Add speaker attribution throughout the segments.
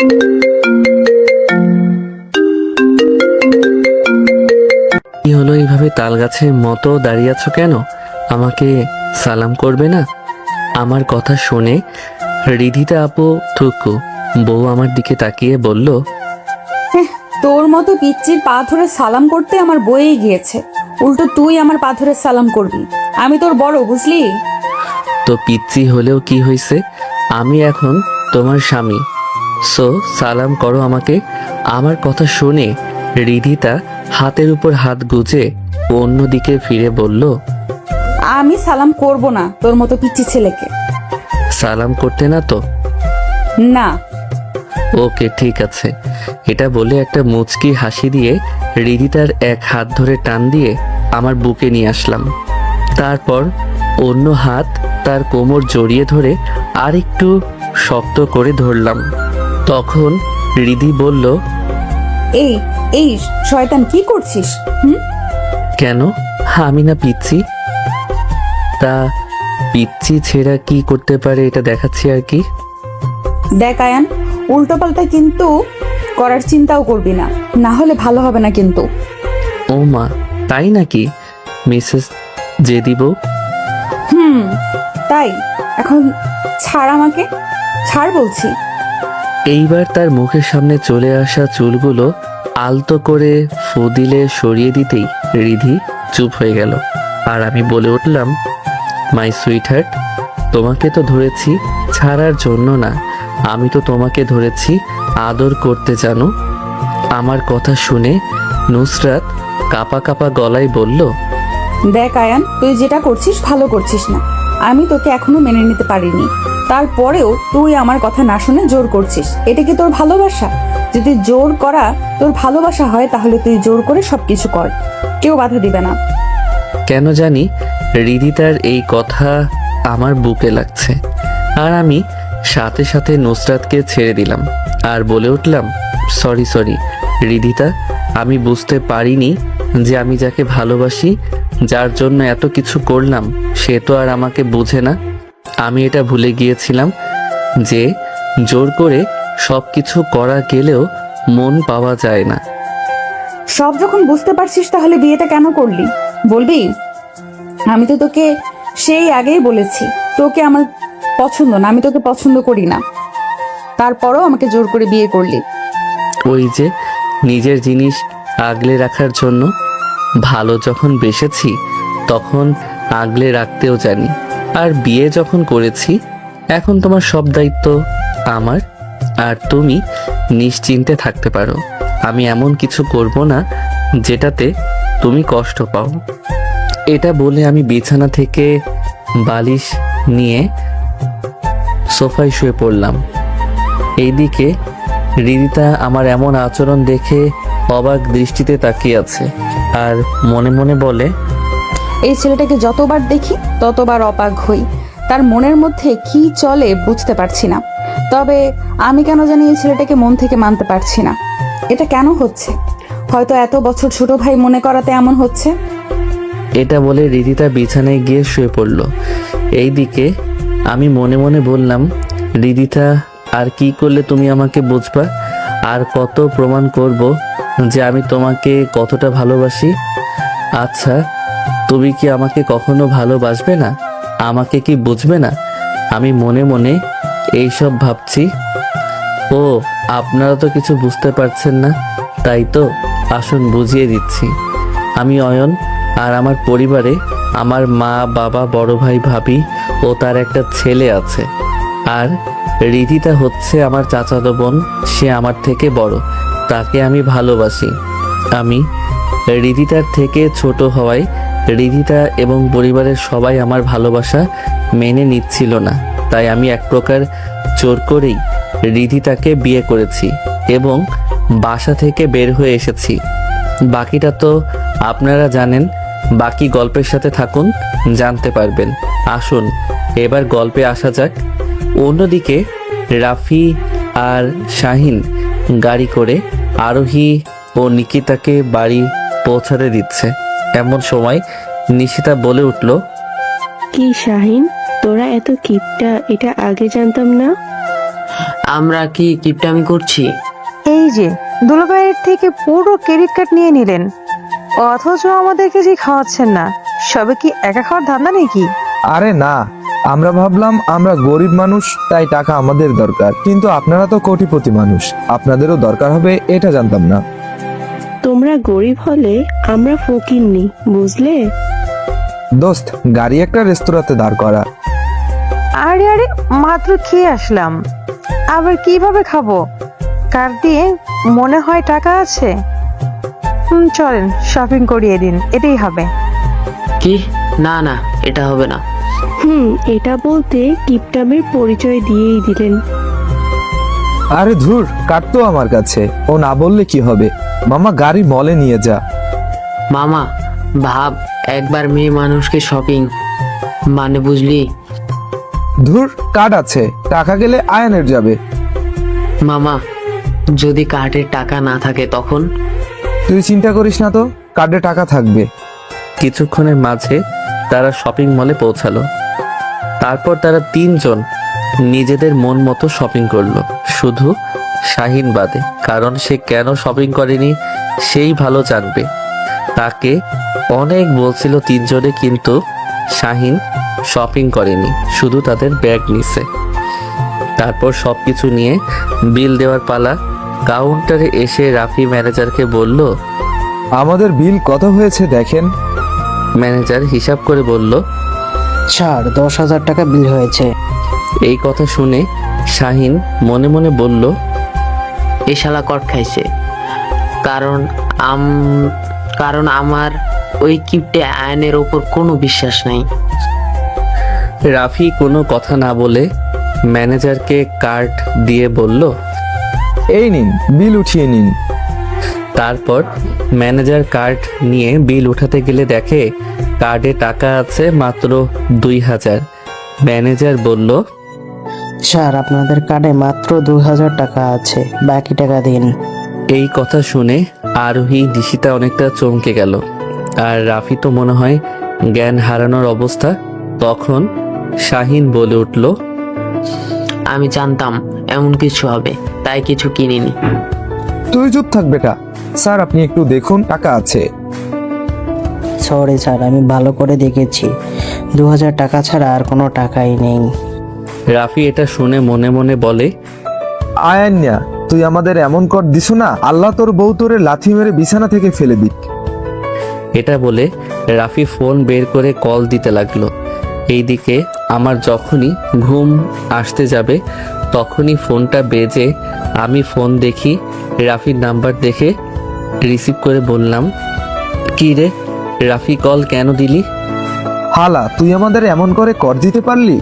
Speaker 1: কি হলো, এইভাবে তাল গাছের মতো দাঁড়িয়ে আছো কেন? আমাকে সালাম করবে না? আমার কথা শুনে রিধিতা আপু থুকু বউ আমার দিকে তাকিয়ে বলল,
Speaker 2: তোর মতো পিচ্চির পা ধরে সালাম করতে আমার বয়েই গিয়েছে, উল্টো তুই আমার পা ধরে সালাম করবি। আমি তোর বড়, বুঝলি?
Speaker 1: তো পিচ্চি হলেও কি হয়েছে, আমি এখন তোমার স্বামী, সো সালাম করো আমাকে। আমার কথা শুনে রিধিতা হাতের উপর হাত গুজে অন্যদিকে ফিরে বলল,
Speaker 2: আমি সালাম করব না তোর মতো পিচ্চি ছেলেকে।
Speaker 1: সালাম করতে না তো?
Speaker 2: না।
Speaker 1: ওকে ঠিক আছে। এটা বলে একটা মুচকি হাসি দিয়ে রিধিতার এক হাত ধরে টান দিয়ে আমার বুকে নিয়ে আসলাম। তারপর অন্য হাত তার কোমর জড়িয়ে ধরে আর একটু শক্ত করে ধরলাম। তখন রিধি বলল,
Speaker 2: এই এই শয়তান, কি করছিস?
Speaker 1: কেন, আমি না পিচ্ছি? তা পিচ্ছি ছেঁড়া কি করতে পারে এটা দেখাচ্ছি আর কি।
Speaker 2: দেখ আয়ান, উল্টো পাল্টা কিন্তু করার চিন্তাও করবি না, না হলে ভালো হবে না কিন্তু।
Speaker 1: ও মা, তাই নাকি মিসেস যে দিব?
Speaker 2: তাই এখন ছাড় আমাকে, ছাড় বলছি।
Speaker 1: এইবার তার মুখের সামনে চলে আসা চুলগুলো আলতো করে ফু দিলে সরিয়ে দিতেই রিধি চুপ হয়ে গেল। আর আমি বলে উঠলাম, মাই সুইট হার্ট, তোমাকে তো ধরেছি ছাড়ার জন্য না, আমি তো তোমাকে ধরেছি আদর করতে, জানো। আমার কথা শুনে নুসরাত কাপা কাপা গলায় বলল,
Speaker 2: দেখ আয়ান, তুই যেটা করছিস ভালো করছিস না। আমি তোকে এখনো মেনে নিতে পারিনি, তারপরেও তুই আমার কথা না শুনে জোর করছিস। এটা কি তোর ভালোবাসা? যদি জোর করা তোর ভালোবাসা হয় তাহলে তুই জোর করে সবকিছু কর, কেউ বাধা দিবে না।
Speaker 1: কেন জানি রিধিতার এই কথা আমার বুকে লাগছে। আর আমি সাথে সাথে নুসরাতকে ছেড়ে দিলাম আর বলে উঠলাম, সরি সরি রিধিতা, আমি বুঝতে পারিনি যে আমি যাকে ভালোবাসি, যার জন্য এত কিছু করলাম, সে তো আর আমাকে বোঝে না। আমি এটা ভুলে গিয়েছিলাম যে জোর করে সব কিছু করা গেলেও মন পাওয়া যায় না।
Speaker 2: সব যখন বুঝতে পারছিস তাহলে বিয়েটা কেন করলি বলবি? আমি তো তোকে সেই আগেই বলেছি তোকে আমার পছন্দ না, আমি তোকে পছন্দ করি না, তারপরও আমাকে জোর করে বিয়ে করলি।
Speaker 1: ওই যে নিজের জিনিস আগলে রাখার জন্য। ভালো যখন বেসেছি তখন আগলে রাখতেও জানি। আর বিয়ে যখন করেছি এখন তোমার সব দায়িত্ব আমার। আর তুমি নিশ্চিন্তে থাকতে পারো, আমি এমন কিছু করব না যেটাতে তুমি কষ্ট পাও। এটা বলে আমি বিছানা থেকে বালিশ নিয়ে সোফায় শুয়ে পড়লাম। এইদিকে রিধিতা আমার এমন আচরণ দেখে অবাক দৃষ্টিতে তাকিয়ে আছে আর মনে মনে বলে,
Speaker 2: এই ছেলেটাকে যতবার দেখি ততবার অবাক হই, তার মনের মধ্যে কি চলে বুঝতে পারছি না। তবে আমি কেন জানি এই ছেলেটাকে মন থেকে মানতে পারছি না। এটা কেন হচ্ছে? হয়তো এত বছর ছোট ভাই মনে করাতে এমন হচ্ছে।
Speaker 1: এটা বলে রিধিতা বিছানায় গিয়ে শুয়ে পড়ল। এইদিকে আমি মনে মনে বললাম, রিধিতা, আর কি করলে তুমি আমাকে বুঝবা? আর কত প্রমাণ করব যে আমি তোমাকে কতটা ভালোবাসি? আচ্ছা, তুমি কি আমাকে কখনো ভালোবাসবে না? আমাকে কি বুঝবে না? আমি মনে মনে এইসব ভাবছি। ও, আপনারা তো কিছু বুঝতে পারছেন না, তাই তো আসুন বুঝিয়ে দিচ্ছি। আমি অয়ন, আর আমার পরিবারে আমার মা, বাবা, বড় ভাই, ভাবি ও তার একটা ছেলে আছে। আর রিধিতা হচ্ছে আমার চাচাতো বোন, সে আমার থেকে বড়, তাকে আমি ভালোবাসি। আমি রিধিতার থেকে ছোট হওয়ায় রিধিতা এবং পরিবারের সবাই আমার ভালোবাসা মেনে নিচ্ছিল না, তাই আমি এক প্রকার জোর করেই রিধিতাকে বিয়ে করেছি এবং বাসা থেকে বের হয়ে এসেছি। বাকিটা তো আপনারা জানেন, বাকি গল্পের সাথে থাকুন, জানতে পারবেন। আসুন এবার গল্পে আসা যাক। অন্যদিকে রাফি আর শাহিন গাড়ি করে আরোহী ও নিকিতাকে বাড়ি পৌঁছাতে দিচ্ছে। এমন সময় নিশিতা বলে উঠল,
Speaker 3: কি শাহিন, তোরা এত কিপটা, এটা আগে জানতাম না। আমরা কি কিপটামি করছি?
Speaker 4: এই যে দুলাভাইয়ের থেকে পুরো ক্রেডিট কার্ড নিয়ে নিলেন, অথচ আমাদেরকে যে খাওয়াচ্ছেন না। সবে কি একা খাওয়ার ধান্দা নাকি?
Speaker 5: আরে না, আমরা ভাবলাম আমরা গরিব মানুষ, তাই টাকা আমাদের দরকার, কিন্তু আপনারা তো কোটিপতি মানুষ, আপনাদেরও দরকার হবে এটা জানতাম না।
Speaker 6: তোমরা গরিব হলে আমরা ফকিরনি, বুঝলে?
Speaker 5: দোস্ত, গাড়ি একটা রেস্তোরাঁতে দাঁড় করা।
Speaker 4: আরে আরে, মাত্র খেয়ে আসলাম, আবার কিভাবে খাবো? কার্ড দিয়ে মনে হয় টাকা আছে। চলেন শপিং করিয়ে দিন, এটাই হবে।
Speaker 3: কি? না না, এটা হবে না।
Speaker 6: এটা বলতে কিপটামের পরিচয় দিয়েই দিলেন।
Speaker 5: আরে ধুর, কার্ড তো আমার কাছে, ও না বললে কি হবে? মামা গাড়ি মলে নিয়ে যা।
Speaker 3: মামা ভাব, একবার মেয়ে মানুষকে শপিং মানে, বুঝলি?
Speaker 5: ধুর, কার্ড আছে, টাকা গেলে আয়ানের যাবে।
Speaker 3: মামা যদি কার্ডের টাকা না থাকে তখন?
Speaker 5: তুই চিন্তা করিস না তো, কার্ডে টাকা থাকবে।
Speaker 1: কিছুক্ষণের মাঝে তারা শপিং মলে পৌঁছালো। তারপর তারা তিনজন নিজেদের মন মতো শপিং করলো, শুধু শাহিন বাদে, কারণ সে কেন শপিং করেনি সেই ভালো জানবে। তাকে অনেক বলছিল তিনজনে, কিন্তু শাহিন শপিং করেনি, শুধু তাদের ব্যাগ নিছে। তারপর সবকিছু নিয়ে বিল দেওয়ার পালা। কাউন্টারে এসে রাফি ম্যানেজারকে বলল।
Speaker 5: আমাদের বিল কত হয়েছে দেখেন।
Speaker 1: ম্যানেজার হিসাব করে বলল,
Speaker 7: স্যার 10,000 টাকা বিল হয়েছে।
Speaker 1: এই কথা শুনে শাহিন মনে মনে বলল,
Speaker 3: এ শালা কট খাইছে, কারণ কারণ আমার ওই কিপটে আয়নের ওপর কোনো বিশ্বাস নাই।
Speaker 1: রাফি কোনো কথা না বলে ম্যানেজারকে কার্ড দিয়ে বলল,
Speaker 5: এই নিন, বিল উঠিয়ে নিন।
Speaker 1: তারপর ম্যানেজার কার্ড নিয়ে বিল উঠাতে গেলে দেখে কার্ডে টাকা আছে মাত্র 2,000। ম্যানেজার বলল,
Speaker 7: স্যার আপনাদের কার্ডে মাত্র 2,000 টাকা আছে, বাকি টাকা দিন।
Speaker 1: এই কথা শুনে আরোহী দিশিতা অনেকটা চমকে গেল, আর রাফি তো মনে হয় জ্ঞান হারানোর অবস্থা। তখন শাহিন বলে উঠল,
Speaker 3: আমি জানতাম এমন কিছু হবে, তাই কিছু কিনিনি।
Speaker 5: তুই চুপ থাক বেটা। স্যার আপনি একটু দেখুন, টাকা আছে।
Speaker 7: সরি স্যার, আমি ভালো করে দেখেছি, 2,000 টাকা ছাড়া আর কোনো টাকাই নেই।
Speaker 1: রাফি এটা শুনে মনে মনে বলে,
Speaker 5: আয়ান্যা, তুই আমাদের এমন কর দিছু না, আল্লাহ তোর বউ তোরে লাথি মেরে বিছানা থেকে ফেলে দিক।
Speaker 1: এটা বলে রাফি ফোন বের করে কল দিতে লাগলো। এইদিকে আমার যখনই ঘুম আসতে যাবে তখনই ফোনটা বেজে আমি ফোন দেখি। রাফির নাম্বার দেখে রিসিভ করে বললাম, কি রে রাফি, কল কেন দিলি?
Speaker 5: হালা, তুই আমাদের এমন করে কর দিতে পারলি?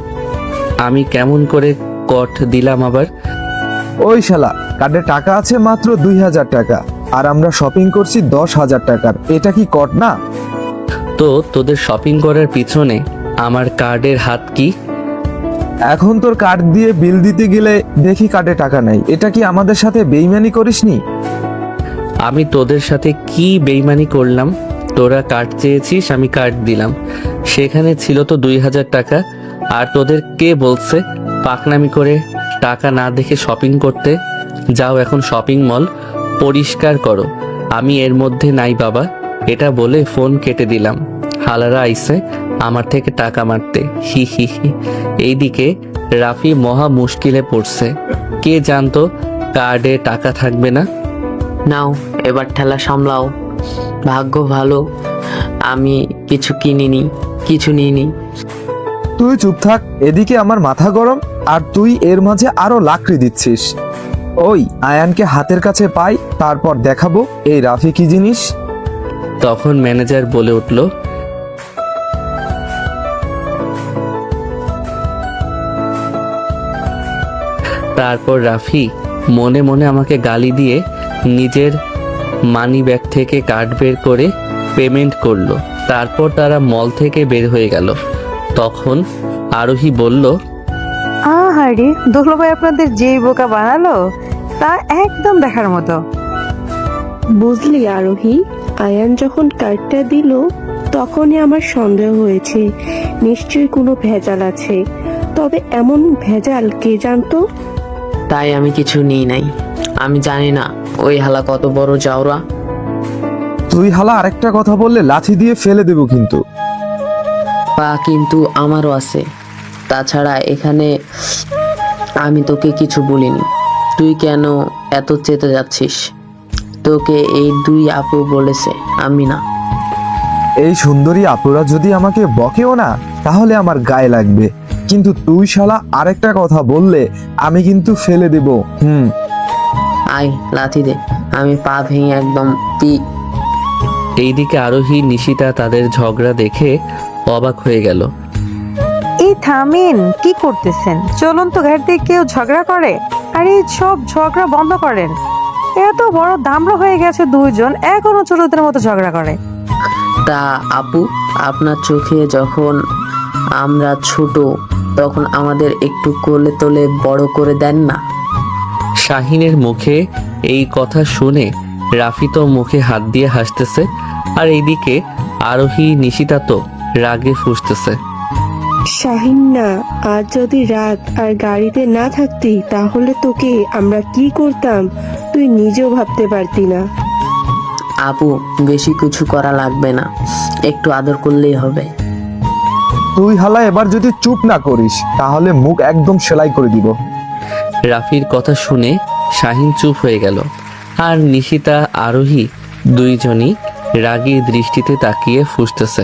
Speaker 1: আমি কেমন করে কট দিলাম আবার?
Speaker 5: ওই শালা, কার্ডে টাকা আছে মাত্র 2,000 টাকা, আর আমরা শপিং করছি 10,000 টাকার, এটা কি কট না?
Speaker 1: তো তোদের শপিং করার পিছনে আমার কার্ডের হাত কি?
Speaker 5: এখন তোর কার্ড দিয়ে বিল দিতে গেলে দেখি কার্ডে টাকা নাই, এটা কি আমাদের সাথে বেইমানি করিসনি?
Speaker 1: আমি তোদের সাথে কি বেইমানি করলাম? তোরা কার্ড চেয়েছিস, আমি কার্ড দিলাম, সেখানে ছিল তো 2,000 টাকা। আর তোদের কে বলছে পাকনামি করে টাকা না দেখে শপিং করতে? যাও এখন শপিং মল পরিষ্কার করো, আমি এর মধ্যে নাই বাবা। এটা বলে ফোন কেটে দিলাম। হালারা আইসে আমার থেকে টাকা মারতে, হি হি হি। এইদিকে রাফি মহা মুশকিলে পড়ছে, কে জানতো কার্ডে টাকা থাকবে না।
Speaker 3: নাও এবার ঠেলা সামলাও। ভাগ্য ভালো আমি কিছু কিনিনি, কিছু নিইনি।
Speaker 5: তুই চুপ থাক, এদিকে আমার মাথা গরম, আর তুই এর মাঝে আরো লাকড়ি দিচ্ছিস। ওই আয়ানকে হাতের কাছে পাই, তারপর দেখাবো এই রাফি কি জিনিস।
Speaker 1: তখন ম্যানেজার বলে উঠল, তারপর রাফি মনে মনে আমাকে গালি দিয়ে নিজের মানি ব্যাগ থেকে কার্ড বের করে পেমেন্ট করলো। তারপর তারা মল থেকে বের হয়ে গেল। তখন আরোহী বলল,
Speaker 4: আহারে, দুলাভাই আপনাদের যেই বোকা বানালো তা একদম দেখার মতো।
Speaker 6: বুঝলি আরোহী, আয়ান যখন কার্ডটা দিল তখনই আমার সন্দেহ হয়েছে নিশ্চয়ই কোনো ভেজাল আছে। তবে এমন ভেজাল কে জানতো?
Speaker 3: তাই আমি কিছু নিই নাই। আমি জানি না ওই হালা কত বড় জাউরা।
Speaker 5: তুই হালা আরেকটা কথা বললে লাঠি দিয়ে ফেলে দেবো কিন্তু।
Speaker 3: পা কিন্তু আমারও আছে। তাছাড়া এখানে আমি তোকে কিছু বলিনি। তুই কেন এত চেতে যাচ্ছিস? তোকে এই দুই আপু বলেছে, আমি না।
Speaker 5: এই সুন্দরী আপুরা যদি আমাকে বকেও না তাহলে আমার গায়ে লাগবে, কিন্তু তুই শালা আরেকটা কথা বললে আমি কিন্তু ফেলে দেব।
Speaker 3: আয় লাথি দে, আমি পা ভেঙে একদম
Speaker 1: এইদিকে আরোহী নিশিতা তাদের ঝগড়া দেখে অবাক হয়ে গেল।
Speaker 4: এই থামেন, কি করতেছেন? চলুন তো ঘাট দিয়ে কেউ ঝগড়া করে। আর এই সব ঝগড়া বন্ধ করেন। এত বড় দামড়া হয়ে গেছে দুইজন, এখনো ছোটদের মতো ঝগড়া করে।
Speaker 3: তা আপু, আপনার চোখে যখন আমরা ছোট তখন আমাদের একটু কোলে তোলে বড় করে দেন না?
Speaker 1: শাহিনের মুখে এই কথা শুনে রাফি তো মুখে হাত দিয়ে হাসতেছে, আর এইদিকে আরোহী নিশিতা তো রাগে ফুঁসতেছে।
Speaker 6: শাহিন না, আজ যদি রাত আর গাড়িতে না থাকতি তাহলে তোকে আমরা কি করতাম তুই নিজেও ভাবতে পারতি না।
Speaker 3: আপু, বেশি কিছু করা লাগবে না, একটু আদর করলেই হবে।
Speaker 5: তুই হালা এবার যদি চুপ না করিস তাহলে মুখ একদম সেলাই করে দিব।
Speaker 1: রাফির কথা শুনে শাহিন চুপ হয়ে গেল, আর নিশিতা আরোহী দুইজনই রাগী দৃষ্টিতে তাকিয়ে ফুঁসতেছে।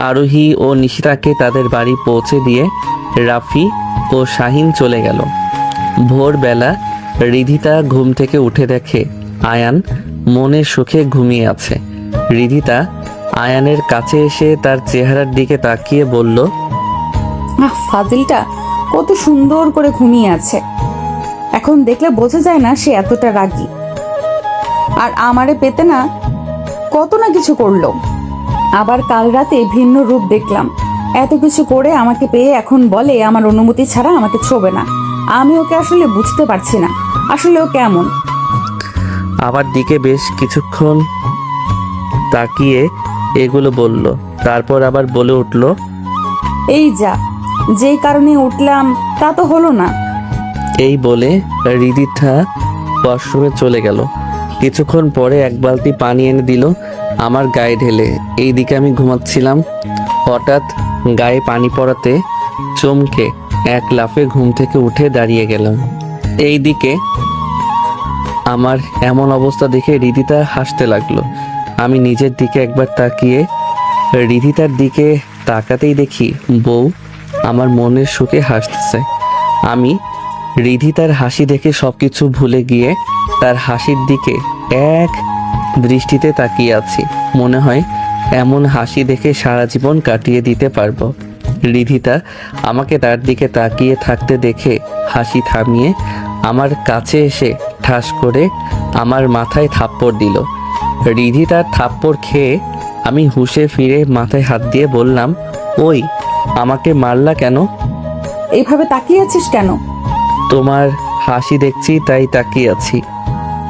Speaker 1: আরোহী ও নিশিতাকে তাদের বাড়ি পৌঁছে দিয়ে রাফি ও শাহিন চলে গেল। ভোরবেলা রিধিতা ঘুম থেকে উঠে দেখে আয়ান মনের সুখে ঘুমিয়ে আছে। রিধিতা আয়ানের কাছে এসে তার চেহারার দিকে তাকিয়ে বলল,
Speaker 2: ফাজিলটা কত সুন্দর করে ঘুমিয়ে আছে। এখন দেখলে বোঝা যায় না সে এতটা রাগী। আর আমারে পেতে না কত না কিছু করলো। আবার কাল রাতে ভিন্ন রূপ দেখলাম। এত কিছু করে আমাকে পেয়ে এখন বলে আমার অনুমতি ছাড়া আমাকে ছোবে না। আমি ওকে আসলে বুঝতে পারছি না আসলে ও কেমন।
Speaker 1: আমার দিকে বেশ কিছুক্ষণ তাকিয়ে এগুলো বলল, তারপর আবার বলে উঠল,
Speaker 2: এই যা, যেই কারণে উঠলাম তা তো হলো না।
Speaker 1: এই বলে রিদিতা ওয়াশরুমে চলে গেল। কিছুক্ষণ পরে এক বালতি পানি এনে দিল আমার গায়ে ঢেলে। এইদিকে আমি ঘুমাচ্ছিলাম, হঠাৎ গায়ে পানি পড়াতে চমকে এক লাফে ঘুম থেকে উঠে দাঁড়িয়ে গেলাম। এইদিকে আমার এমন অবস্থা দেখে রিদিতা হাসতে লাগলো। আমি নিজের দিকে একবার তাকিয়ে রিদিতার দিকে তাকাতেই দেখি বউ আমার মনের সুখে হাসতেছে। আমি রিধিতার হাসি দেখে সবকিছু ভুলে গিয়ে তার হাসির দিকে এক দৃষ্টিতে তাকিয়ে আছি। মনে হয় এমন হাসি দেখে সারা জীবন কাটিয়ে দিতে পারবো। রিধিতা আমাকে তার দিকে তাকিয়ে থাকতে দেখে হাসি থামিয়ে আমার কাছে এসে ঠাস করে আমার মাথায় থাপ্পড় দিল। রিধিতার থাপ্পড় খেয়ে আমি হুঁশে ফিরে মাথায় হাত দিয়ে বললাম, ওই আমাকে মারলা কেন?
Speaker 2: এইভাবে তাকিয়ে আছিস কেন?
Speaker 1: তোমার হাসি দেখছি তাই তাকিয়ে আছি।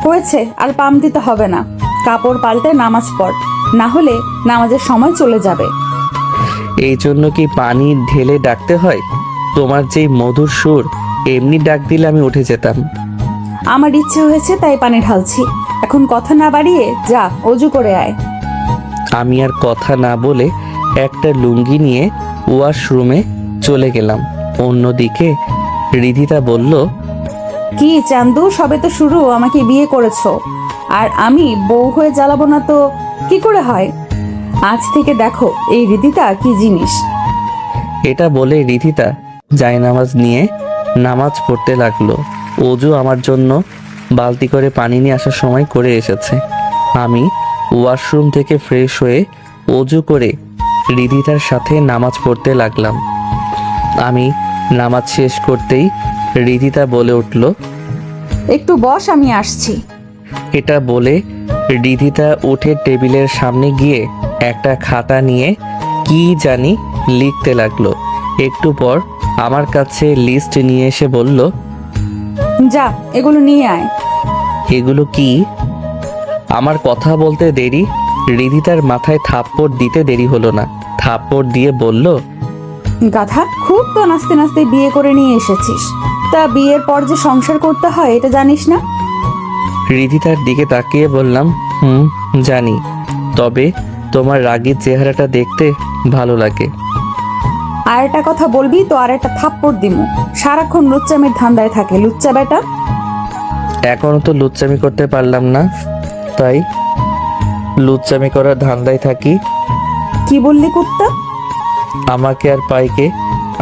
Speaker 2: হয়েছে, আর পাম দিতে হবে না। কাপড় পাল্টে নামাজ পড়, না হলে নামাজের সময় চলে যাবে।
Speaker 1: এই জন্য কি পানি ঢেলে ডাকতে হয়? তোমার যেই মধুর সুর, এমনি ডাক দিলে আমি উঠে যেতাম।
Speaker 2: আমার ইচ্ছে হয়েছে তাই পানি ঢালছি। এখন কথা না বাড়িয়ে যা অজু করে আয়।
Speaker 1: আমি আর কথা না বলে একটা লুঙ্গি নিয়ে ওয়াশরুমে চলে গেলাম। অন্যদিকে রিধিতা বলল,
Speaker 2: কি চান্দু, সবে তো শুরু, আমাকে বিয়ে করেছো আর আমি বউ হয়ে জ্বালাবো না তো কি করে হয়? আজ থেকে দেখো এই রিদিতা কি জিনিস।
Speaker 1: এটা বলে রিধিতা জায়নামাজ নিয়ে নামাজ পড়তে লাগলো। অজু আমার জন্য বালতি করে পানি নিয়ে আসার সময় করে এসেছে। আমি ওয়াশরুম থেকে ফ্রেশ হয়ে অজু করে রিধিতার সাথে নামাজ পড়তে লাগলাম। আমি নামাজ শেষ করতেই রিধিতা বলে উঠল,
Speaker 2: একটু বস, আমি আসছি।
Speaker 1: এটা বলে রিধিতা উঠে টেবিলের সামনে গিয়ে একটা খাতা নিয়ে কি জানি লিখতে লাগলো। একটু পর আমার কাছে লিস্ট নিয়ে এসে বলল,
Speaker 2: যা এগুলো নিয়ে আয়।
Speaker 1: এগুলো কি? আমার কথা বলতে দেরি রিধিতার মাথায় থাপ্পড় দিতে দেরি হলো না। থাপ্পড় দিয়ে বলল,
Speaker 2: গাধা, খুব তো নাচতে নাচতে বিয়ে করে নিয়ে এসেছিস। তা বিয়ের পর যে সংসার করতে হয় এটা জানিস না?
Speaker 1: রিধিতার দিকে তাকিয়ে বললাম, জানি, তবে তোমার রাগীর চেহারাটা দেখতে ভালো লাগে।
Speaker 2: আর একটা কথা বলবি তো আর একটা থাপ্পড় দিমু। সারাক্ষণ লুচ্চামির ধান্দায় থাকে লুচ্চা বেটা।
Speaker 1: এখনো তো লুচ্চামি করতে পারলাম না, তাই লুচ্চামি করার ধান্দায় থাকি।
Speaker 2: কি বললি কুত্তা?
Speaker 1: আমাকে আর পাইকে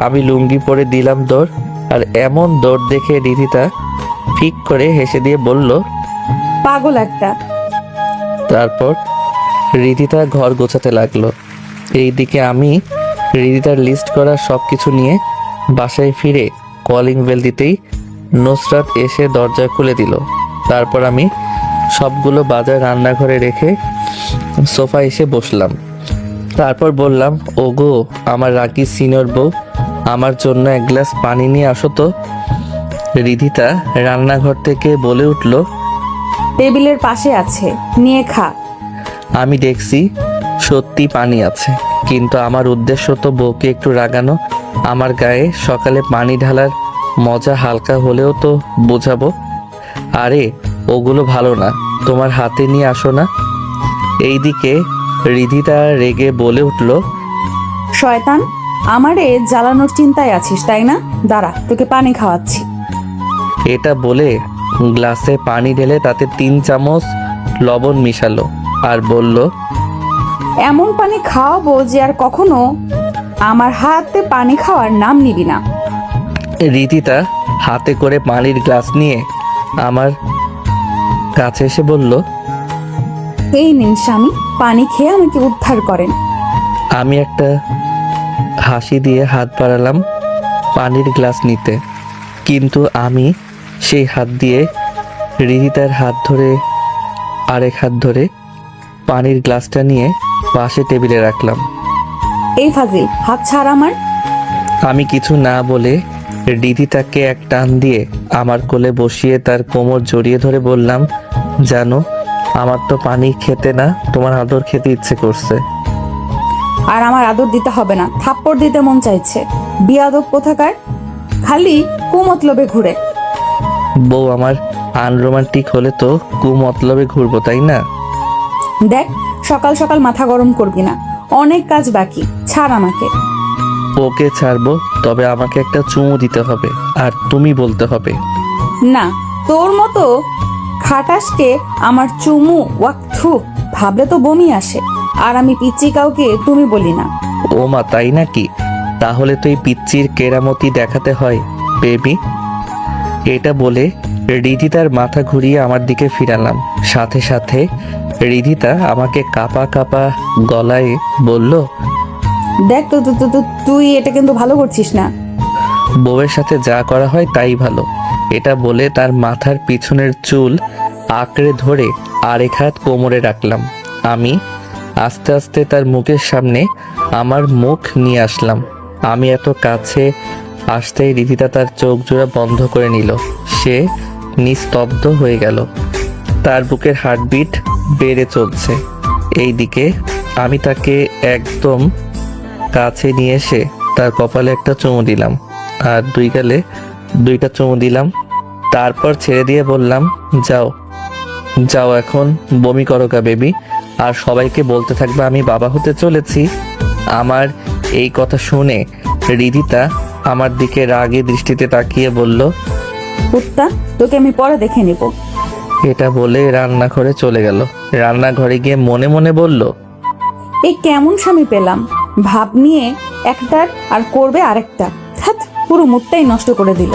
Speaker 1: আমি লুঙ্গি পরে দিলাম দৌড়, আর এমন দৌড় দেখে রিধিতা ফিক করে হেসে দিয়ে বলল,
Speaker 2: পাগল একটা।
Speaker 1: তারপর রিধিতা ঘর গোছাতে লাগলো। এইদিকে আমি রিধিতার লিস্ট করা সব কিছু নিয়ে বাসায় ফিরে কলিং বেল দিতেই নুসরাত এসে দরজা খুলে দিল। তারপর আমি সবগুলো বাজার রান্নাঘরে রেখে সোফা এসে বসলাম। তারপর বললাম, ওগো আমার রাগী সিনিয়র বউ, আমার জন্য এক গ্লাস পানি নিয়ে আসো তো। রিধিতা রান্নাঘর থেকে বলে উঠল,
Speaker 2: টেবিলের পাশে আছে, নিয়ে খা।
Speaker 1: আমি দেখছি সত্যি পানি আছে, কিন্তু আমার উদ্দেশ্য তো বউকে একটু রাগানো। আমার গায়ে সকালে পানি ঢালার মজা হালকা হলেও তো বোঝাবো। আরে ওগুলো ভালো না, তোমার হাতে নিয়ে আসো না। এইদিকে রিধিতা রেগে বলে উঠল,
Speaker 2: শয়তান, আমারে জ্বালানোর চিন্তায় আছিস তাই না? দাঁড়া, তোকে পানি খাওয়াচ্ছি।
Speaker 1: এটা বলে গ্লাসে পানি ঢেলে তাতে 3 চামচ লবণ মিশালো আর বলল,
Speaker 2: এমন পানি খাওয়াবো যে আর কখনো আমার হাতে পানি খাওয়ার নাম নিবি না।
Speaker 1: রিধিতা হাতে করে পানির গ্লাস নিয়ে আমার কাছে এসে বলল,
Speaker 2: এই নিন স্বামী, পানি খেয়ে আমাকে উদ্ধার করেন।
Speaker 1: আমি একটা হাসি দিয়ে হাত বাড়ালাম পানির গ্লাস নিতে, কিন্তু আমি সেই হাত দিয়ে রিধিতার হাত ধরে আরেক হাত ধরে পানির গ্লাসটা নিয়ে পাশে টেবিলে রাখলাম।
Speaker 2: এই ফাজিল, হাত ছাড় আমার।
Speaker 1: আমি কিছু না বলে রিধিতাকে এক টান দিয়ে আমার কোলে বসিয়ে তার কোমর জড়িয়ে ধরে বললাম, জানো আমার তো পানি খেতে না, তোমার আদর খেতে ইচ্ছে করছে।
Speaker 2: আর আমার আদর দিতে হবে না, থাপ্পড় দিতে মন চাইছে। বিয়াদব কোথাকার, খালি কুমতলবে ঘুরে।
Speaker 1: বউ আমার আনরোমান্টিক হলে তো কুমতলবে ঘুরবো, তাই না?
Speaker 2: দেখ, সকাল সকাল মাথা গরম করবি না, অনেক কাজ বাকি। ছাড় আমাকে।
Speaker 1: ওকে ছাড়বো, তবে আমাকে একটা চুমু দিতে হবে আর তুমি বলতে হবে।
Speaker 2: না, তোর মতো খাটাসকে আমার চুমু ওয়াক্থু ভাবলে তো বমি আসে। আর আমি পিচ্ছি কাউকে তুমি বলি না।
Speaker 1: ও মা, তাই নাকি? তাহলে তো এই পিচ্চির কেরামতি দেখাতে হয় বেবি। এটা বলে রিধিতার মাথা ঘুরিয়ে আমার দিকে ফিরালাম। সাথে সাথে রিধিতা আমাকে কাপা কাপা গলায় বলল,
Speaker 2: দেখ তো তুই এটা কিন্তু ভালো করছিস না।
Speaker 1: বউয়ের সাথে যা করা হয় তাই ভালো। এটা বলে তার মাথার পিছনের চুল আঁকড়ে ধরে আরেক হাত কোমরে রাখলাম। আমি আস্তে আস্তে তার মুখের সামনে আমার মুখ নিয়ে আসলাম। আমি এত কাছে আসতেই রিধিতা তার চোখ জোড়া বন্ধ করে নিল। সে নিস্তব্ধ হয়ে গেল। তার বুকের হার্টবিট বেড়ে চলছে। এইদিকে আমি তাকে একদম কাছে নিয়ে এসে তার কপালে একটা চুমু দিলাম আর 2 গালে 2টা চুমু দিলাম। তারপর ছেড়ে দিয়ে বললাম, যাও যাও, এখন বমি করো গা বেবি, আর সবাইকে বলতে থাকবে আমি বাবা হতে চলেছি। আমার এই কথা শুনে রিধিতা আমার দিকে রাগে দৃষ্টিতে তাকিয়ে বলল,
Speaker 2: কুত্তা, তোকে আমি পরে দেখে নেব।
Speaker 1: এটা বলে রান্নাঘরে চলে গেল। রান্নাঘরে গিয়ে মনে মনে বলল,
Speaker 2: এই কেমন স্বামী পেলাম, ভাব নিয়ে একটার আর করবে আরেকটা। হাত, পুরো মুডটাই নষ্ট করে দিল।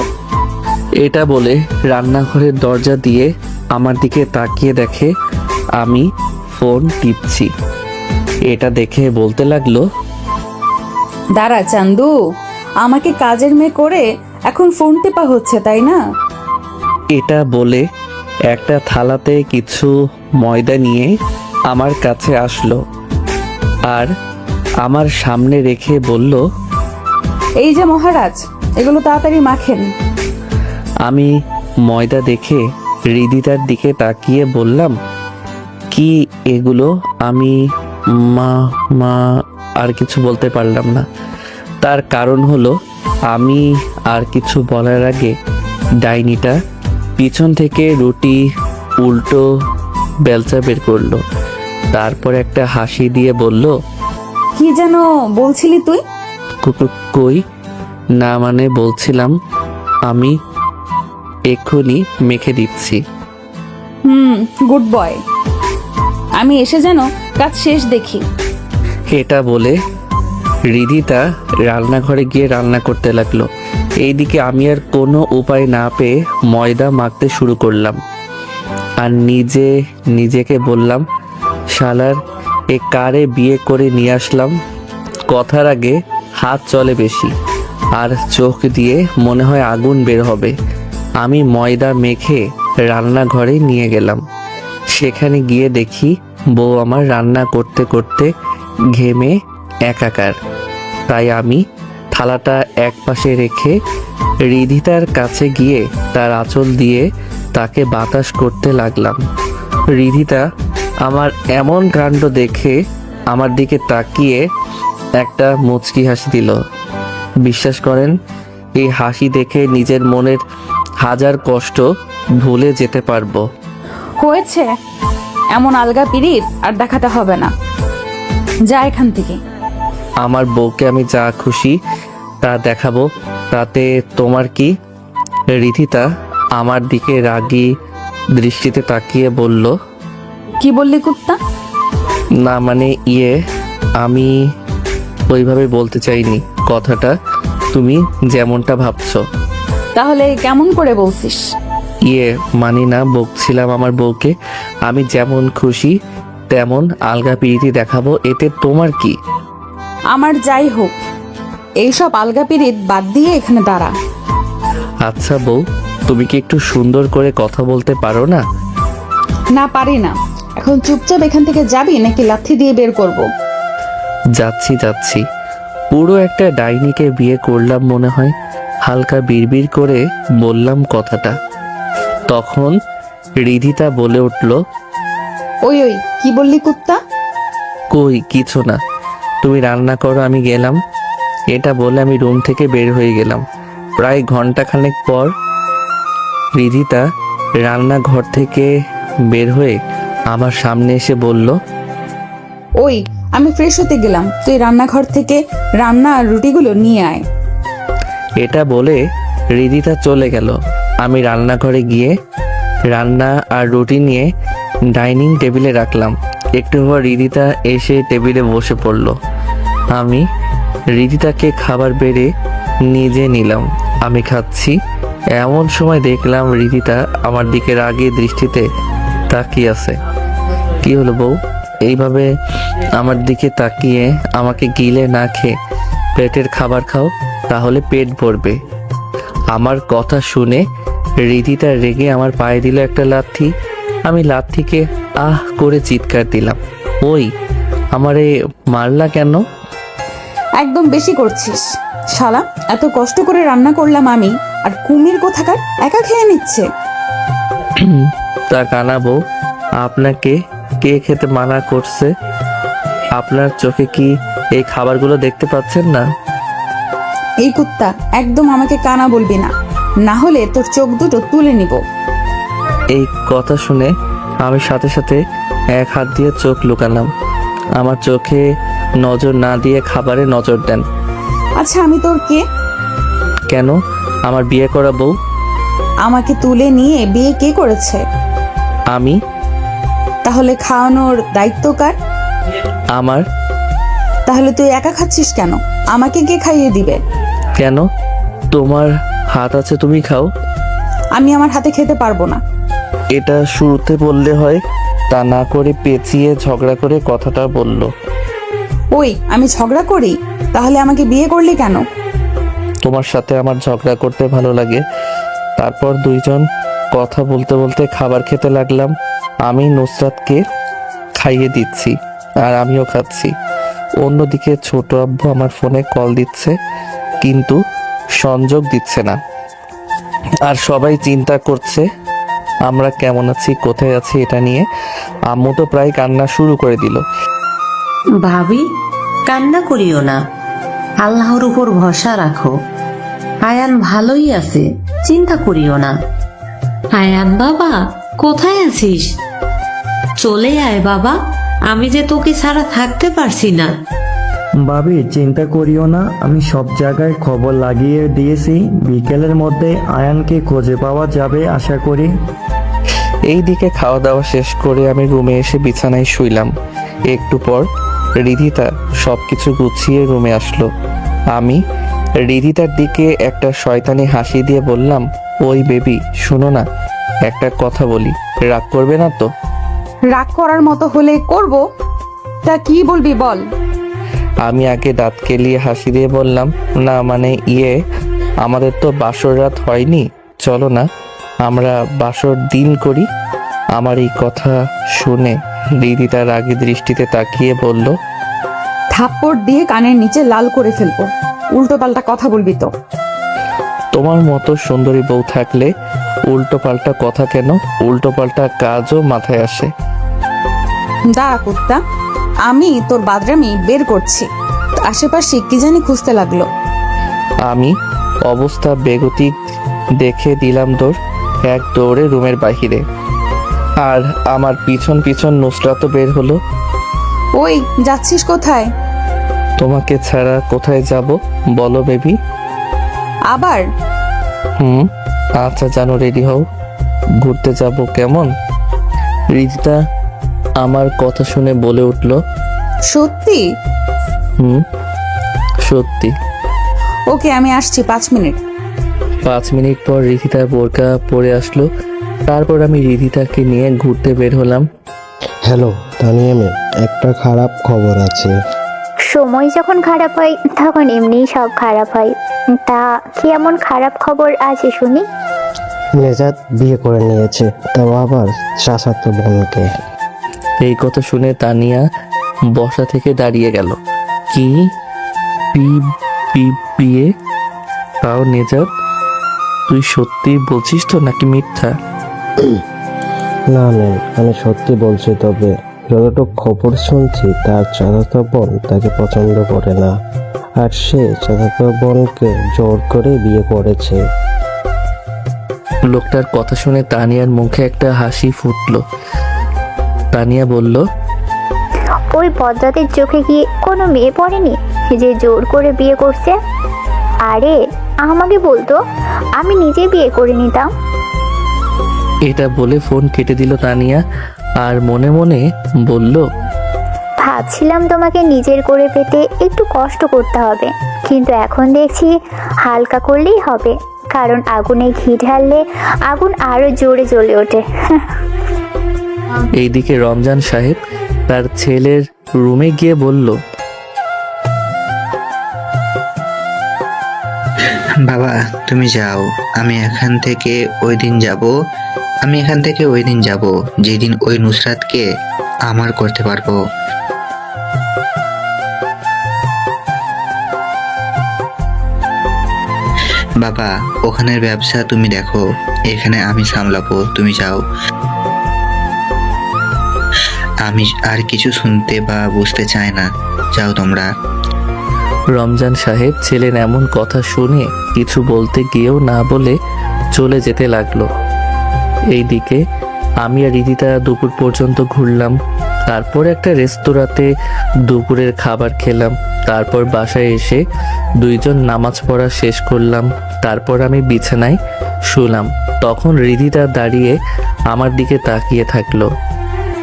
Speaker 1: এটা বলে রান্নাঘরের দরজা দিয়ে আমার দিকে তাকিয়ে দেখে আমি ফোন টিপছি। এটা দেখে বলতে লাগলো,
Speaker 2: দাঁড়া চান্দু, আমাকে কাজের মেয়ে করে এখন ফোন টেপা হচ্ছে তাই না?
Speaker 1: এটা বলে একটা থালাতে কিছু ময়দা নিয়ে আমার কাছে আসলো আর আমার সামনে রেখে বলল,
Speaker 2: এই যে মহারাজ, এগুলো তাড়াতাড়ি মাখেন।
Speaker 1: আমি ময়দা দেখে রিধিতার দিকে তাকিয়ে বললাম, কি এগুলো? আমি মা মা আর কিছু বলতে পারলাম না। তার কারণ হলো আমি আর কিছু বলার আগে ডাইনিটা পিছন থেকে রুটি উল্টো বেলচা বের করলো, তারপর একটা হাসি দিয়ে বলল,
Speaker 2: কি যেন বলছিলি তুই?
Speaker 1: কই না, মানে বলছিলাম আমি এক্ষুনি মেখে দিচ্ছি।
Speaker 2: Good boy. আমি এসে যেন কাজ শেষ দেখি।
Speaker 1: এটা বলে রিধিতা রান্নাঘরে গিয়ে রান্না করতে লাগলো। এইদিকে আমি আর কোনো উপায় না পেয়ে ময়দা মাখতে শুরু করলাম, আর নিজেকে বললাম, শালার এ কারে বিয়ে করে নিয়ে আসলাম। কথার আগে হাত চলে বেশি, আর চোখ দিয়ে মনে হয় আগুন বের হবে। আমি ময়দা মেখে রান্নাঘরে নিয়ে গেলাম। সেখানে গিয়ে দেখি বউ আমার রান্না করতে করতে ঘেমে একাকার। তাই আমি থালাটা এক পাশে রেখে রিধিতার কাছে গিয়ে তার আঁচল দিয়ে তাকে বাতাস করতে লাগলাম। রিধিতা আমার এমন কাণ্ড দেখে আমার দিকে তাকিয়ে একটা মুচকি হাসি দিল। বিশ্বাস করেন, এই হাসি দেখে নিজের মনের হাজার কষ্ট ভুলে যেতে পারবো।
Speaker 2: হয়েছে, এমন আলগা পিরিত আর দেখাতে হবে না, যা এখান থেকে।
Speaker 1: আমার বউকে আমি যা খুশি তা দেখাবো, তাতে তোমার কি? রিধিতা আমার দিকে রাগী দৃষ্টিতে তাকিয়ে বলল,
Speaker 2: কি বললি কুত্তা?
Speaker 1: না মানে আমি ওইভাবে বলতে চাইনি কথাটা, তুমি যেমনটা ভাবছো।
Speaker 2: তাহলে কেমন করে বলছিস?
Speaker 1: মানি না, বকছিলাম আমার বউকে আমি যেমন খুশি তেমন আলগা পিরিতি দেখাবো, এতে তোমার কি?
Speaker 2: আমার যাই হোক, এইসব আলগা পিরিত বাদ দিয়ে এখানে দাঁড়া।
Speaker 1: আচ্ছা বউ, তুমি কি একটু সুন্দর করে কথা বলতে পারো না?
Speaker 2: না, পারি না। এখন চুপচাপ এখান থেকে যাবি নাকি লাথি দিয়ে বের করব?
Speaker 1: যাচ্ছি। পুরো একটা ডাইনিকে বিয়ে করলাম মনে হয়। হালকা বিড়বিড় করে বললাম কথাটা। তখন রিধিতা বলে উঠল,
Speaker 2: ওই কি বললি কুত্তা?
Speaker 1: কই কিছু না, তুমি রান্না করো, আমি গেলাম। এটা বলে আমি রুম থেকে বের হয়ে গেলাম। প্রায় ঘন্টাখানেক পর রিধিতা রান্নাঘর থেকে বের হয়ে আমার সামনে এসে বলল,
Speaker 2: ওই আমি ফ্রেশ হতে গেলাম, তুই রান্নাঘর থেকে রান্না আর রুটিগুলো নিয়ে আয়।
Speaker 1: এটা বলে রিধিতা চলে গেল। আমি রান্নাঘরে গিয়ে রান্না আর রুটি নিয়ে ডাইনিং টেবিলে রাখলাম। একটু পর রিধিতা এসে টেবিলে বসে পড়ল। আমি রিধিতাকে খাবার বেড়ে নিজে নিলাম। আমি খাচ্ছি, এমন সময় দেখলাম রিধিতা আমার দিকে রাগে দৃষ্টিতে তাকিয়ে আছে। কি হলো বউ, এইভাবে আমার দিকে তাকিয়ে আমাকে গিলে না খেয়ে পেটের খাবার খাও, তাহলে পেট ভরবে। আমার কথা শুনে রিধিতা রেগে আমার পায়ে দিল একটা লাথি। আমি লাথিকে আহ করে চিৎকার দিলাম। ওই আমারে মারলা কেন?
Speaker 2: একদম বেশি করছিস শালা। এত কষ্ট করে রান্না করলাম আমি, আর কুমির কোথাকার একা খেয়ে নিচ্ছে।
Speaker 1: তা কানাবো, আপনাকে কে খেতে মানা করছে? আপনার চোখে কি এই খাবারগুলো দেখতে পাচ্ছেন না?
Speaker 2: এই কুত্তা, একদম আমাকে কানা বলবি না, না হলে তোর চোখ দুটো তুলে নিব।
Speaker 1: এই কথা শুনে আমি সাথে সাথে এক হাত দিয়ে চোখ লুকালাম। আমার চোখে নজর না দিয়ে খাবারে নজর দেন।
Speaker 2: আচ্ছা, আমি তোর কে?
Speaker 1: কেন? আমার বিয়ে করা বউ।
Speaker 2: আমাকে তুলে নিয়ে বিয়ে কে করেছে?
Speaker 1: আমি।
Speaker 2: তাহলে খাওয়ানোর দায়িত্ব কার?
Speaker 1: আমার।
Speaker 2: তাহলে তুই একা খাচ্ছিস কেন? আমাকে কে খাইয়ে দিবে?
Speaker 1: কেন? তোমার হাত আছে, তুমি খাও।
Speaker 2: আমি আমার হাতে খেতে পারবো না।
Speaker 1: এটা শুরুতে বললে হয়, তা না করে পেঁচিয়ে ঝগড়া করে কথাটা বলল।
Speaker 2: ওই আমি ঝগড়া করি? তাহলে আমাকে বিয়ে করলি কেন?
Speaker 1: তোমার সাথে আমার ঝগড়া করতে ভালো লাগে। তারপর দুইজন কথা বলতে বলতে খাবার খেতে লাগলাম। আমি নুসরাতকে খাইয়ে দিচ্ছি আর আমিও খাচ্ছি। অন্যদিকে ছোট আব্বু আমার ফোনে কল দিচ্ছে, কিন্তু সংযোগ দিচ্ছে না। আর সবাই চিন্তা করছে আমরা কেমন আছি, কোথায় আছি এটা নিয়ে। আম্মু তো প্রায় কান্না শুরু করে দিল।
Speaker 8: ভাবি, কান্না করিও না, আল্লাহর উপর ভরসা রাখো। আয়ান ভালোই আছে, চিন্তা করিও না। আয়ান বাবা, কোথায় আছিস? চলে আয় বাবা, আমি যে তোকে ছাড়া থাকতে পারছি না।
Speaker 9: ভাবি চিন্তা করিও না, আমি সব জায়গায় খবর লাগিয়ে দিয়েছি। বিকেলের মধ্যে আয়ানকে খুঁজে পাওয়া যাবে আশা করি।
Speaker 1: এই দিকে খাওয়া দাওয়া শেষ করে আমি রুমে এসে বিছানায় শুইলাম। একটু পর রিধিতা সবকিছু গুছিয়ে রুমে আসলো। আমি রিধিতার দিকে একটা শয়তানি হাসি দিয়ে বললাম, ওই বেবি শোনো না, একটা কথা বলি, রাগ করবে না তো?
Speaker 2: রাগ করার মতো হলে করব, তা কি বলবি বল।
Speaker 1: আমি আগে দাঁত কেলিয়ে হাসি দিয়ে বললাম, না মানে আমাদের তো বাসর রাত হয়নি, চলো না আমরা বাসর দিন করি। আমার এই কথা শুনে রিদিতা রাগী দৃষ্টিতে তাকিয়ে বলল,
Speaker 2: থাপ্পড় দিয়ে কানের নিচে লাল করে ফেলবো, উল্টো পাল্টা কথা বলবি তো।
Speaker 1: তোমার মতো সুন্দরী বউ থাকলে উল্টো পাল্টা কথা কেন, উল্টো পাল্টা কাজও মাথায় আসে।
Speaker 2: দাঁড়া কুত্তা, আমি তোর বাদরামি বের করছি। আশেপাশে কি জানি খুঁজতে লাগলো।
Speaker 1: আমি অবস্থা বেগতিক দেখে দিলাম দৌড়, এক দৌড়ে রুমের বাহিরে। আর আমার পিছন পিছন নুসরাতও বের হলো।
Speaker 2: ওই যাচ্ছিস কোথায়?
Speaker 1: তোমাকে ছাড়া কোথায় যাব বলো বেবি?
Speaker 2: আবার?
Speaker 1: আচ্ছা জানো, রেডি হও, ঘুরতে যাব কেমন? রিদিতা আমার কথা শুনে বলে উঠল,
Speaker 2: সত্যি?
Speaker 1: সত্যি।
Speaker 2: ওকে, আমি আসছি 5 মিনিট।
Speaker 1: 5 মিনিট পর রিধিতা বোরকা পরে আসলো। তারপর আমি রিধিতাকে নিয়ে ঘুরতে বের হলাম।
Speaker 10: হ্যালো তানিয়া ম্যাম, একটা খারাপ খবর আছে।
Speaker 11: সময় যখন খারাপ হয় তখন এমনিই সব খারাপ হয়। তা কি এমন খারাপ খবর আছে শুনি?
Speaker 10: নেজাত বিয়ে করে নিয়েছে, তাও আবার চাচাতো বোনকে।
Speaker 1: এই কথা শুনে তানিয়া বসা থেকে দাঁড়িয়ে গেল। কি বিয়ে? তাও নেজাত? তুই সত্যি বলছিস তো নাকি মিথ্যা?
Speaker 10: না ম্যাম, আমি সত্যি বলছি। তবে যতটুকু খবর শুনছি তার চাচাতো বোন তাকে পছন্দ করে না, আর সে চাচাতো বোনকে জোর করে বিয়ে করেছে।
Speaker 1: লোকটার কথা শুনে তানিয়ার মুখে একটা হাসি ফুটলো। তানিয়া বলল,
Speaker 11: ওই বজ্জাতের চোখে কি কোনো মেয়ে পড়েনি যে জোর করে বিয়ে করছে? আরে আমাকে বলতো, আমি নিজে বিয়ে করে নিতাম।
Speaker 1: এটা বলে ফোন কেটে দিল তানিয়া আর মনে মনে বলল,
Speaker 11: ভাবছিলাম তোমাকে নিজের করে পেতে একটু কষ্ট করতে হবে, কিন্তু এখন দেখছি হালকা করলেই হবে, কারণ আগুনে ঘি ঢাললে আগুন আরো জোরে জ্বলে ওঠে।
Speaker 1: এইদিকে রমজান সাহেব তার ছেলের রুমে গিয়ে বলল,
Speaker 12: বাবা তুমি যাও, আমি এখান থেকে ওই দিন যাব যেদিন ওই নুসরাতকে আমার করতে পারবো। বাবা ওখানের ব্যবসা তুমি দেখো, এখানে আমি সামলাবো, তুমি যাও। আমি আর কিছু শুনতে বা বুঝতে চাই না, যাও তোমরা।
Speaker 1: রমজান সাহেব ছেলের এমন কথা শুনে কিছু বলতে গিয়েও না বলে চলে যেতে লাগলো। এইদিকে আমি আর রিদিতা দুপুর পর্যন্ত ঘুরলাম। তারপর একটা রেস্তোরাঁতে দুপুরের খাবার খেলাম। তারপর বাসায় এসে দুইজন নামাজ পড়া শেষ করলাম। তারপর আমি বিছানায় শুলাম। তখন রিদিতা দাঁড়িয়ে আমার দিকে তাকিয়ে থাকলো।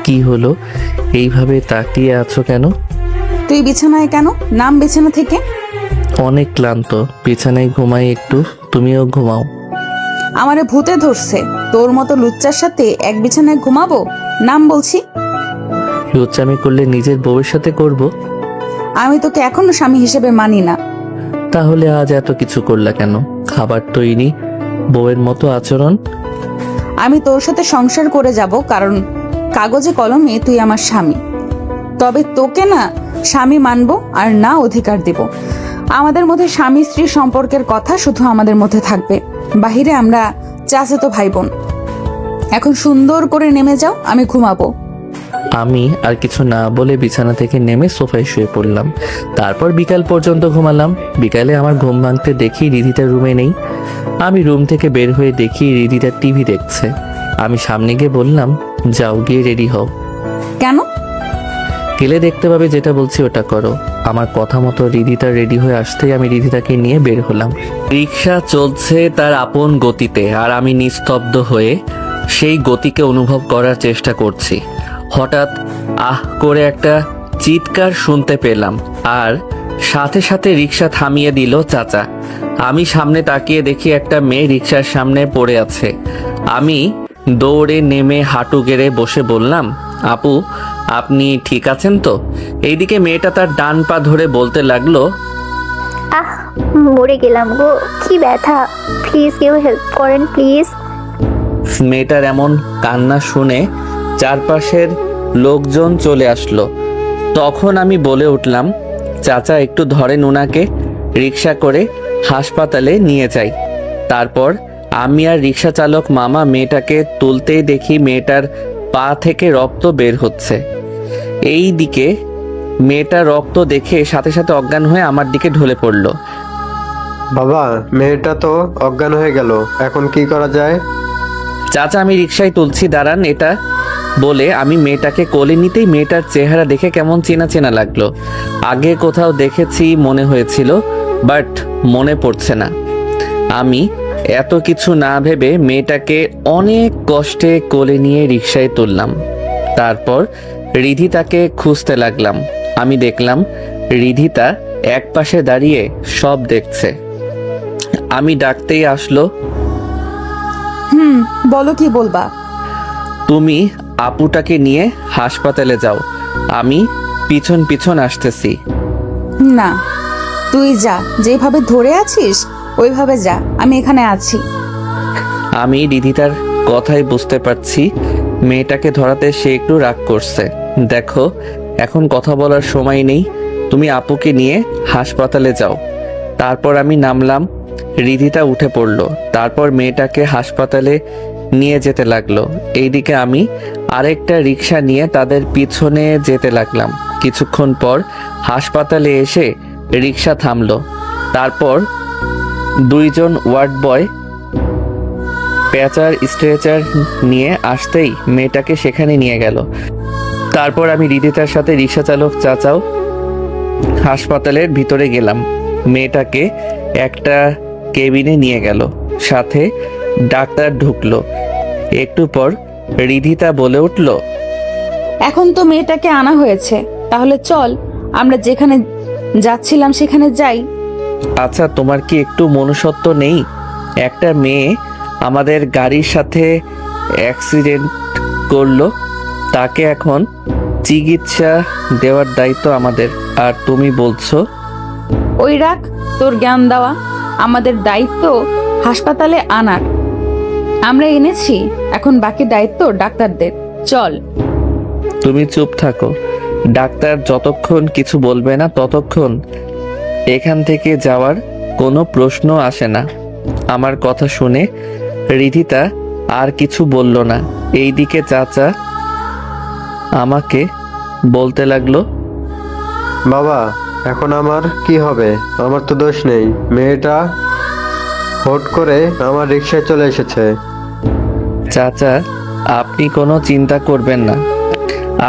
Speaker 1: কি হলো, এইভাবে তাকিয়ে আছো কেন?
Speaker 2: তুই বিছানায় কেন? নাম বিছানা থেকে।
Speaker 1: অনেক ক্লান্ত, বিছানায় ঘুমাই একটু, তুমিও ঘুমাও।
Speaker 2: আমারে ভূতে ধরছে, তোর মতো লুচ্চার সাথে এক বিছানায় ঘুমাবো? নাম বলছি।
Speaker 1: লুচ্চামি করলে নিজের বউয়ের সাথে করব।
Speaker 2: আমি তোকে এখনো স্বামী হিসেবে মানি না।
Speaker 1: তাহলে আজ এত কিছু করলা কেন? খাবার তৈরি, বউয়ের মতো আচরণ।
Speaker 2: আমি তোর সাথে সংসার করে যাব কারণ কাগজে কলমে তুই আমার স্বামী। তবে তোকে না স্বামী মানবো আর না অধিকার দেব। আমাদের মধ্যে স্বামী স্ত্রী সম্পর্কের কথা শুধু আমাদের মধ্যে থাকবে, বাহিরে আমরা চাচাতো ভাই বোন। এখন সুন্দর করে নেমে যাও, আমি ঘুমাবো।
Speaker 1: আমি আর কিছু না বলে বিছানা থেকে নেমে সোফায় শুয়ে পড়লাম। তারপর বিকাল পর্যন্ত ঘুমালাম। বিকালে আমার ঘুম ভাঙতে দেখি রিধিতা রুমে নেই। আমি রুম থেকে বের হয়ে দেখি রিদিতা টিভি দেখছে। আমি সামনে গিয়ে বললাম, যাও গিয়ে রেডি হও।
Speaker 2: কেন?
Speaker 1: গেলে দেখতে পাবে, যেটা বলছি ওটা করো। আমার কথা মতো রিদিতা রেডি হয়ে আসতেই আমি রিদিতাকে নিয়ে বের হলাম। রিক্সা চলছে তার আপন গতিতে, আর আমি নিস্তব্ধ হয়ে সেই গতিকে অনুভব করার চেষ্টা করছি। হঠাৎ আহ করে একটা চিৎকার শুনতে পেলাম, আর সাথে সাথে রিক্সা থামিয়ে দিল চাচা। আমি সামনে তাকিয়ে দেখি একটা মেয়ে রিক্সার সামনে পড়ে আছে। আমি দৌড়ে নেমে হাঁটু গেড়ে বসে বললাম, আপু আপনি ঠিক আছেন তো? এইদিকে মেয়েটা তার ডান পা ধরে বলতে লাগলো,
Speaker 11: আহ, মরে গেলাম গো, কি ব্যথা, প্লিজ কেউ হেল্প করেন প্লিজ।
Speaker 1: মেয়েটার এমন কান্না শুনে চারপাশের লোকজন চলে আসলো। তখন আমি বলে উঠলাম, চাচা একটু ধরেন উনাকে, রিক্সা করে হাসপাতালে নিয়ে যাই। তারপর আমি আর রিক্সা চালক মামা মেয়েটাকে তুলতেই দেখি মেয়েটার পা থেকে রক্ত বের হচ্ছে। এই দিকে মেয়েটা রক্ত দেখে সাথে সাথে অজ্ঞান হয়ে আমার দিকে ঢলে পড়লো।
Speaker 10: বাবা, মেয়েটা তো অজ্ঞান হয়ে গেল, এখন কি করা যায়?
Speaker 1: চাচা আমি রিক্সায় তুলছি, দাঁড়ান। এটা বলে আমি মেয়েটাকে কোলে নিতেই মেয়েটার চেহারা দেখে কেমন চেনা চেনা লাগলো। আগে কোথাও দেখেছি মনে হয়েছিল, বাট মনে পড়ছে না। আমি এত কিছু না ভেবে মেয়েটাকে অনেক কষ্টে কোলে নিয়ে রিক্সায় তুললাম। তারপর রিধিতাকে খুঁজতে লাগলাম। আমি দেখলাম রিধিতা এক পাশে দাঁড়িয়ে সব দেখছে। আমি ডাকতেই আসলো,
Speaker 2: বলো কি বলবা?
Speaker 1: তুমি আপুটাকে নিয়ে হাসপাতালে যাও, আমি পিছন পিছন আসতেছি।
Speaker 2: না, তুই যা, যেভাবে ধরে আছিস ওইভাবে যা, আমি এখানে আছি।
Speaker 1: আমি রিধিতার কথাই বুঝতে পারছি মেয়েটাকে ধরাতে সে একটু রাগ করছে। দেখো এখন কথা বলার সময় নেই, তুমি আপুকে নিয়ে হাসপাতালে যাও। তারপর আমি নামলাম, রিধিতা উঠে পড়লো। তারপর মেয়েটাকে হাসপাতালে নিয়ে যেতে লাগলো। এইদিকে আমি আরেকটা রিক্সা নিয়ে তাদের পিছনে যেতে লাগলাম। কিছুক্ষণ পর হাসপাতালে এসে রিক্সা থামলো। তারপর দুইজন ওয়ার্ড বয় পেঁচার স্ট্রেচার নিয়ে আসতেই মেয়েটাকে সেখানে নিয়ে গেল। তারপর আমি রিদিতার সাথে রিক্সা চালক চাচাও হাসপাতালের ভিতরে গেলাম। মেয়েটাকে একটা কেবিনে নিয়ে গেল, সাথে ডাক্তার ঢুকলো। একটু পর রিধিতা বলে উঠল,
Speaker 2: এখন তো মেয়েটাকে আনা হয়েছে, তাহলে চল আমরা যেখানে যাচ্ছিলাম সেখানে যাই।
Speaker 1: আচ্ছা তোমার কি একটু মনুষ্যত্ব নেই? একটা মেয়ে আমাদের গাড়ির সাথে অ্যাক্সিডেন্ট করলো, তাকে এখন চিকিৎসা দেওয়ার দায়িত্ব আমাদের, আর তুমি বলছো?
Speaker 2: ওই রাখ তোর জ্ঞান দেওয়া, আমাদের দায়িত্ব হাসপাতালে আনার, আমরা এনেছি, এখন বাকি দায়িত্ব ডাক্তারদের। চল।
Speaker 1: তুমি চুপ থাকো, ডাক্তার যতক্ষণ কিছু বলবে না ততক্ষণ এখান থেকে যাওয়ার কোনো প্রশ্ন আসে না। আমার কথা শুনে রিধিতা আর কিছু বলল না। এইদিকে চাচা আমাকে বলতে লাগলো,
Speaker 10: বাবা এখন আমার কি হবে? আমার তো দোষ নেই, মেয়েটা হুট করে আমার রিক্সায় চলে এসেছে।
Speaker 1: চাচা আপনি কোনো চিন্তা করবেন না,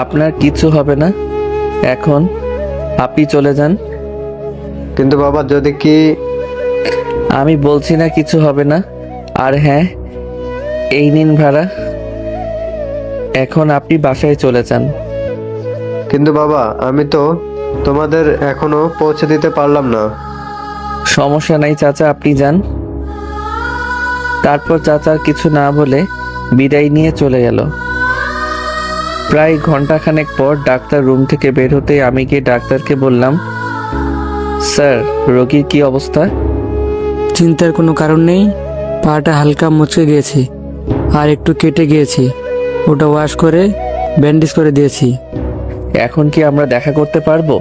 Speaker 1: আপনার কিছু হবে না, এখন আপনি চলে যান।
Speaker 10: কিন্তু বাবা যদি কি?
Speaker 1: আমি বলছি না কিছু হবে না। আর হ্যাঁ, এই নিন ভাড়া, এখন আপনি বাসায় চলে যান।
Speaker 10: কিন্তু বাবা আমি তো তোমাদের এখনো পৌঁছে দিতে পারলাম না।
Speaker 1: সমস্যা নাই চাচা, আপনি যান। তারপর চাচার কিছু না বলে বিদায় নিয়ে চলে গেল। প্রায় ঘন্টাখানেক পর ডাক্তার রুম থেকে বের হতে আমি গিয়ে ডাক্তারকে বললাম, স্যার রোগীর কি অবস্থা?
Speaker 13: চিন্তার কোনো কারণ নেই, পাটা হালকা মুচকে গিয়েছে আর একটু কেটে গিয়েছে, ওটা ওয়াশ করে ব্যান্ডেজ করে দিয়েছি।
Speaker 1: এখন কি আমরা দেখা করতে পারবো?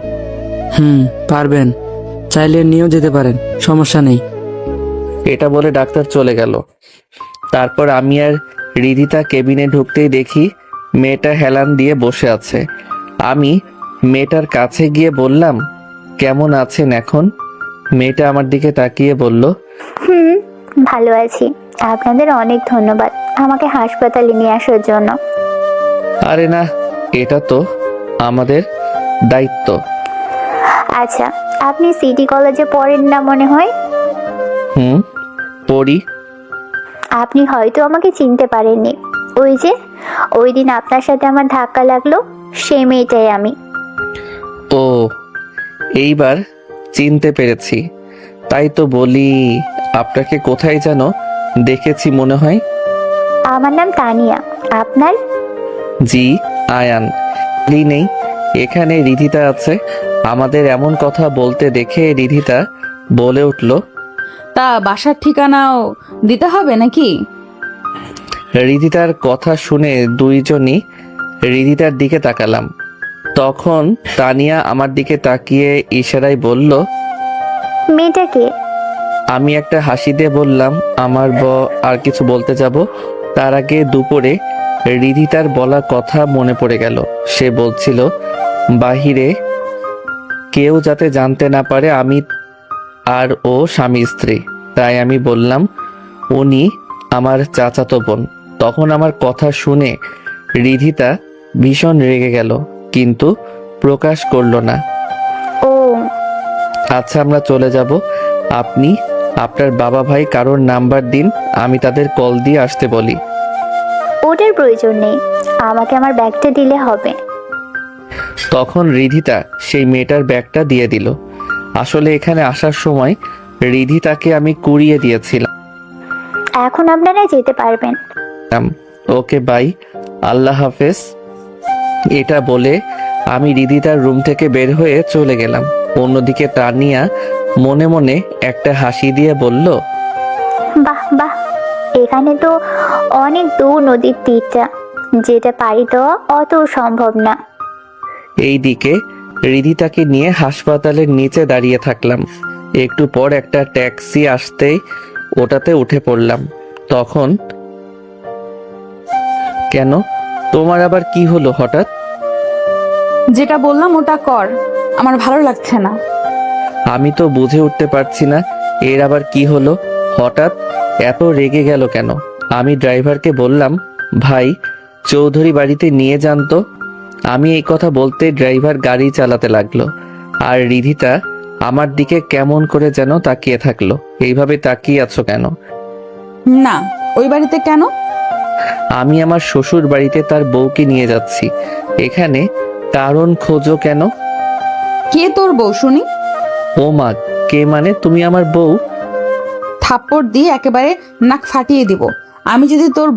Speaker 13: পারবেন, চাইলে নিয়েও যেতে পারেন, সমস্যা নেই।
Speaker 1: এটা বলে ডাক্তার চলে গেল। তারপর আমি আর রিধিতা কেবিনে ঢুকতেই দেখি মেয়েটা হেলান দিয়ে বসে আছে। আমি মেয়েটার কাছে গিয়ে বললাম, কেমন আছেন এখন? মেয়েটা আমার দিকে তাকিয়ে বলল,
Speaker 11: ভালো আছি। আপনাদের অনেক ধন্যবাদ আমাকে হাসপাতালে নিয়ে আসার জন্য।
Speaker 1: আরে না, এটা তো আমাদের দায়িত্ব।
Speaker 11: আচ্ছা, আপনি সিটি কলেজে পড়েন না মনে হয়?
Speaker 1: পড়ি।
Speaker 11: আপনি হয়তো আমাকে চিনতে পারেননি। ওই যে ওই দিন আপনার সাথে আমার ধাক্কা লাগলো, সেই মেয়েটাই আমি।
Speaker 1: ও, এইবার চিনতে পেরেছি। তাই তো বলি, আপনাকে কোথায় যেন দেখেছি মনে হয়।
Speaker 11: আমার নাম তানিয়া। আপনার?
Speaker 1: জি, আয়ান। নেই, এখানে রিধিতা আছে। আমাদের এমন কথা বলতে দেখে রিধিতা বলে উঠল,
Speaker 2: তা বাসার ঠিকানাও দিতে হবে নাকি?
Speaker 1: রিধিতার কথা শুনে দুইজনই রিধিতার দিকে তাকালাম। তখন তানিয়া আমার দিকে তাকিয়ে ইশারায় বলল,
Speaker 11: মেয়েটাকে?
Speaker 1: আমি একটা হাসি দিয়ে বললাম, আমার আর কিছু বলতে যাব তার আগে দুপুরে রিধিতার বলা কথা মনে পড়ে গেল। সে বলছিল বাহিরে কেউ যাতে জানতে না পারে আমি আর ও স্বামী স্ত্রী। তাই আমি বললাম উনি আমার চাচাতো বোন। তখন আমার কথা শুনে রিধিতা ভীষণ রেগে গেল, কিন্তু প্রকাশ করলো না।
Speaker 11: ও
Speaker 2: আচ্ছা, আমরা চলে যাব। আপনি আপনার বাবা ভাই কারোর নাম্বার দিন, আমি তাদের কল দিয়ে আসতে বলি।
Speaker 11: ওটার প্রয়োজন নেই, আমাকে আমার ব্যাগটা দিলে হবে।
Speaker 2: তখন রিধিতা সেই মেয়েটার ব্যাগটা দিয়ে দিল। আসলে এখানে আসার সময় রিধিতাকে আমি কুড়িয়ে দিয়েছিলাম।
Speaker 11: এখন আপনারা যেতে পারবেন।
Speaker 2: ওকে বাই, আল্লাহ হাফেজ। এটা বলে আমি রিধিতার রুম থেকে বের হয়ে চলে গেলাম। অন্যদিকে তানিয়া মনে মনে একটা হাসি দিয়ে বলল,
Speaker 11: বাহ বাহ, এখানে তো অনেক দূর নদীর তীরটা, যেটা পাড়ি দেওয়া অত সম্ভব না।
Speaker 2: এইদিকে রিধিতাকে নিয়ে হাসপাতালের নিচে দাঁড়িয়ে থাকলাম। একটু পর একটা ট্যাক্সি আসতেই ওটাতে উঠে পড়লাম। তখন, কেন, তোমার আবার কি হলো হঠাৎ?
Speaker 14: যেটা বললাম ওটা কর, আমার ভালো লাগছে না।
Speaker 2: আমি তো বুঝে উঠতে পারছি না এর আবার কি হলো, হঠাৎ এত রেগে গেল কেন? আমি ড্রাইভারকে বললাম, ভাই চৌধুরী বাড়িতে নিয়ে যান তো। আমি এই কথা বলতে ড্রাইভার গাড়ি চালাতে লাগলো। আর রিধিতা আমার দিকে কেমন করে যেন তাকিয়ে থাকলো। এইভাবে তাকিয়ে আছো কেন?
Speaker 14: না, ওই বাড়িতে কেন?
Speaker 2: আমি আমার শ্বশুর বাড়িতে তার বউকে নিয়ে যাচ্ছি। এখানে কারণ খোঁজো কেন?
Speaker 14: কে তোর বউ শুনি?
Speaker 2: ও মা, কে মানে? তুমি আমার বউ?
Speaker 14: থাপ্পড় দিয়ে একেবারে নাক ফাটিয়ে দিব। আমি যদি তোর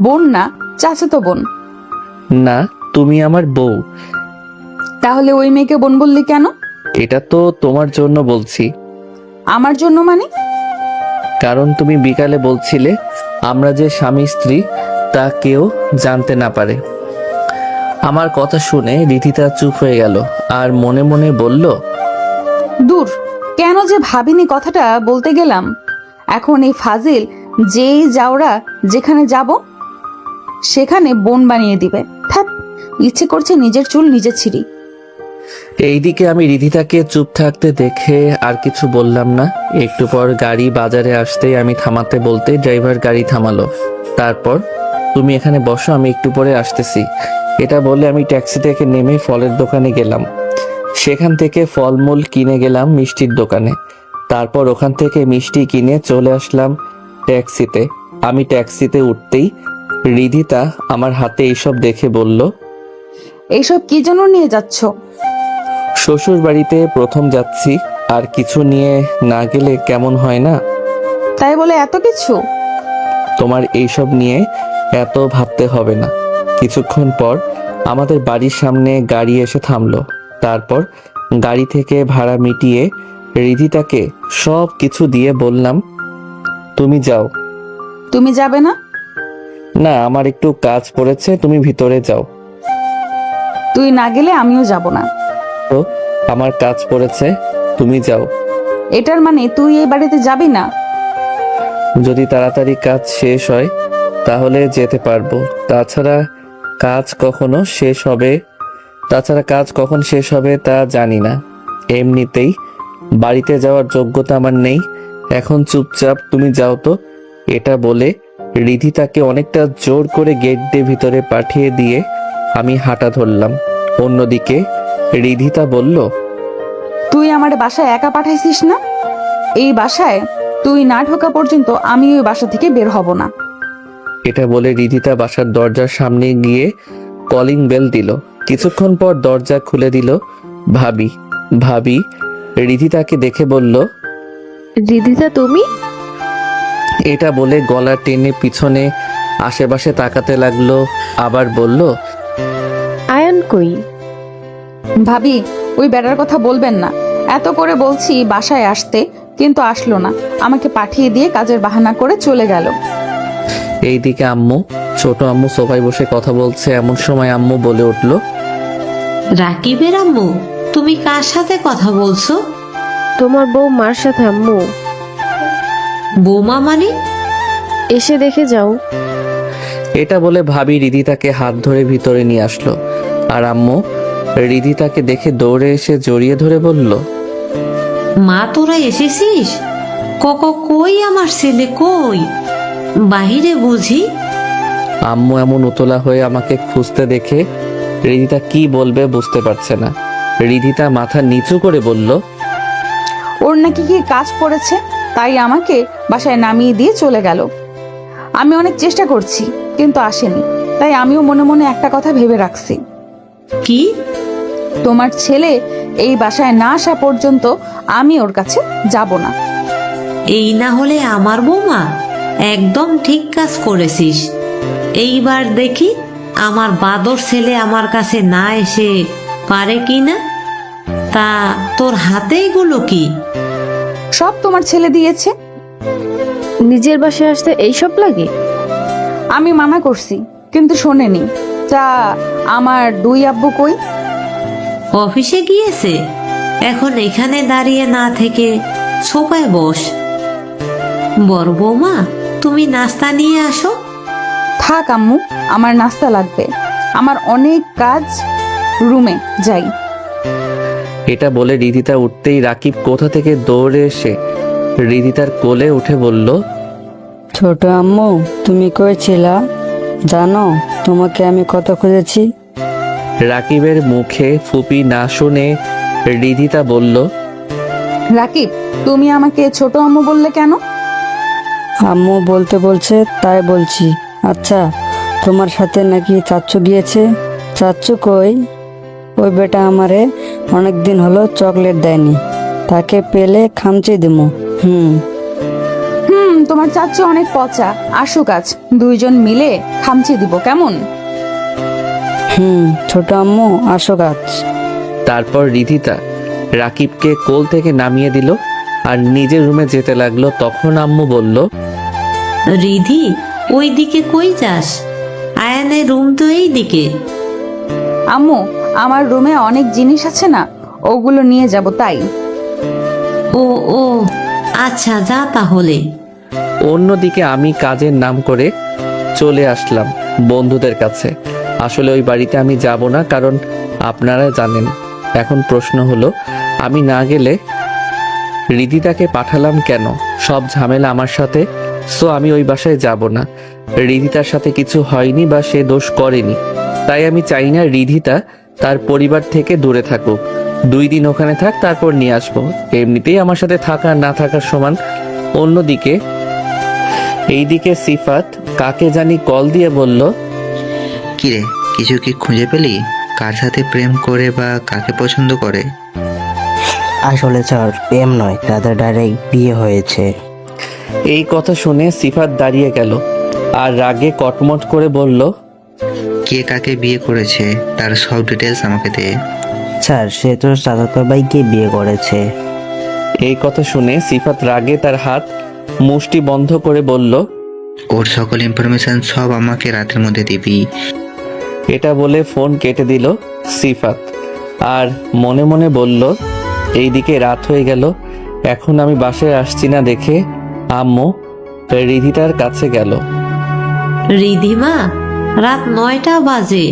Speaker 14: বোন না, চাচাতো বোন।
Speaker 2: না, তুমি আমার বউ।
Speaker 14: তাহলে ওই মেয়েকে বোন বললি কেন?
Speaker 2: এটা তো তোমার জন্য বলছি।
Speaker 14: আমার জন্য মানে?
Speaker 2: কারণ তুমি বিকালে বলছিলে আমরা যে স্বামী স্ত্রী তা কেউ জানতে না পারে। আমার কথা শুনে রিধিতা চুপ হয়ে গেল আর মনে মনে বলল,
Speaker 14: দূর, কেন যে ভাবিনি কথাটা বলতে গেলাম। এখন এই ফাজিল যেই যাওরা যেখানে যাব সেখানে বোন বানিয়ে দিবে। থাক, ইচ্ছে করছে নিজের চুল নিজে ছিঁড়ি।
Speaker 2: এইদিকে আমি রিধিতাকে চুপ থাকতে দেখে আর কিছু বললাম না। একটু পর গাড়ি বাজারে আসতেই আমি থামাতে বলতে ড্রাইভার গাড়ি থামালো। তারপর, তুমি এখানে বসো, আমি একটু পরে আসতেছি। এটা বলে আমি ট্যাক্সি থেকে নেমে ফলের দোকানে গেলাম। সেখান থেকে ফলমূল কিনে গেলাম মিষ্টির দোকানে। তারপর ওখান থেকে মিষ্টি কিনে চলে আসলাম ট্যাক্সিতে। আমি ট্যাক্সিতে উঠতেই রিধিতা আমার হাতে এইসব দেখে বলল,
Speaker 14: এইসব কি জন্য নিয়ে যাচ্ছ?
Speaker 2: শ্বশুর বাড়িতে প্রথম যাচ্ছি, আর কিছু নিয়ে না গেলে কেমন হয় না?
Speaker 14: তাই বলে এত কিছু?
Speaker 2: তোমার এইসব নিয়ে এত ভাবতে হবে না। কিছুক্ষণ পর আমাদের বাড়ির সামনে গাড়ি এসে থামলো। তারপর গাড়ি থেকে ভাড়া মিটিয়ে রিধিতাকে সব কিছু দিয়ে বললাম, তুমি যাও।
Speaker 14: তুমি যাবে না?
Speaker 2: না, আমার একটু কাজ পড়েছে, তুমি ভিতরে যাও।
Speaker 14: তুই না গেলে আমিও যাব না।
Speaker 2: তো আমার কাজ পড়েছে, তুমি যাও।
Speaker 14: এটার মানে তুই এই বাড়িতে যাবি না?
Speaker 2: যদি তাড়াতাড়ি কাজ শেষ হয় তাহলে যেতে পারবো। তাছাড়া কাজ কখন শেষ হবে তা জানি না। এমনিতেই বাড়িতে যাওয়ার যোগ্যতা আমার নেই।
Speaker 1: এখন চুপচাপ তুমি যাও তো। এটা বলে রিধি তাকে অনেকটা জোর করে গেট দিয়ে ভিতরে পাঠিয়ে দিয়ে আমি হাঁটা ধরলাম। অন্যদিকে রিধিতা বলল,
Speaker 14: তুই আমার বাসায় একা পাঠাইছিস না? এই বাসায় তুই না ঢোকা পর্যন্ত আমি ওই বাসা থেকে বের হব না।
Speaker 1: এটা বলে রিধিতা বাসার দরজার সামনে গিয়ে কলিং বেল দিল। কিছুক্ষণ পর দরজা খুলে দিল ভাবি। ভাবি রিধিতাকে দেখে বলল,
Speaker 6: রিধিতা তুমি?
Speaker 1: এটা বলে গলা টেনে পিছনে আশেপাশে তাকাতে লাগলো, আবার বলল,
Speaker 6: আয়ান কই?
Speaker 14: ভাবি, ওই বেড়ার কথা বলবেন না। এত করে বলছি বাসায় আসতে, কিন্তু আসলো না। আমাকে পাঠিয়ে দিয়ে কাজের বাহানা করে চলে গেল।
Speaker 1: এইদিকে আম্মু, ছোট আম্মু সোফায় বসে কথা বলছে। এমন সময় আম্মু বলে উঠল,
Speaker 8: রাকিবের আম্মু, তুমি কার সাথে কথা বলছো?
Speaker 6: তোমার বউ মার সাথে আম্মু।
Speaker 8: বৌমা মানে?
Speaker 6: এসে দেখে যাও।
Speaker 1: এটা বলে ভাবি রিধিতাকে হাত ধরে ভিতরে নিয়ে আসলো। আর আম্মু রিধিতাকে দেখে দৌড়ে এসে জড়িয়ে ধরে বলল,
Speaker 8: মা তোরা এসেছিস? কই আমার ছেলে কই? বাহিরে বুঝি?
Speaker 1: আম্মু এমন উতলা হয়ে আমাকে খুঁজতে দেখে রিধিতা কি বলবে বুঝতে পারছে না। রিধিতা মাথা নিচু করে বলল,
Speaker 14: ওর নাকি কি কাজ পড়েছে, তাই আমাকে বাসায় নামিয়ে দিয়ে চলে গেল। আমি অনেক চেষ্টা করছি, কিন্তু আসেনি। তাই আমিও মনে মনে একটা কথা ভেবে রাখছি।
Speaker 8: কি?
Speaker 14: তোমার ছেলে এই বাসায় না আসা পর্যন্ত আমি ওর কাছে যাব না।
Speaker 8: এই না হলে আমার বৌমা? একদম ঠিক কাজ করেছিস। এইবার দেখি আমার বাদর ছেলে আমার কাছে না এসে পারে কি না। তা তোর হাতে এগুলো কি?
Speaker 14: সব তোমার ছেলে দিয়েছে।
Speaker 6: নিজের বাসায় আসতে এইসব লাগে?
Speaker 14: আমি মানা করছি, কিন্তু শোনেনি। তা আমার দুই আব্বু কই?
Speaker 8: অফিসে গিয়েছে। এখন এখানে দাঁড়িয়ে না থেকে সোফায় বস। বড় বৌমা, তুমি নাস্তা নিয়ে আসো।
Speaker 14: থাক আম্মু, আমার নাস্তা লাগবে। আমার অনেক কাজ, রুমে যাই।
Speaker 1: এটা বলে রিধিতা উঠতেই রাকিব কোথা থেকে দৌড়ে এসে রিধিতার কোলে উঠে বলল,
Speaker 13: ছোট আম্মু, তুমি কই ছিলা? জানো তোমাকে আমি কত খুঁজেছি।
Speaker 1: রাকিবের মুখে ফুপি না শুনে রিধিতা বলল,
Speaker 14: রাকিব, তুমি আমাকে ছোট আম্মু বললে কেন?
Speaker 13: আম্মু বলতে বলছে তাই বলছি। আচ্ছা, তোমার সাথে নাকি চাচ্চু গিয়েছে? চাচ্চু কই? ওই বেটা আমারে অনেক দিন হলো চকলেট দেয়নি, তাকে পেলে খামচি দিমু।
Speaker 14: তোমার চাচ্চু অনেক পচা। আসুক আজ, দুইজন মিলে খামচি দিব, কেমন?
Speaker 13: ছোট আম্মু আসো গাছ।
Speaker 1: তারপর রিধিতা রাকিবকে কোল থেকে নামিয়ে দিল আর নিজের রুমে যেতে লাগলো। তখন আম্মু বলল,
Speaker 8: রিধি, ওই দিকে কই যাস? আয়ানের রুম তো এই দিকে।
Speaker 14: আম্মু, আমার রুমে অনেক জিনিস আছে না, ওগুলো নিয়ে যাব তাই।
Speaker 8: ও আচ্ছা, যা তাহলে।
Speaker 1: অন্যদিকে আমি কাজের নাম করে চলে আসলাম বন্ধুদের কাছে। আসলে ওই বাড়িতে আমি যাব না, কারণ আপনারা জানেন। এখন প্রশ্ন হলো, আমি না গেলে রিধিতাকে পাঠালাম কেন? সব ঝামেলা আমার সাথে। সো আমি ওই বাসায় যাব না। রিধিতার সাথে কিছু হয়নি বা সে দোষ করেনি, তাই আমি চাই না রিধিতা তার পরিবার থেকে দূরে থাকুক। 2 দিন ওখানে থাক, তারপর নিয়ে আসবো। এমনিতেই আমার সাথে থাকা না থাকার সমান। অন্যদিকে এইদিকে সিফাত কাকে জানি কল দিয়ে বলল,
Speaker 12: কিরে, কিছু কি খুঁজে পেলি? কার সাথে প্রেম করে বা কাকে পছন্দ করে?
Speaker 7: আসলে স্যার, প্রেম নয়, তাদের ডাইরেক্ট বিয়ে হয়েছে।
Speaker 1: এই কথা শুনে সিফাত দাঁড়িয়ে গেল আর রাগে কটমট করে বলল,
Speaker 12: কে কাকে বিয়ে করেছে তার সব ডিটেলস আমাকে দে।
Speaker 7: স্যার, সে তো চাচাতো ভাইকে বিয়ে করেছে।
Speaker 1: এই কথা শুনে সিফাত রাগে তার হাত মুষ্টি বন্ধ করে বলল,
Speaker 12: ওর সকল ইনফরমেশন সব আমাকে রাতের মধ্যে দিবি।
Speaker 1: এটা বলে ফোন কেটে দিল সিফাত আর মনে মনে বলল, এইদিকে রাত হয়ে গেল। এখন আমি বাসায় আসছি না দেখে আম্মু রিধিতার কাছে গেল।
Speaker 8: রিধিমা, রাত 9টা বাজে,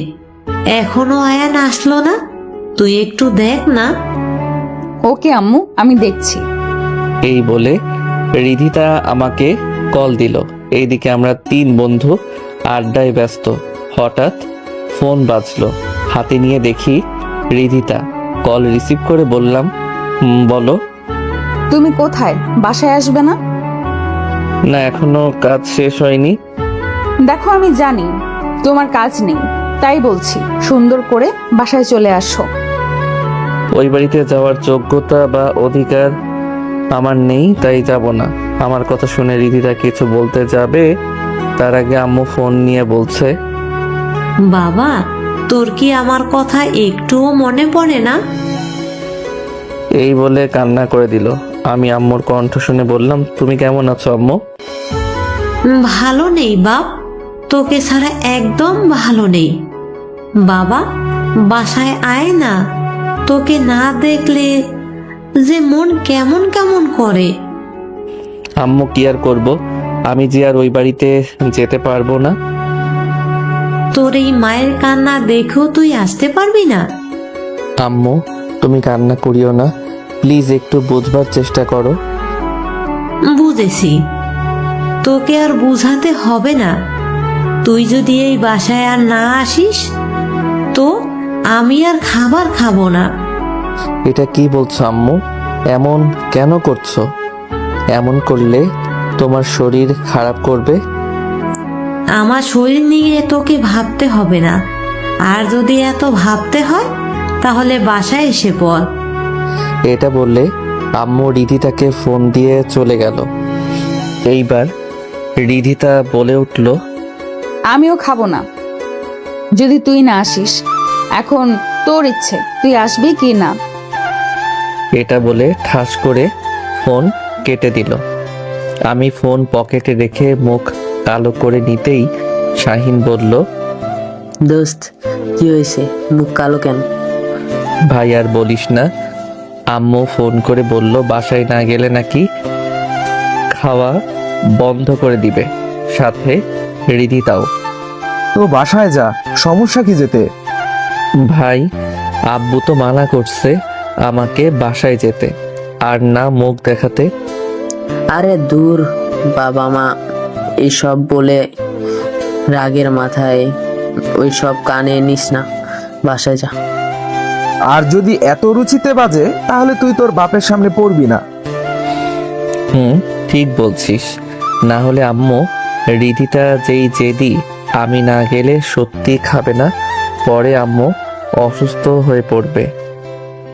Speaker 8: এখনো আয়ান আসলো না? তুই একটু দেখ না।
Speaker 14: ওকে আম্মু, আমি দেখছি।
Speaker 1: এই বলে রিধিতা আমাকে কল দিল। এইদিকে আমরা 3 বন্ধু আড্ডায় ব্যস্ত। হঠাৎ ফোন বাজলো, হাতে নিয়ে দেখি রিধিতা। কল রিসিভ করে বললাম, বলো।
Speaker 14: তুমি কোথায়? বাসায় আসবে না?
Speaker 1: না, এখনো কাজ শেষ হয়নি।
Speaker 14: দেখো আমি জানি তোমার কাজ নেই, তাই বলছি সুন্দর করে বাসায় চলে আসো।
Speaker 1: ওই বাড়িতে যাওয়ার যোগ্যতা বা অধিকার আমার নেই, তাই যাব না। আমার কথা শুনে রিধিতা কিছু বলতে যাবে, তার আগে আম্মু ফোন নিয়ে বলছে,
Speaker 8: বাবা, তোর কি আমার কথা একটুও মনে পড়ে না?
Speaker 1: এই বলে কান্না করে দিল। আমি আম্মুর কণ্ঠ শুনে বললাম, তুমি কেমন আছো আম্মু?
Speaker 8: ভালো নেই বাপ, তোকে ছাড়া একদম ভালো নেই। বাবা, বাসায় আয় না, তোকে না দেখলে যে মন কেমন কেমন করে।
Speaker 1: আম্মু কি আর করব, আমি যে আর ওই বাড়িতে যেতে পারবো না।
Speaker 8: তোর এই মায়ের কান্না দেখেও তুই আসতে পারবি না?
Speaker 1: আম্মু, তুমি কান্না করিও না, প্লিজ একটু বুঝবার চেষ্টা করো।
Speaker 8: বুঝেছি, তোকে আর বুঝাতে হবে না। তুই যদি এই বাসায় আর না আসিস তো আমি আর খাবার খাবো না।
Speaker 1: এটা কি বলছো আম্মু? এমন কেন করছো? এমন করলে তোমার শরীর খারাপ করবে।
Speaker 8: আমার শরীর নিয়ে তোকে ভাবতে হবে না, আর যদি এত ভাবতে হয় তাহলে বাসায় এসে পড়।
Speaker 1: এটা বললে আম্মু রিধিতাকে ফোন দিয়ে চলে গেল। এইবার রিধিতা বলে উঠল,
Speaker 14: আমিও খাবো না যদি তুই না আসিস। এখন তোর ইচ্ছে, তুই আসবি কি না।
Speaker 1: এটা বলে ঠাস করে ফোন কেটে দিল। আমি ফোন পকেটে রেখে মুখ কালো করে নিতেই শাহিন বলল,
Speaker 3: দোস্ত, কি হয়েছে? মুখ কালো কেন?
Speaker 1: ভাই আর বলিস না, আম্মু ফোন করে বলল বাসায় না গেলে নাকি খাওয়া বন্ধ করে দিবে, সাথে রিধিতাও।
Speaker 5: তো বাসায় যা, সমস্যা কি যেতে?
Speaker 1: ভাই, আব্বু তো মানা করছে আমাকে বাসায় যেতে আর না মুখ দেখাতে।
Speaker 3: আরে দূর, বাবা মা এইসব বলে রাগের মাথায় ওই সব কানে নিস না, বাসায় যা।
Speaker 5: আর যদি এত রুচিতে বাজে তাহলে তুই তোর বাপের সামনে পড়বি না।
Speaker 1: ঠিক বলছিস, না হলে আম্মু রিধিতা যেই জেদি, আমি না গেলে সত্যি খাবে না, পরে আম্মু অসুস্থ হয়ে পড়বে।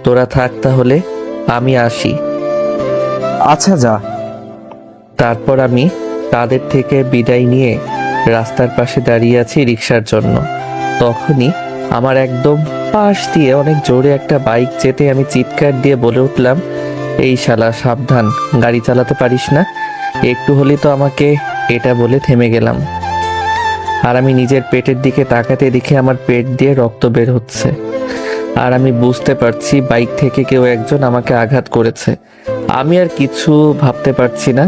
Speaker 1: তোরা থাক তাহলে, আমি আসি।
Speaker 5: আচ্ছা যা।
Speaker 1: তারপর আমি তাদের থেকে বিদায় নিয়ে রাস্তার পাশে দাঁড়িয়ে আছি রিক্সার জন্য। তখনই আমার একদম পাশ দিয়ে অনেক জোরে একটা বাইক যেতে আমি চিৎকার দিয়ে বলে উঠলাম, এই শালা সাবধান, গাড়ি চালাতে পারিস না? একটু হলে তো আমাকে। এটা বলে থেমে গেলাম। আর আমি নিজের পেটের দিকে তাকাতে দেখি আমার পেট দিয়ে রক্ত বের হচ্ছে। আর আমি বুঝতে পারছি বাইক থেকে কেউ একজন আমাকে আঘাত করেছে। আমি আর কিছু ভাবতে পারছি না,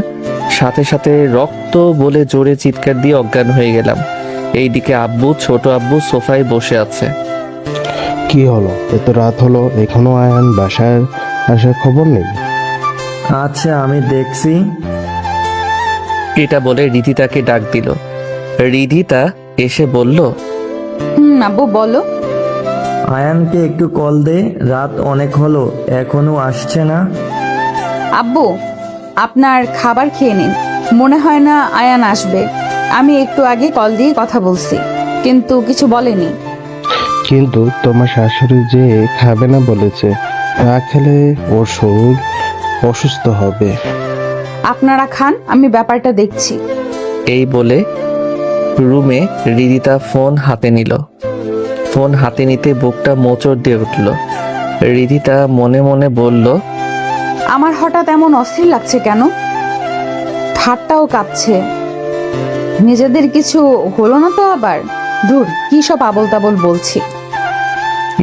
Speaker 1: সাথে সাথে রক্ত বলে জোরে চিৎকার দিয়ে অজ্ঞান হয়ে গেলাম। এইদিকে আব্বু, ছোট আব্বু সোফায় বসে আছে।
Speaker 10: কি হলো? এত রাত হলো, এখনো আয়ান বাসায় আসার খবর নেই?
Speaker 9: আচ্ছা, আমি দেখছি।
Speaker 1: এটা বলে রিধিতাকে ডাক দিল। রিধিতা এসে বলল,
Speaker 14: আব্বু বলো।
Speaker 9: আয়ানকে একটু কল দে, রাত অনেক হলো, এখনো আসছে না।
Speaker 14: আব্বু, আপনার খাবার খেয়ে নিন, মনে হয় না আয়ান আসবে। আমি একটু আগে কল দিয়ে কথা বলছি, কিন্তু কিছু বলেনি।
Speaker 10: কিন্তু তোমার শাশুড়ি যে খাবে না বলেছে, না খেলে ওর শরীর অসুস্থ হবে।
Speaker 14: আপনারা খান, আমি ব্যাপারটা দেখছি।
Speaker 1: এই বলে রুমে রিধিতা ফোন হাতে নিল। ফোন হাতে নিতে বুকটা মোচড় দিয়ে উঠল। রিধিতা মনে মনে বলল,
Speaker 14: আমার হঠাৎ এমন অস্থির লাগছে কেন? হাতটাও কাঁপছে। নিজেদের কিছু হলো না তো আবার? ধুর, কি সব আবল তাবল বলছি।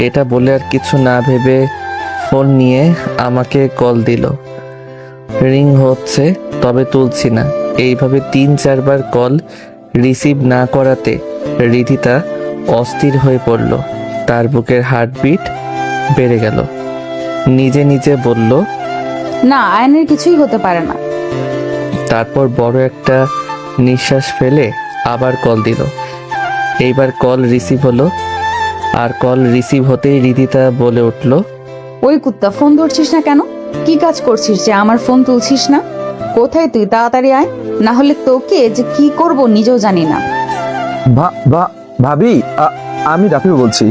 Speaker 1: এটা বলে আর কিছু না ভেবে ফোন নিয়ে আমাকে কল দিল। রিং হচ্ছে, তবে তুলছি না। এইভাবে 3-4 বার কল রিসিভ না করাতে রিধিতা অস্থির হয়ে পড়ল। তার বুকের হার্টবিট বেড়ে গেল। নিজে নিজে বলল,
Speaker 14: না, আয়নের কিছুই হতে পারে না।
Speaker 1: তারপর বড় একটা নিঃশ্বাস ফেলে আবার কল দিল। এইবার কল রিসিভ হলো, আর কল রিসিভ হতেই রিদিতা বলে উঠল,
Speaker 14: ওই কুত্তা, ফোন ধরছিস না কেন? কি কাজ করছিস যে আমার ফোন তুলছিস না? কোথায় তুই? তাড়াতাড়ি আয়, না হলে তোকে যে কি করব নিজেও জানি না।
Speaker 5: ভাবি, আমি রাফি বলছি।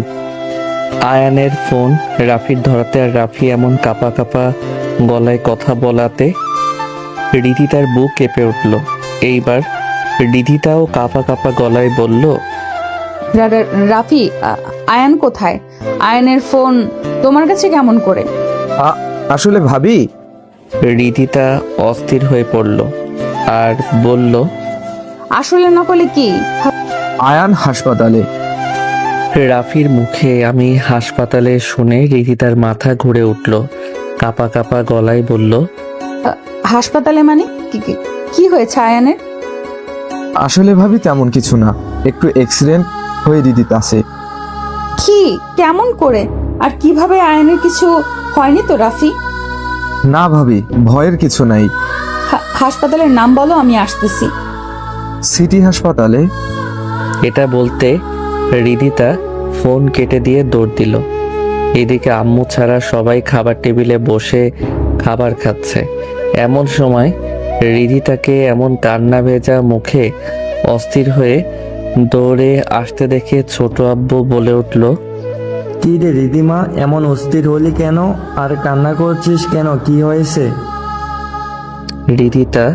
Speaker 1: আয়ানের ফোন রাফির ধরাতে আর রাফি এমন কাপা কাপা গলায় কথা বলাতে রিদিতার বুক কেঁপে উঠল। এইবার রিদিতাও কাপা কাপা গলায় বলল,
Speaker 14: রাফি, আয়ান কোথায়? আয়ানের ফোন তোমার কাছে কেমন করে?
Speaker 5: আসলে ভাবি।
Speaker 1: রিদিতা অস্থির হয়ে পড়ল আর বলল,
Speaker 14: আসলে না করলে কি?
Speaker 5: আয়ান হাসপাতালে।
Speaker 1: রাফির মুখে আমি হাসপাতালে শুনে রিদিতার মাথা ঘুরে উঠল। কাপা কাপা গলায় বলল,
Speaker 14: হাসপাতালে মানে কি হয়েছে আয়ানের?
Speaker 5: আসলে ভাবি তেমন কিছু না, একটু অ্যাক্সিডেন্ট হয়ে রিদিতা আছে।
Speaker 14: কি? কেমন করে? আর কিভাবে? আয়ানের কিছু হয়নি তো রাফি?
Speaker 5: না ভাবি, ভয়ের কিছু নাই।
Speaker 14: হাসপাতালের নাম বলো, আমি আসতেছি।
Speaker 5: সিটি হাসপাতালে।
Speaker 1: এটা বলতে রিদিতা ফোন কেটে দিয়ে দৌড় দিল। এদিকে আম্মু ছাড়া সবাই খাবার টেবিলে বসে খাবার খাচ্ছে। এমন সময় রিদিতাকে এমন কান্না ভেজা মুখে অস্থির হয়ে দৌড়ে আসতে দেখে ছোট আব্বু বলে উঠল,
Speaker 9: কি রে রিদিমা, এমন অস্থির হলি কেন আর কান্না করছিস কেন? কি হয়েছে?
Speaker 1: রিদিতা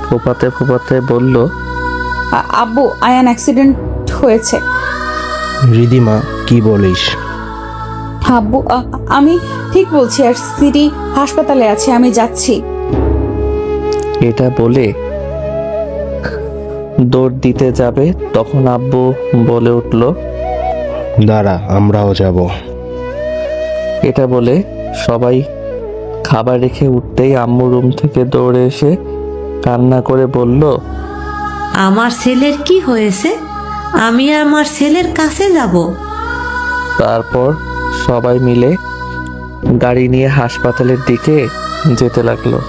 Speaker 1: ফোপাতে ফোপাতে বলল,
Speaker 14: আব্বু, আয়ান অ্যাক্সিডেন্ট হয়েছে।
Speaker 10: রিদিমা, কি বলিস?
Speaker 14: আব্বু, আমি ঠিক বলছি, আর সিটি হাসপাতালে আছে, আমি যাচ্ছি।
Speaker 1: এটা বলে দৌড় দিতে যাবে তখন আব্বু বলে উঠল,
Speaker 10: দাঁড়া, আমরাও যাব।
Speaker 1: এটা বলে সবাই খাবার রেখে উঠতেই আম্মু রুম থেকে দৌড়ে এসে কান্না করে বলল,
Speaker 8: আমার ছেলের কি হয়েছে? আমি আমার ছেলের কাছে যাব।
Speaker 1: তারপর সবাই মিলে গাড়ি নিয়ে হাসপাতালের দিকে যেতে লাগলো।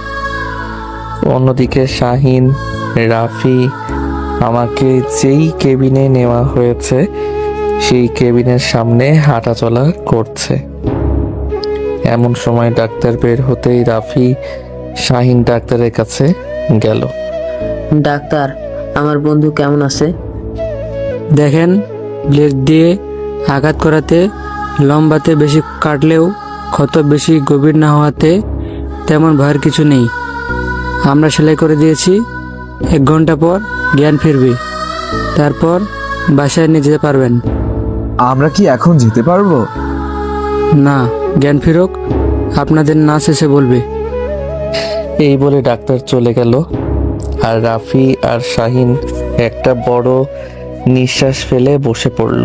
Speaker 1: অন্যদিকে শাহিন, রাফি আমাকে যেই কেবিনে নেওয়া হয়েছে সেই কেবিনের সামনে হাঁটাচলা করছে। এমন সময় ডাক্তার বের হতেই রাফি শাহিন ডাক্তারের কাছে গেল।
Speaker 3: ডাক্তার, আমার বন্ধু কেমন আছে?
Speaker 13: দেখেন, ব্লেড দিয়ে আঘাত করাতে লম্বাতে বেশি কাটলেও ক্ষত বেশি গভীর না হওয়াতে তেমন ভয়ের কিছু নেই। আমরা সেলাই করে দিয়েছি, 1 ঘন্টা পর জ্ঞান ফিরবে, তারপর বাসায় নিয়ে যেতে পারবেন।
Speaker 5: আমরা কি এখন যেতে পারবো?
Speaker 13: না, জ্ঞান ফিরুক, আপনাদের নার্স এসে বলবে।
Speaker 1: এই বলে ডাক্তার চলে গেল আর রাফি আর শাহিন একটা বড় নিঃশ্বাস ফেলে বসে পড়ল।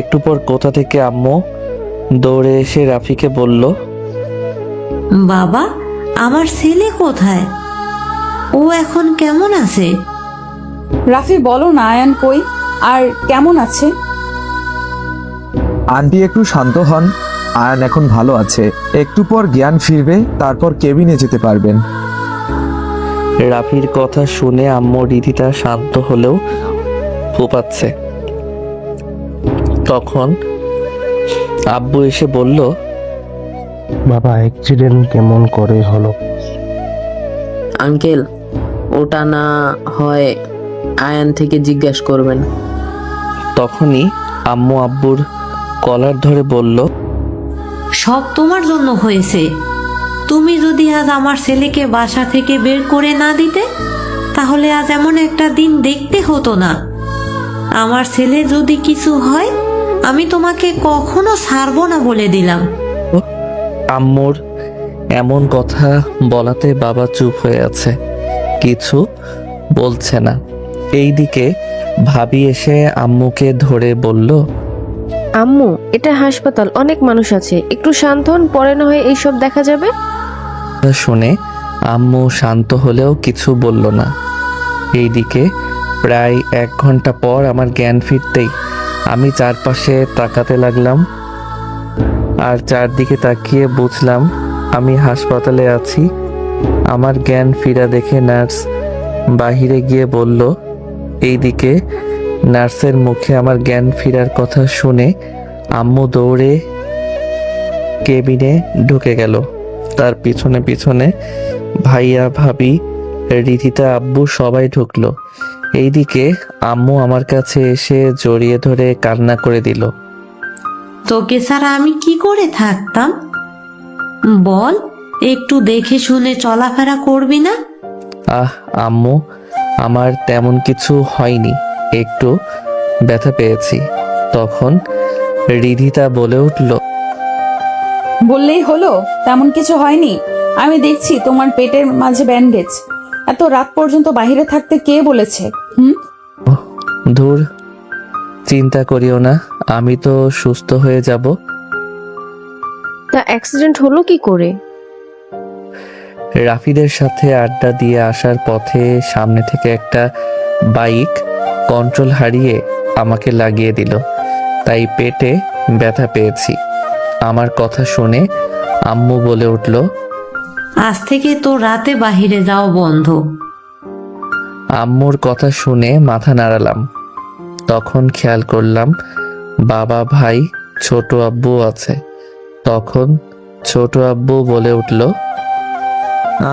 Speaker 1: একটু পর কোথা থেকে আম্মু দৌড়ে এসে রাফিকে বলল,
Speaker 8: বাবা, আমার ছেলে কোথায়? ও এখন কেমন আছে?
Speaker 14: রাফি, বলো না আয়ান কই আর কেমন আছে?
Speaker 5: আন্টি একটু শান্ত হন, আয়ান এখন ভালো আছে, একটু পর জ্ঞান ফিরবে, তারপর কেবিনে যেতে পারবেন।
Speaker 1: রাফির কথা শুনে আম্মু রিদিতা শান্ত হলেও ফোপাচ্ছে। তখন আব্বু এসে বলল,
Speaker 10: বাবা, অ্যাক্সিডেন্ট কেমন করে হলো?
Speaker 3: আঙ্কেল, ওটা না হয় আয়ান থেকে জিজ্ঞাসা করবেন।
Speaker 1: তখনই আম্মু আব্বুর কলার ধরে বলল,
Speaker 8: সব তোমার জন্য হয়েছে। তুমি যদি আজ আমার ছেলেকে বাসা থেকে বের করে না দিতে, তাহলে আজ এমন একটা দিন দেখতে হতো না। আমার ছেলে যদি কিছু হয়, আমি তোমাকে কখনো ছাড়বো না বলে দিলাম।
Speaker 1: আম্মুর এমন কথা বলাতে বাবা চুপ হয়ে আছে, কিছু বলছে না। এইদিকে ভাবি এসে আম্মুকে ধরে বলল,
Speaker 6: আম্মু, এটা হাসপাতাল, অনেক মানুষ আছে, একটু শান্ত হন, পরে না হয় এইসব দেখা যাবে।
Speaker 1: শুনে আম্মু শান্ত হলেও কিছু বলল না। এইদিকে প্রায় 1 ঘন্টা পর আমার জ্ঞান ফিরতেই আমি চারপাশে তাকাতে লাগলাম, আর চারদিকে তাকিয়ে বুঝলাম আমি হাসপাতালে আছি। আমার জ্ঞান ফিরা দেখে নার্স বাহিরে গিয়ে বলল। এইদিকে নার্সের মুখে আমার জ্ঞান ফেরার কথা শুনে আম্মু দৌড়ে কেবিনে ঢুকে গেল। তার পিছনে পিছনে ভাইয়া, ভাবি, রিধিতা, আব্বু সবাই ঢুকলো। এইদিকে আম্মু আমার কাছে এসে জড়িয়ে ধরে কান্না করে দিল।
Speaker 8: তোকে ছাড়া আমি কি করে থাকতাম বল? একটু দেখে শুনে চলাফেরা করবি না?
Speaker 1: আহ আম্মু, আমার তেমন কিছু হয়নি, একটু ব্যথা পেয়েছি। তখন রিধিতা বলে উঠল।
Speaker 14: বললেই হলো তেমন কিছু হয়নি? আমি দেখছি তোমার পেটের মাঝে ব্যান্ডেজ। এত রাত পর্যন্ত বাইরে থাকতে কে বলেছে?
Speaker 1: ধুর, চিন্তা করিও না, আমি তো সুস্থ হয়ে যাব।
Speaker 6: তা অ্যাক্সিডেন্ট হলো কি করে?
Speaker 1: রাফিদের সাথে আড্ডা দিয়ে আসার পথে সামনে থেকে একটা বাইক কন্ট্রোল হারিয়ে আমাকে লাগিয়ে দিল, তাই পেটে ব্যথা পেয়েছি। আমার কথা শুনে আম্মু বলে উঠল।
Speaker 8: আজ থেকে তো রাতে বাহিরে যাও বন্ধ।
Speaker 1: আম্মুর কথা শুনে মাথা নাড়ালাম। তখন খেয়াল করলাম বাবা, ভাই, ছোট আব্বু আছে। তখন ছোট আব্বু বলে উঠল।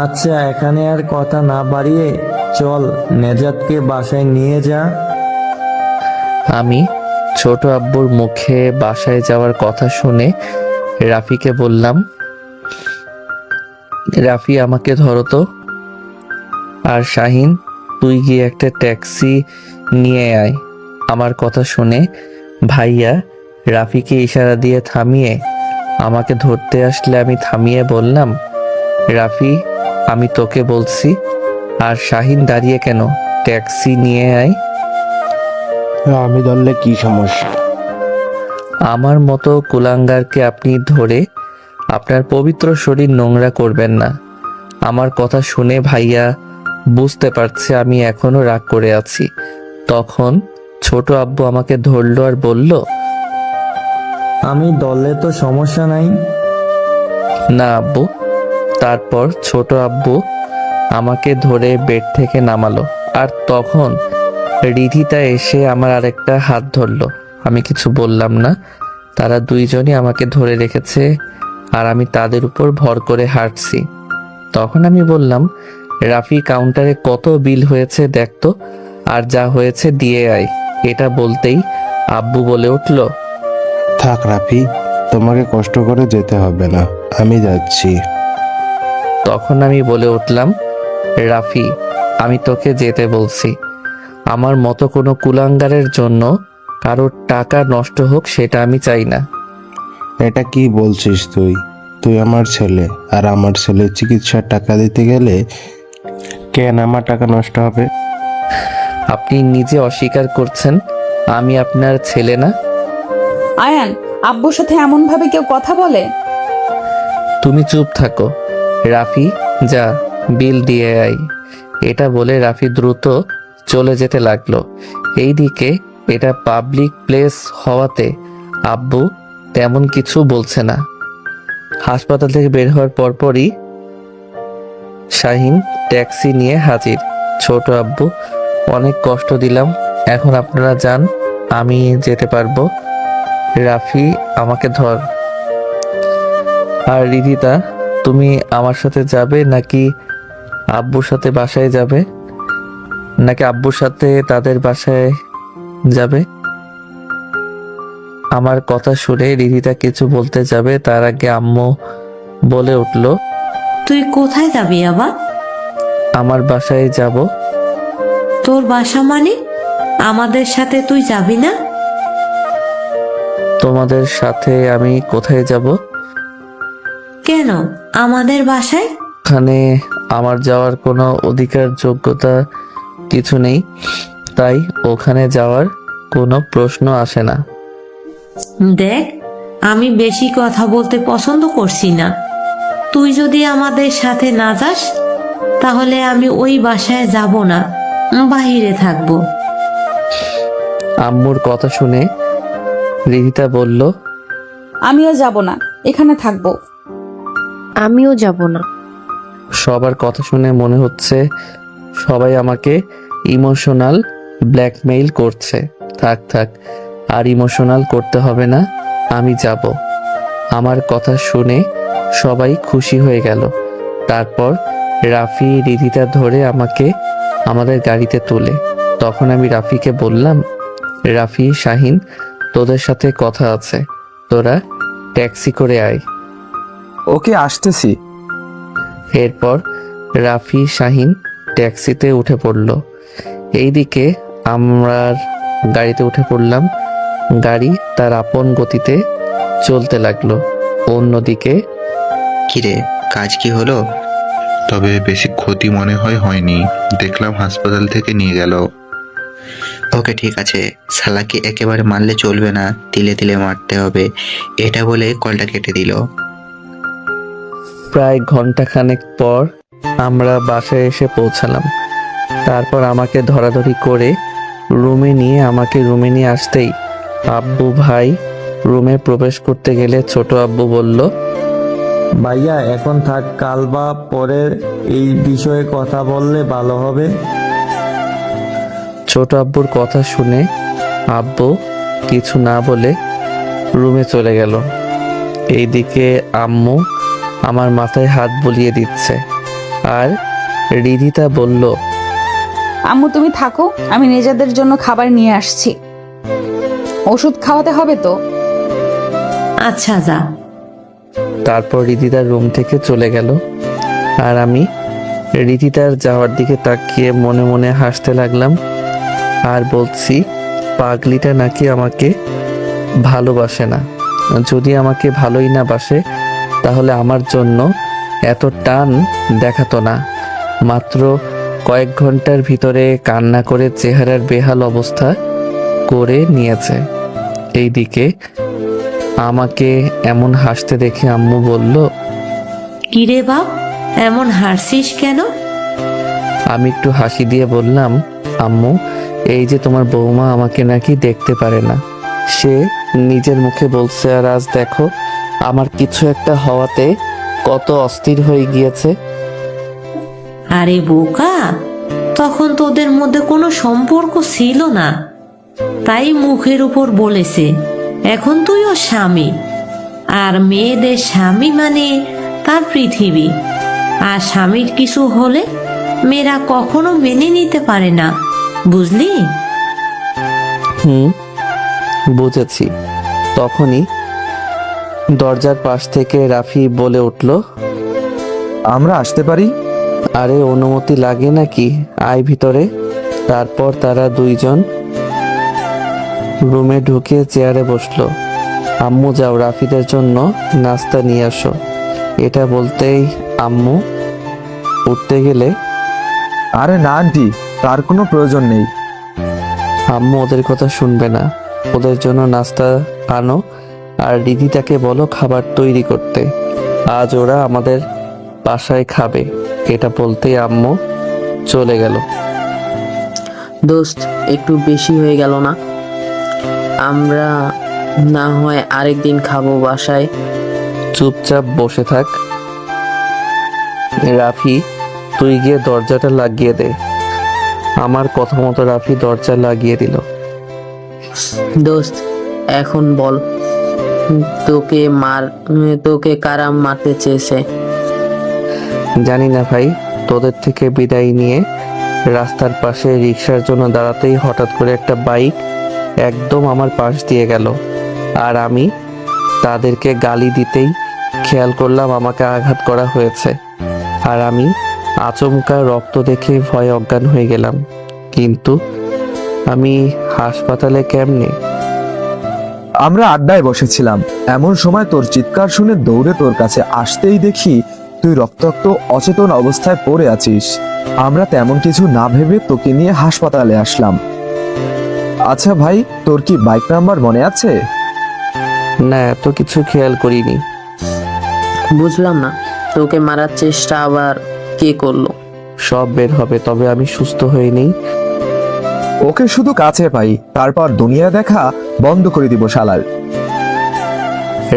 Speaker 9: আচ্ছা, এখানে আর কথা না বাড়িয়ে চল নেজাতকে বাসায় নিয়ে যা।
Speaker 1: আমি ছোট আব্বুর মুখে বাসায় যাওয়ার কথা শুনে রাফিকে বললাম, রাফি আমাকে ধরো তো। আর শাহিন, তুই গিয়ে একটা ট্যাক্সি নিয়ে আয়। আমার কথা শুনে ভাইয়া রাফিকে ইশারা দিয়ে থামিয়ে আমাকে ধরতে আসলে আমি থামিয়ে বললাম, রাফি, আমি তোকে বলছি। আর শাহিন দাঁড়িয়ে কেন? ট্যাক্সি নিয়ে আয়।
Speaker 10: আমি ধরলে কি সমস্যা?
Speaker 1: আমার মতো কুলাঙ্গারকে আপনি ধরে আপনার পবিত্র শরীর নোংরা করবেন না। আমার কথা শুনে ভাইয়া বুঝতে পারছে আমি এখনো রাগ করে আছি। তখন ছোট আব্বু আমাকে ধরলো আর বলল,
Speaker 9: আমি দলে তো সমস্যা নাই।
Speaker 1: না আব্বু। তারপর ছোট আব্বু আমাকে ধরে বেড থেকে নামালো। আর তখন রিধিতা এসে আমার আরেকটা হাত ধরলো। আমি কিছু বললাম না। তারা দুইজনই আমাকে ধরে রেখেছে আর আমি তাদের উপর ভর করে হাঁটছি। তখন আমি বললাম, রাফি, কাউন্টারে কত বিল হয়েছে দেখতো, আর যা হয়েছে দিয়ে আয়। এটা বলতেই আব্বু বলে উঠল,
Speaker 10: থাক রাফি, তোমাকে কষ্ট করে যেতে হবে না, আমি যাচ্ছি।
Speaker 1: তখন আমি বলে উঠলাম, রাফি, আমি তোকে যেতে বলছি। আমার মতো কোনো কুলাঙ্গারের জন্য কারোর টাকা নষ্ট হোক সেটা আমি চাই না।
Speaker 10: এটা কি বলছিস তুই? তুই আমার ছেলে, আর আমার ছেলের চিকিৎসার টাকা দিতে গেলে কেন আমার টাকা নষ্ট হবে?
Speaker 1: আপনি নিজে অস্বীকার করছেন আমি আপনার ছেলে না।
Speaker 14: আয়ান, আব্বুর সাথে এমন ভাবে কেউ কথা বলে?
Speaker 1: তুমি চুপ থাকো। রাফি, যা বিল দিয়ে আয়। এটা বলে রাফি দ্রুত চলে যেতে লাগলো। এইদিকে এটা পাবলিক প্লেস হওয়াতে আব্বু তেমন কিছু বলছে না। হাসপাতাল থেকে বের হওয়ার পরপরই শাহিন ট্যাক্সি নিয়ে হাজির। ছোট আব্বু, অনেক কষ্ট দিলাম, এখন আপনারা যান, আমি যেতে পারবো। রাফি, আমাকে ধর। আর রিধিতা, তুমি আমার সাথে যাবে নাকি আব্বুর সাথে বাসায় যাবে, নাকি আব্বুর সাথে তাদের বাসায় যাবে? আমার কথা শুনে রিধিতা কিছু বলতে যাবে তার আগে আম্মু বলে উঠল,
Speaker 8: তুই কোথায় যাবি আবার?
Speaker 1: আমার বাসায় যাব।
Speaker 8: তোর বাসা মানে? আমাদের সাথে তুই যাবি না?
Speaker 1: তোমাদের সাথে আমি কোথায় যাব?
Speaker 8: কেন আমাদের বাসায়?
Speaker 1: ওখানে আমার যাওয়ার কোনো অধিকার যোগ্যতা কিছু নেই, তাই ওখানে যাওয়ার কোনো প্রশ্ন আসে না।
Speaker 8: দেখ, আমি বেশি কথা বলতে পছন্দ করছি না। তুই যদি আমাদের সাথে না যাস তাহলে আমি ওই বাসায় যাব না, বাহিরে থাকবো।
Speaker 1: আম্মুর কথা শুনে রিধিতা বলল,
Speaker 14: আমিও যাব না, এখানে থাকবো।
Speaker 6: আমিও যাব না।
Speaker 1: সবার কথা শুনে মনে হচ্ছে সবাই আমাকে ইমোশনাল ব্ল্যাকমেইল করছে। থাক থাক, আর ইমোশনাল করতে হবে না, আমি যাব। আমার কথা শুনে সবাই খুশি হয়ে গেল। তারপর রাফি রিধিতা ধরে আমাকে আমাদের গাড়িতে তোলে। তখন আমি রাফিকে বললাম, রাফি, শাহিন, তোদের সাথে কথা আছে, তোরা ট্যাক্সি করে আয়।
Speaker 5: ওকে, আসতেছি।
Speaker 1: এরপর রাফি, শাহিন ট্যাক্সিতে উঠে পড়ল। এইদিকে আমরা গাড়িতে উঠে পড়লাম। গাড়ি তার আপন গতিতে চলতে লাগলো। অন্যদিকে
Speaker 12: কিরে, কাজ কি হলো?
Speaker 15: তবে বেশি ক্ষতি মনে হয় হয়নি, দেখলাম হাসপাতাল থেকে নিয়ে গেল।
Speaker 12: ওকে, ঠিক আছে। শালাকে একেবারে মারলে চলবে না, তিলে তিলে মারতে হবে। এটা বলে কলটা কেটে দিল।
Speaker 1: প্রায় ঘন্টাখানেক পর আমরা বাসায় এসে পৌঁছালাম। তারপর আমাকে ধরাধরি করে আমাকে রুমে নিয়ে আসতেই আব্বু ভাই রুমে প্রবেশ করতে গেলে ছোট আব্বু বলল,
Speaker 9: ভাইয়া এখন থাক, কাল বা পরে এই বিষয়ে কথা বললে ভালো হবে।
Speaker 1: ছোট আব্বুর কথা শুনে আব্বু কিছু না বলে রুমে চলে গেল। এইদিকে আম্মু আমার মাথায় হাত বুলিয়ে দিচ্ছে, আর রিধিতা বলল,
Speaker 14: আম্মু তুমি থাকো, আমি নিজেদের জন্য খাবার নিয়ে আসছি। ওষুধ খাওয়াতে হবে তো।
Speaker 8: আচ্ছা যা।
Speaker 1: তারপর রিধিতার রুম থেকে চলে গেল। আর আমি রিধিতার যাওয়ার দিকে তাকিয়ে মনে মনে হাসতে লাগলাম আর বলছি, পাগলিটা নাকি আমাকে ভালোবাসে না। যদি আমাকে ভালোই না বাসে তাহলে আমার জন্য এত টান দেখাতো না। মাত্র কয়েক ঘন্টার ভিতরে কান্না করে চেহারার বেহাল অবস্থা করে নিয়েছে। এইদিকে আমাকে এমন হাসতে দেখে আম্মু বলল,
Speaker 8: কিরে বাপ, এমন হাসিস কেন?
Speaker 1: আমি একটু হাসি দিয়ে বললাম, আম্মু, এই যে তোমার বৌমা আমাকে নাকি দেখতে পারে না, সে নিজের মুখে বলছে, আর আজ দেখো আমার কিছু একটা হওয়াতে কত অস্থির হয়ে গিয়েছে।
Speaker 8: আরে বোকা, তখন তোদের মধ্যে কোনো সম্পর্ক ছিল না, তাই মুখের উপর বলেছে। এখন তুই ওর স্বামী, আর মেয়েদের স্বামী মানে তার পৃথিবী। আর স্বামীর কিছু হলে মেয়েরা কখনো মেনে নিতে পারে না, বুঝলি?
Speaker 1: বুঝেছি। তখনই দরজার পাশ থেকে রাফি বলে উঠল,
Speaker 5: আমরা আসতে পারি?
Speaker 1: আরে অনুমতি লাগে নাকি, আয় ভিতরে। তারপর তারা দুইজন রুমে ঢুকে চেয়ারে বসলো। আম্মু, যাও রাফিদের জন্য নাস্তা নিয়ে আসো। এটা বলতেই আম্মু উঠতে গেলে,
Speaker 5: আরে না আন্টি, তার কোনো প্রয়োজন নেই।
Speaker 1: আম্মু ওদের কথা শুনবে না, ওদের জন্য নাস্তা আনো আর রিধিতাকে বলো খাবার তৈরি করতে, আজ ওরা আমাদের বাসায় খাবে। এটা বলতেই আম্মু চলে গেল।
Speaker 3: দোস্ত, একটু বেশি হয়ে গেল না? আমরা না হয় আরেকদিন খাবো বাসায়।
Speaker 1: চুপচাপ বসে থাক। রাফি, তুই গিয়ে দরজাটা লাগিয়ে দে। আমার কথা মতো রাফি দরজা লাগিয়ে দিল।
Speaker 3: দোস্ত, এখন বল, তোকে কারা মারতে চেয়েছে?
Speaker 1: জানি না ভাই, তোদের থেকে বিদায় নিয়ে রাস্তার পাশে রিক্সার জন্য দাঁড়াতেই হঠাৎ করে একটা বাইক একদম আমার পাশ দিয়ে গেল। আর আমি তাদেরকে গালি দিতেই খেয়াল করলাম আমাকে আঘাত করা হয়েছে। আর আমি আচমকা রক্ত দেখে ভয়ে অজ্ঞান হয়ে গেলাম। কিন্তু আমি হাসপাতালে কেমনে?
Speaker 5: আমরা আড্ডায় বসেছিলাম, এমন সময় তোর চিৎকার শুনে দৌড়ে তোর কাছে আসতেই দেখি তুই রক্তাক্ত অচেতন অবস্থায় পড়ে আছিস। আমরা তেমন কিছু না ভেবে তোকে নিয়ে হাসপাতালে আসলাম। আচ্ছা ভাই, তোর কি বাইক নাম্বার মনে আছে?
Speaker 1: না, এত কিছু খেয়াল করিনি।
Speaker 3: বুঝলাম না, তোকে মারার চেষ্টা আবার কে করলো?
Speaker 1: সব বের হবে, তবে আমি সুস্থ হয়ে নেই।
Speaker 5: ওকে শুধু কাছে পাই, তারপর দুনিয়া দেখা বন্ধ করে দিব শালার।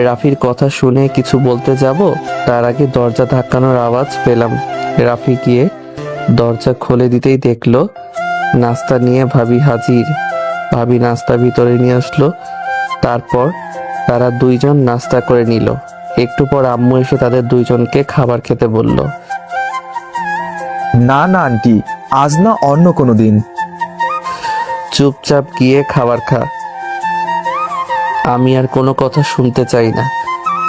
Speaker 1: রাফির কথা শুনে কিছু বলতে যাব, তার আগে দরজা ধাক্কানোর আওয়াজ পেলাম। রাফি গিয়ে দরজা খুলে দিতেই দেখলো নাস্তা নিয়ে ভাবি হাজির। ভাবি নাস্তা ভিতরে নিয়ে আসলো। তারপর তারা দুইজন নাস্তা করে নিল। একটু পর আম্মু এসে তাদের দুইজনকে খাবার খেতে বলল।
Speaker 5: না না আন্টি, আজ না অন্য কোনো দিন।
Speaker 1: চুপচাপ গিয়ে খাবার খা। আমি আর কোনো কথা শুনতে চাই না।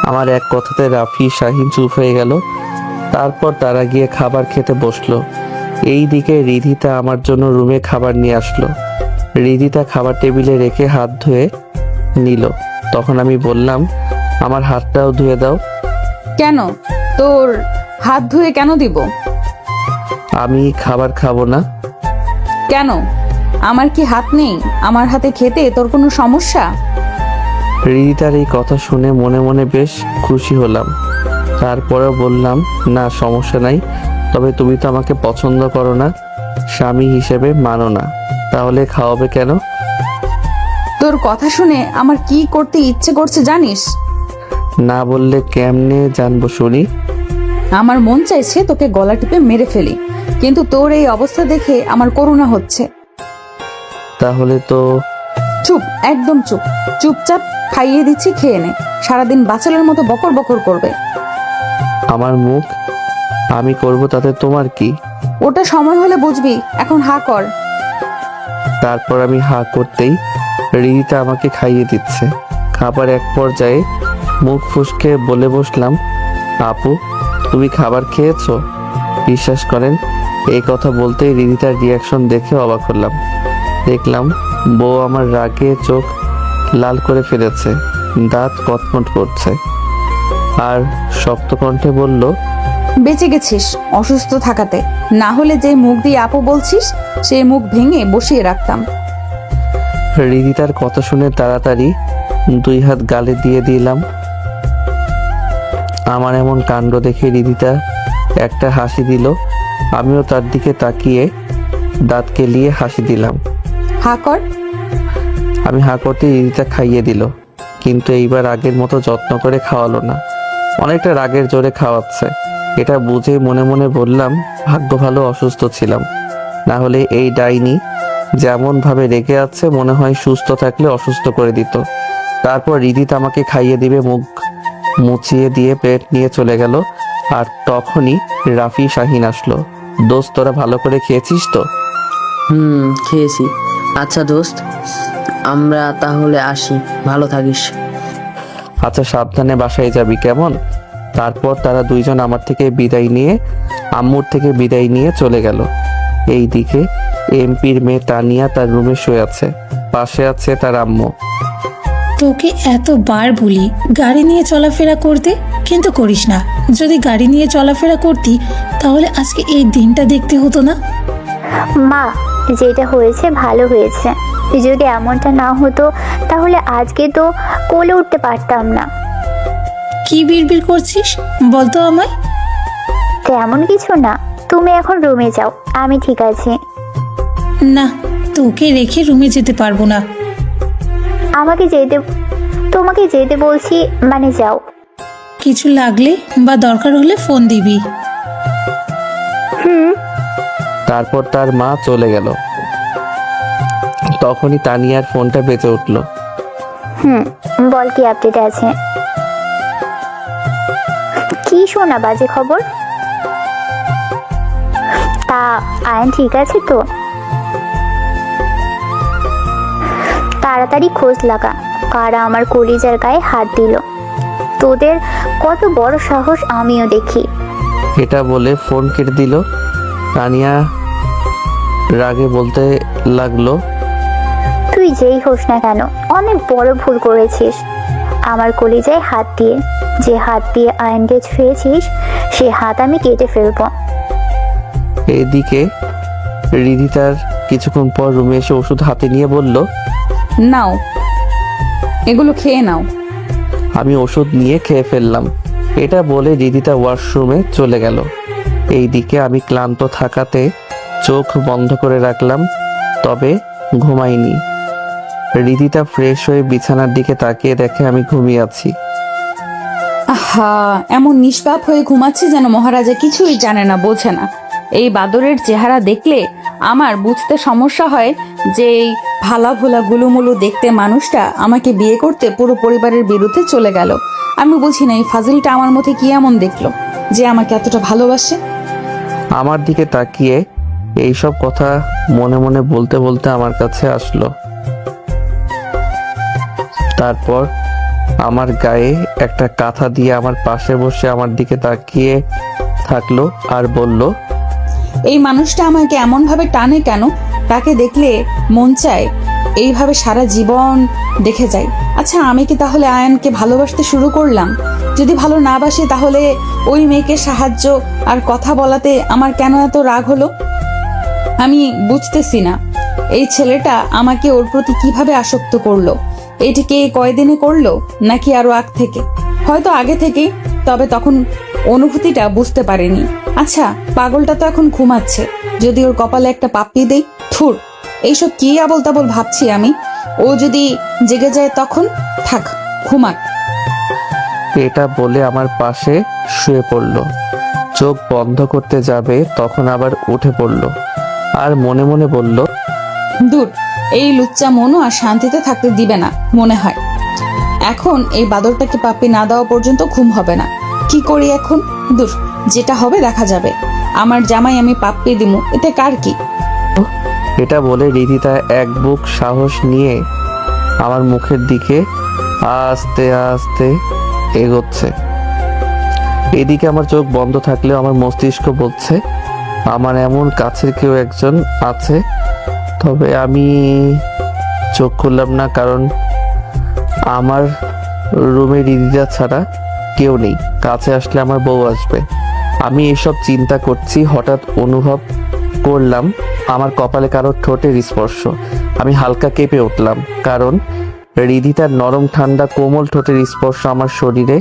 Speaker 1: আমার এক কথাতে রাফি শাহিন চুপ হয়ে গেল। তারপর তারা গিয়ে খাবার খেতে বসলো। এই দিকে রিধিতা আমার জন্য রুমে খাবার নিয়ে আসলো। রিধিতা খাবার টেবিলে রেখে হাত ধুয়ে নিল। তখন আমি বললাম, আমার হাতটাও ধুয়ে দাও।
Speaker 14: কেন? তোর হাত ধুয়ে কেন দিব?
Speaker 1: আমি খাবার খাবো না।
Speaker 14: কেন? আমার কি হাত নেই? আমার হাতে খেতে তোর কোনো সমস্যা?
Speaker 1: রিদিতার এই কথা শুনে মনে মনে বেশ খুশি হলাম। তারপরেও বললাম, না সমস্যা নাই, তবে তুমি তো আমাকে পছন্দ করো না, স্বামী হিসেবে মানো না, তাহলে খাওয়াবে কেন?
Speaker 14: তোর কথা শুনে আমার কি করতে ইচ্ছে করছে জানিস?
Speaker 1: না বললে কেমনে জানবো শুনি?
Speaker 14: আমার মন চাইছে তোকে গলা টিপে মেরে ফেলি, কিন্তু তোর এই অবস্থা দেখে আমার করুণা হচ্ছে।
Speaker 1: তাহলে তো
Speaker 14: চুপ, একদম চুপ। চুপচাপ খাইয়ে দিচ্ছি, খেয়ে নে। সারাদিন বাচালের মতো বকর বকর করবে।
Speaker 1: আমার মুখ আমি করব, তাতে তোমার কি?
Speaker 14: ওটা সময় হলে বুঝবি, এখন হা কর।
Speaker 1: তারপর আমি হা করতেই রিদিতা আমাকে খাইয়ে দিচ্ছে। খাবার এক পর্যায়ে মুখ ফুসকে বলে বসলাম, আপু তুমি খাবার খেয়েছো? বিশ্বাস করেন, এই কথা বলতেই রিদিতার রিয়াকশন দেখে অবাক হলাম। দেখলাম বউ আমার রাগে চোখ লাল করে ফেলেছে, দাঁত কটমট করছে, আর শক্ত কণ্ঠে বলল,
Speaker 14: বেঁচে গেছিস অসুস্থ থাকাতে, না হলে যে মুখ দিয়ে আপু বলছিস সেই মুখ ভেঙে বসিয়ে রাখতাম।
Speaker 1: রিদিতার কথা শুনে তাড়াতাড়ি দুই হাত গালে দিয়ে দিলাম। আমার এমন কাণ্ড দেখে রিদিতা একটা হাসি দিল। আমিও তার দিকে তাকিয়ে দাঁত কেলিয়ে হাসি দিলাম।
Speaker 14: হা কর।
Speaker 1: আমি হা করতে রিদিতা খাইয়ে দিল, কিন্তু এইবার আগের মতো যত্ন করে খাওয়ালো না, অনেকটা রাগের জোরে খাওয়াচ্ছে। এটা বুঝে মনে মনে বললাম, ভাগ্য ভালো অসুস্থ ছিলাম, না হলে এই ডাইনি যেমন ভাবে রেগে আছে মনে হয় সুস্থ থাকলে অসুস্থ করে দিত। তারপর রিদিতা আমাকে খাইয়ে দিবে মুখ মুছিয়ে দিয়ে প্লেট নিয়ে চলে গেল। আর তখনই রাফি শাহিন আসলো। দোস্ত তোরা ভালো করে খেয়েছিস তো?
Speaker 3: খেয়েছি। আচ্ছা দোস্ত, আমরা তাহলে আসি, ভালো থাকিস।
Speaker 1: আচ্ছা সাবধানে বাসায় যাবি কেমন? তারপর তারা দুইজন আমার থেকে বিদায় নিয়ে আম্মুর থেকে বিদায় নিয়ে চলে গেল। এই দিকে এমপির মেয়ে তানিয়া তার রুমে শুয়ে আছে, পাশে আছে তার আম্মু।
Speaker 16: তোকে এতবার বলি গাড়ি নিয়ে চলাফেরা করতে, কিন্তু করিস না। যদি গাড়ি নিয়ে চলাফেরা করতি তাহলে আজকে এই দিনটা দেখতে হতো না।
Speaker 11: মা, যেটা হয়েছে ভালো হয়েছে। যদি এমনটা না হতো তাহলে আজকে তো কোলে উঠতে পারতাম না।
Speaker 16: কি বিড়বিড় করছিস বলতো আমায়?
Speaker 11: তেমন কিছু না, তুমি এখন রুমে যাও, আমি ঠিক আছি।
Speaker 16: না, তোকে রেখে রুমে যেতে পারবো না।
Speaker 11: তোমাকে যেতে বলছি, মানে যাও।
Speaker 16: কিছু লাগলে বা দরকার হলে ফোন দিবি।
Speaker 1: তারপর তার মা চলে গেল। তখনই তানিয়ার ফোনটা বেজে উঠল।
Speaker 11: বল, কি আপডেট আছে? কি শোনা বাজে খবর? তা আয়ন ঠিক আছে তো? তাড়াতাড়ি খোঁজ লাগা, কারা আমার কলিজার গায়ে হাত দিল। তোদের কত বড় সাহস আমিও দেখি।
Speaker 1: এটা বলে ফোন কেটে দিল। তানিয়া রাগে বলতে লাগলো,
Speaker 11: তুই যেই হোস না কেন অনেক বড় ভুল করেছিস আমার কলিজায় হাত দিয়ে। যে হাত দিয়ে আয়নকে ছুঁয়েছিস সে হাত আমি কেটে ফেলবো।
Speaker 1: এদিকে রিদিতার কিছুক্ষণ পর রুমে এসে ওষুধ হাতে নিয়ে বলল,
Speaker 14: নাও, এগুলো খেয়ে নাও।
Speaker 1: আমি ওষুধ নিয়ে খেয়ে ফেললাম। এটা বলে রিদিতা ওয়াশরুমে চলে গেল। এইদিকে আমি ক্লান্ত থাকাতে চোখ বন্ধ করে রাখলাম, তবে ঘুমাইনি। রিদিতা ফ্রেশ হয়ে বিছানার দিকে তাকিয়ে দেখে আমি ঘুমিয়ে আছি।
Speaker 14: আহা, এমন নিষ্পাপ হয়ে ঘুমাচ্ছি যেন মহারাজা কিছুই জানে না, বোঝে না।
Speaker 2: এই বাদরের চেহারা দেখলে আমার বুঝতে সমস্যা হয় যে এই ভালা ভোলা গুলুমুলু দেখতে মানুষটা আমাকে বিয়ে করতে পুরো পরিবারের বিরুদ্ধে চলে গেল। আমি বুঝি না এই ফাজিলটা আমার মধ্যে কি এমন দেখলো যে আমাকে এতটা ভালোবাসে।
Speaker 1: আমার দিকে তাকিয়ে এইসব কথা মনে মনে বলতে বলতে আমার কাছে আসলো। তারপর আমার গায়ে একটা কাঁথা দিয়ে আমার পাশে বসে আমার দিকে তাকিয়ে থাকলো আর বলল,
Speaker 2: এই মানুষটা আমাকে এমন ভাবে টানে কেন? তাকে দেখলে মন চায় এইভাবে সারা জীবন দেখে যাই। আচ্ছা, আমি কি তাহলে আয়ানকে ভালোবাসতে শুরু করলাম? যদি ভালো না বাসি তাহলে ওই মেয়েকে সাহায্য আর কথা বলাতে আমার কেন এত রাগ হলো? আমি বুঝতেছি না এই ছেলেটা আমাকে ওর প্রতি কিভাবে আসক্ত করলো। এটিকে কয়দিনে করলো নাকি আরো আগ থেকে? হয়তো আগে থেকেই, তবে তখন অনুভূতিটা বুঝতে পারিনি। আচ্ছা, পাগলটা তো এখন ঘুমাচ্ছে, যদি ওর কপালে একটা পাপ্পি দেই। থুর, এইসব কি আবল তাবল ভাবছি আমি। ও যদি জেগে যায় তখন? থাক, ঘুমাক।
Speaker 1: এটা বলে আমার পাশে শুয়ে পড়লো। চোখ বন্ধ করতে যাবে তখন আবার উঠে পড়লো আর মনে মনে বলল,
Speaker 2: দূর, এই লুচ্চা মনও আর শান্তিতে থাকতে দিবে না মনে হয়। এখন এই বাদরটাকে পাপ্পি না দেওয়া পর্যন্ত ঘুম হবে না। কি করি এখন? দূর, যেটা হবে দেখা যাবে। আমার জামাই আমি পাপ্পি দিমু, এতে কার কি?
Speaker 1: এটা বলে রিদিতা এক বুক সাহস নিয়ে আমার মুখের দিকে আস্তে আস্তে এগোচ্ছে। এদিকে আমার চোখ বন্ধ থাকলেও আমার মস্তিষ্ক বলছে আমার এমন কাছের কেউ একজন আছে। তবে আমি চোখ খুললাম না, কারণ আমার রুমে রিদিতা ছাড়া কেউ নেই। কাছে আসলে আমার বউ আসবে। আমি এসব চিন্তা করছি, হঠাৎ অনুভব করলাম আমার কপালে কারো ঠোঁটের স্পর্শ। আমি হালকা কেঁপে উঠলাম, কারণ রিদিতার নরম ঠান্ডা কোমল ঠোঁটের স্পর্শ আমার শরীরে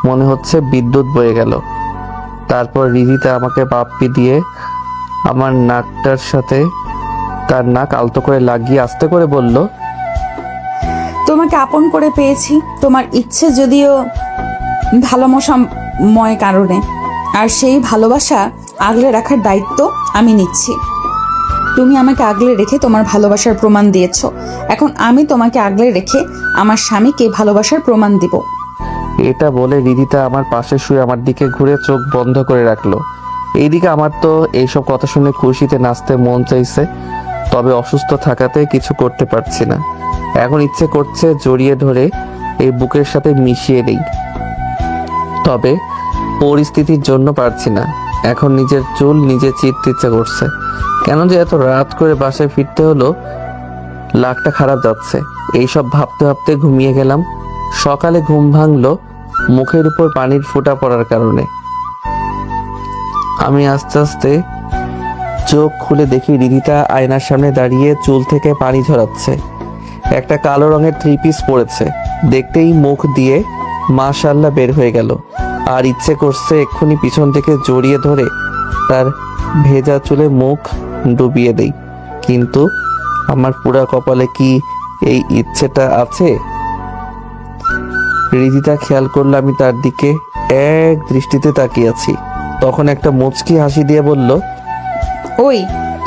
Speaker 1: মনে হচ্ছে বিদ্যুৎ বয়ে গেল। তারপর রিদিতা আমাকে পাপ্পি দিয়ে আমার নাকটার সাথে তার নাক আলতো করে লাগিয়ে আস্তে করে বলল,
Speaker 2: তোমাকে আপন করে পেয়েছি, তোমার ইচ্ছে যদিও ভালোবাসাময় কারণে, আর সেই ভালোবাসা আগলে রাখার দায়িত্ব আমি নিচ্ছি। তুমি আমাকে আগলে রেখে তোমার ভালোবাসার প্রমাণ দিয়েছো, এখন আমি তোমাকে আগলে রেখে আমার স্বামীকে ভালোবাসার প্রমাণ দিব।
Speaker 1: এটা বলে রিদিতা আমার পাশে শুয়ে আমার দিকে ঘুরে চোখ বন্ধ করে রাখলো। এইদিকে আমার তো এইসব কথা শুনে খুশিতে নাচতে মন চাইছে, তবে অসুস্থ থাকাতে কিছু করতে পারছি না। এখন ইচ্ছে করছে জড়িয়ে ধরে এই বুকের সাথে মিশিয়ে নেই, তবে পরিস্থিতির জন্য পারছি না। এখন নিজের চুল নিজে চিরতে ইচ্ছা করছে। কেন যে এত রাত করে বাসায় ফিরতে হলো, লাগটা খারাপ যাচ্ছে। এইসব ভাবতে ভাবতে ঘুমিয়ে গেলাম। সকালে ঘুম ভাঙলো মুখের উপর পানির ফোঁটা পড়ার কারণে। আমি আস্তে আস্তে চোখ খুলে দেখি রিদিতা আয়নার সামনে দাঁড়িয়ে চুল থেকে পানি ঝরাচ্ছে। একটা কালো রঙের 3 পিস পরেছে, দেখতেই মুখ দিয়ে মাশাআল্লাহ বের হয়ে গেল। আর ইচ্ছে করছে এক্ষুনি পিছন থেকে জড়িয়ে ধরে তার ভেজা চুলে মুখ ডুবিয়ে দেই, কিন্তু আমার পুরা কপালে কি এই ইচ্ছেটা আছে? রিদিতা খেয়াল করলো আমি তার দিকে এক দৃষ্টিতে তাকিয়ে আছি। তখন একটা মুচকি হাসি দিয়ে বলল,
Speaker 2: ওই,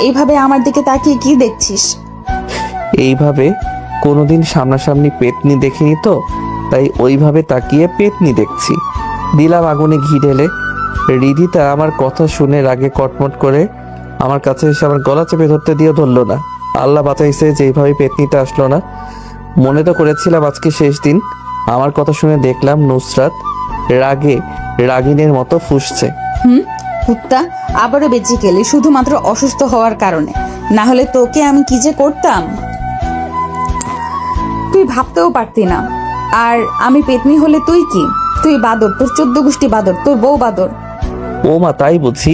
Speaker 2: এইভাবে আমার দিকে তাকিয়ে কি দেখছিস?
Speaker 1: এইভাবে কোনোদিন সামনাসামনি পেতনি দেখিনি তো, তাই ওইভাবে তাকিয়ে পেতনি দেখছি। দিলাম আগুনে ঘি ঢেলে। রিদিতা আমার কথা শুনে রাগে কটমট করে আমার কাছে এসে আমার গলা চেপে ধরতে দিয়ে ধরলো না। আল্লাহ বাঁচাইছে যে এইভাবে পেতনিটা আসলো না। মনে তো করেছিলাম আজকে শেষ দিন। আমার কথা শুনে দেখলাম নুসরাত রাগে রাগিনের মতো ফুঁসছে।
Speaker 2: কুত্তা, আবারও বেঁচে গেলি শুধুমাত্র অসুস্থ হওয়ার কারণে, না হলে তোকে আমি কি যে করতাম তুই ভাবতেও পারতি না। আর আমি পেতনি হলে তুই কি? তুই বাদর, তোর 14 গোষ্ঠী বাদর, তোর বউ বাদর।
Speaker 1: ও মা, তাই বুঝি?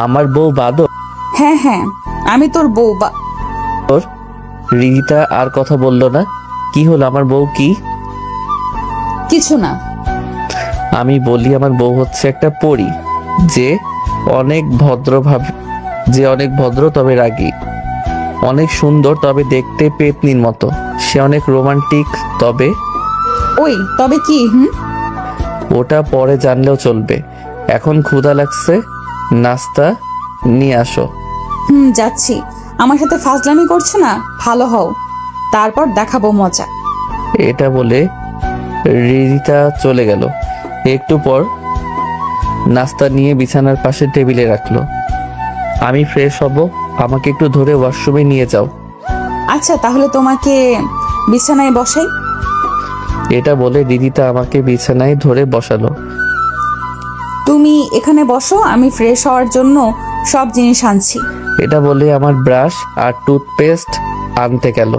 Speaker 1: আমার বউ বাদর?
Speaker 2: হ্যাঁ হ্যাঁ, আমি তোর বউ
Speaker 1: রিদিতা আর কথা বলল না। কি হলো, আমার বউ কি?
Speaker 2: কিছু না।
Speaker 1: আমি বলি আমার বউ হচ্ছে একটা পরী, যে অনেক ভদ্র তবে রাগী, অনেক সুন্দর তবে দেখতে পেতনির মতো, সে অনেক রোমান্টিক। তবে
Speaker 2: ওই, তবে কি?
Speaker 1: ওটা পরে জানলেও চলবে। এখন ক্ষুধা লাগছে, নাস্তা নিয়ে আসো।
Speaker 14: যাচ্ছি। আমার সাথে ফাজলামি করছো না, ভালো হও, তারপর দেখাবো মজা।
Speaker 1: এটা বলে রিদিতা চলে গেল। একটু পর নাস্তা নিয়ে বিছানার পাশে টেবিলে রাখলো। আমি ফ্রেশ হব, আমাকে একটু ধরে ওয়াশরুমে নিয়ে যাও।
Speaker 14: আচ্ছা, তাহলে তোমাকে বিছানায় বসাই।
Speaker 1: এটা বলে রিদিতা আমাকে বিছানায় ধরে বসালো।
Speaker 14: তুমি এখানে বসো, আমি ফ্রেশ হওয়ার জন্য সব জিনিস আনছি।
Speaker 1: এটা বলে আমার ব্রাশ আর টুথপেস্ট আনতে গেল।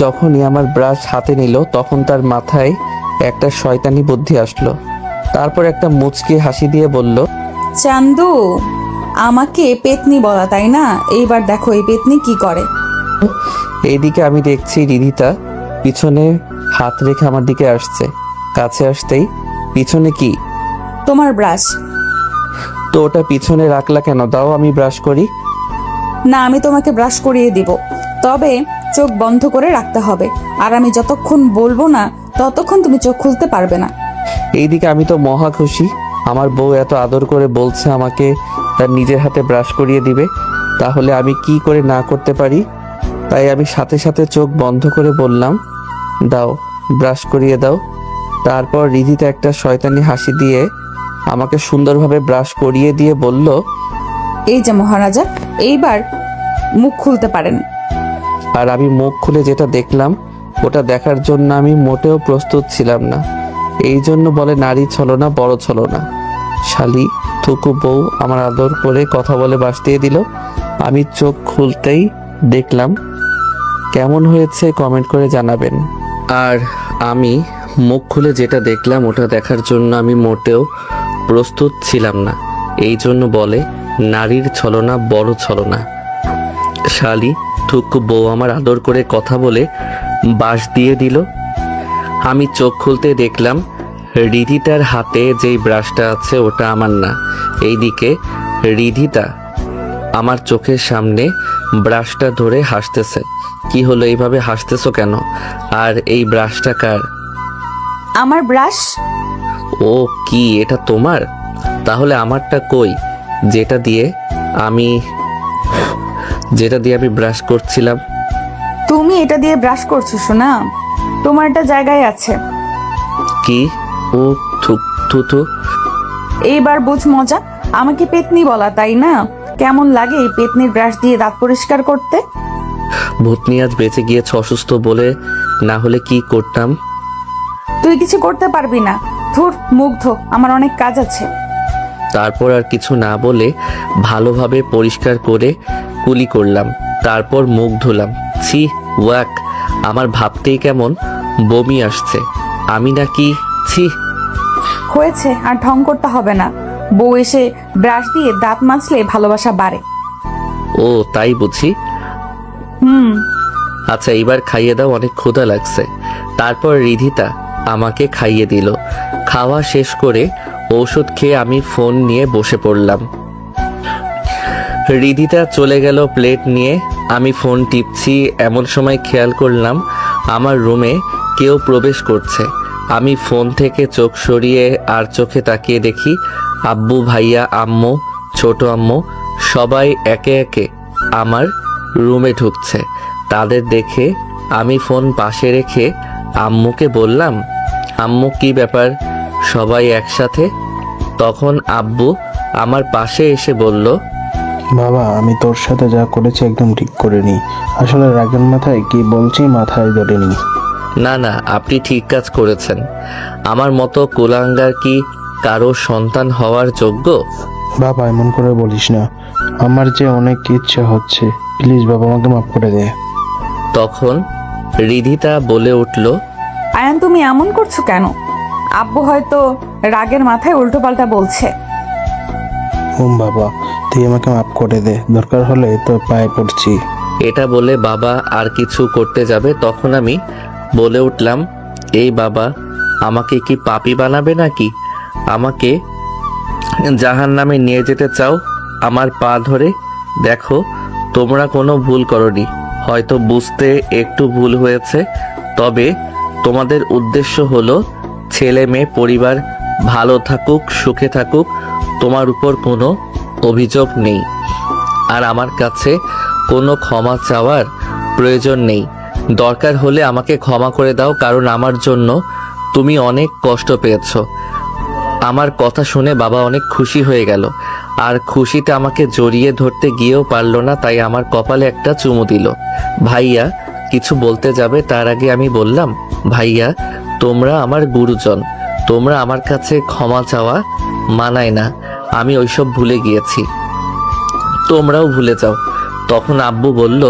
Speaker 1: যখনই আমার ব্রাশ হাতে নিল তখন তার মাথায় একটা শয়তানি বুদ্ধি আসলো। তারপর একটা মুচকি হাসি দিয়ে বলল,
Speaker 14: চান্দু, আমাকে পেতনি বলা তাই না? এইবার দেখো এই পেতনি কি করে।
Speaker 1: এইদিকে আমি দেখছি রিদিতা পিছনে হাত রেখে আমার দিকে আসছে। কাছে আসতেই, পিছনে কি?
Speaker 14: তোমার ব্রাশ।
Speaker 1: তো ওটা পিছনে রাখলা কেন? দাও আমি ব্রাশ করি।
Speaker 14: না, আমি তোমাকে ব্রাশ করিয়ে দিব, তবে চোখ বন্ধ করে রাখতে হবে, আর আমি যতক্ষণ বলবো না ততক্ষণ তুমি চোখ খুলতে পারবে না।
Speaker 1: এইদিকে আমি তো মহা খুশি, আমার বউ এত আদর করে বলছে আমাকে তার নিজের হাতে ব্রাশ করিয়ে দিবে, তাহলে আমি কি করে না করতে পারি? তাই আমি সাথে সাথে চোখ বন্ধ করে বললাম, দাও ব্রাশ করিয়ে দাও। তারপর রিদিতা একটা শয়তানি হাসি দিয়ে আমাকে সুন্দরভাবে ব্রাশ করিয়ে দিয়ে বলল,
Speaker 14: এই যে মহারাজা, এইবার মুখ খুলতে পারেন।
Speaker 1: আর আমি মুখ খুলে যেটা দেখলাম ওটা দেখার জন্য আমি মোটেও প্রস্তুত ছিলাম না। এই জন্য বলে নারী ছলনা বড় ছলনা। শালি থুকু বউ আমার আদর করে কথা বলে বাস দিয়ে দিল। আমি চোখ খুলতেই দেখলাম। কেমন হয়েছে কমেন্ট করে জানাবেন। আর আমি মুখ খুলে যেটা দেখলাম ওটা দেখার জন্য আমি মোটেও প্রস্তুত ছিলাম না। এই জন্য বলে নারীর ছলনা বড় ছলনা। শালি থুকু বউ আমার আদর করে কথা বলে বাস দিয়ে দিল। আমি চোখ খুলতে দেখলাম রিধিতার হাতে যেই ব্রাশটা আছে ওটা আমার না। এইদিকে রিধিতা আমার চোখের সামনে ব্রাশটা ধরে হাসতেছে। কি হলো, এইভাবে হাসতেছো কেন? আর এই ব্রাশটা কার?
Speaker 14: আমার ব্রাশ।
Speaker 1: ও কি, এটা তোমার? তাহলে আমারটা কই, যেটা দিয়ে আমি ব্রাশ করছিলাম?
Speaker 14: তুমি এটা দিয়ে ব্রাশ করছো শোনা, তোমার একটা জায়গায় আছে।
Speaker 1: কি? ও থু।
Speaker 14: এইবার বুঝ মজা, আমাকে পেতনি বলা তাই না? কেমন লাগে এই পেতনির ব্রাশ দিয়ে দাঁত পরিষ্কার করতে?
Speaker 1: ভূতনি আজ বেঁচে গিয়েছে অসুস্থ বলে, না হলে কি করতাম?
Speaker 14: তুই কিছু করতে পারবি না। ধুর, মুগ্ধ, আমার অনেক কাজ আছে।
Speaker 1: তারপর আর কিছু না বলে ভালোভাবে পরিষ্কার করে কুলি করলাম। তারপর মুখ ধুলাম। ছি, ওয়াক, আমার ভাবতেই কেমন বমি আসছে। আমি নাকি ছি।
Speaker 14: হয়েছে, আর ঢং করতে হবে না। বউ এসে ব্রাশ দিয়ে দাঁত মাজলে ভালোবাসা বাড়ে।
Speaker 1: ও তাই বুঝি। আচ্ছা এবার খাইয়ে দাও, অনেক ক্ষুধা লাগছে। তারপর রিধিতা আমাকে খাইয়ে দিল। খাওয়া শেষ করে ঔষধ খেয়ে আমি ফোন নিয়ে বসে পড়লাম। রিধিতা চলে গেল প্লেট নিয়ে। আমি ফোন টিপছি, এমন সময় খেয়াল করলাম আমার রুমে কেউ প্রবেশ করছে। আমি ফোন থেকে চোখ সরিয়ে আর চোখে তাকিয়ে দেখি আব্বু, ভাইয়া, আম্মু, ছোট আম্মু সবাই একে একে আমার রুমে ঢুকছে। তাদের দেখে আমি ফোন পাশে রেখে আম্মুকে বললাম, আম্মু কি ব্যাপার সবাই একসাথে? তখন আব্বু আমার পাশে এসে বলল,
Speaker 10: বাবা, আমি তোর সাথে যা করেছি একদম ঠিক করিনি। আসলে রাগের মাথায় কি বলছি মাথায় ধরেনি।
Speaker 1: না না, আপনি ঠিক কাজ করেছেন। আমার মতো কুলাঙ্গার কি কারো সন্তান হওয়ার যোগ্য?
Speaker 10: বাবা এমন করে বলিস না, আমার যে অনেক ইচ্ছা হচ্ছে, প্লিজ বাবা আমাকে মাফ করে দে।
Speaker 1: তখন রিধিতা বলে উঠল,
Speaker 14: আয়ান তুমি এমন করছো কেন? আব্বু হয়তো রাগের মাথায় উল্টোপাল্টা বলছে।
Speaker 10: বাবা তুই আমাকে মাফ করে দে, দরকার হলে তোর পায়ে পড়ছি।
Speaker 1: এটা বলে বাবা আর কিছু করতে যাবে, তখন আমি বলে উঠলাম, এই বাবা আমাকে কি পাপী বানাবে নাকি? আমাকে জাহান্নামে নিয়ে যেতে চাও আমার পা ধরে? দেখো তোমরা কোনো ভুল করনি, হয়তো বুঝতে একটু ভুল হয়েছে, তবে তোমাদের উদ্দেশ্য হলো ছেলে মেয়ে পরিবার ভালো থাকুক, সুখে থাকুক, তোমার উপর কোনো অভিযোগ নেই, আর আমার কাছে কোনো ক্ষমা চাওয়ার প্রয়োজন নেই। দরকার হলে আমাকে ক্ষমা করে দাও, কারণ আমার জন্য তুমি অনেক কষ্ট পেয়েছো। আমার কথা শুনে বাবা অনেক খুশি হয়ে গেল, আর খুশিতে আমাকে জড়িয়ে ধরতে গিয়েও পারল না, তাই আমার কপালে একটা চুমু দিল। ভাইয়া কিছু বলতে যাবে তার আগে আমি বললাম, ভাইয়া তোমরা আমার গুরুজন, তোমরা আমার কাছে ক্ষমা চাওয়া মানায় না, আমি ওইসব ভুলে গিয়েছি, তোমরাও ভুলে যাও। তখন আব্বু বলল,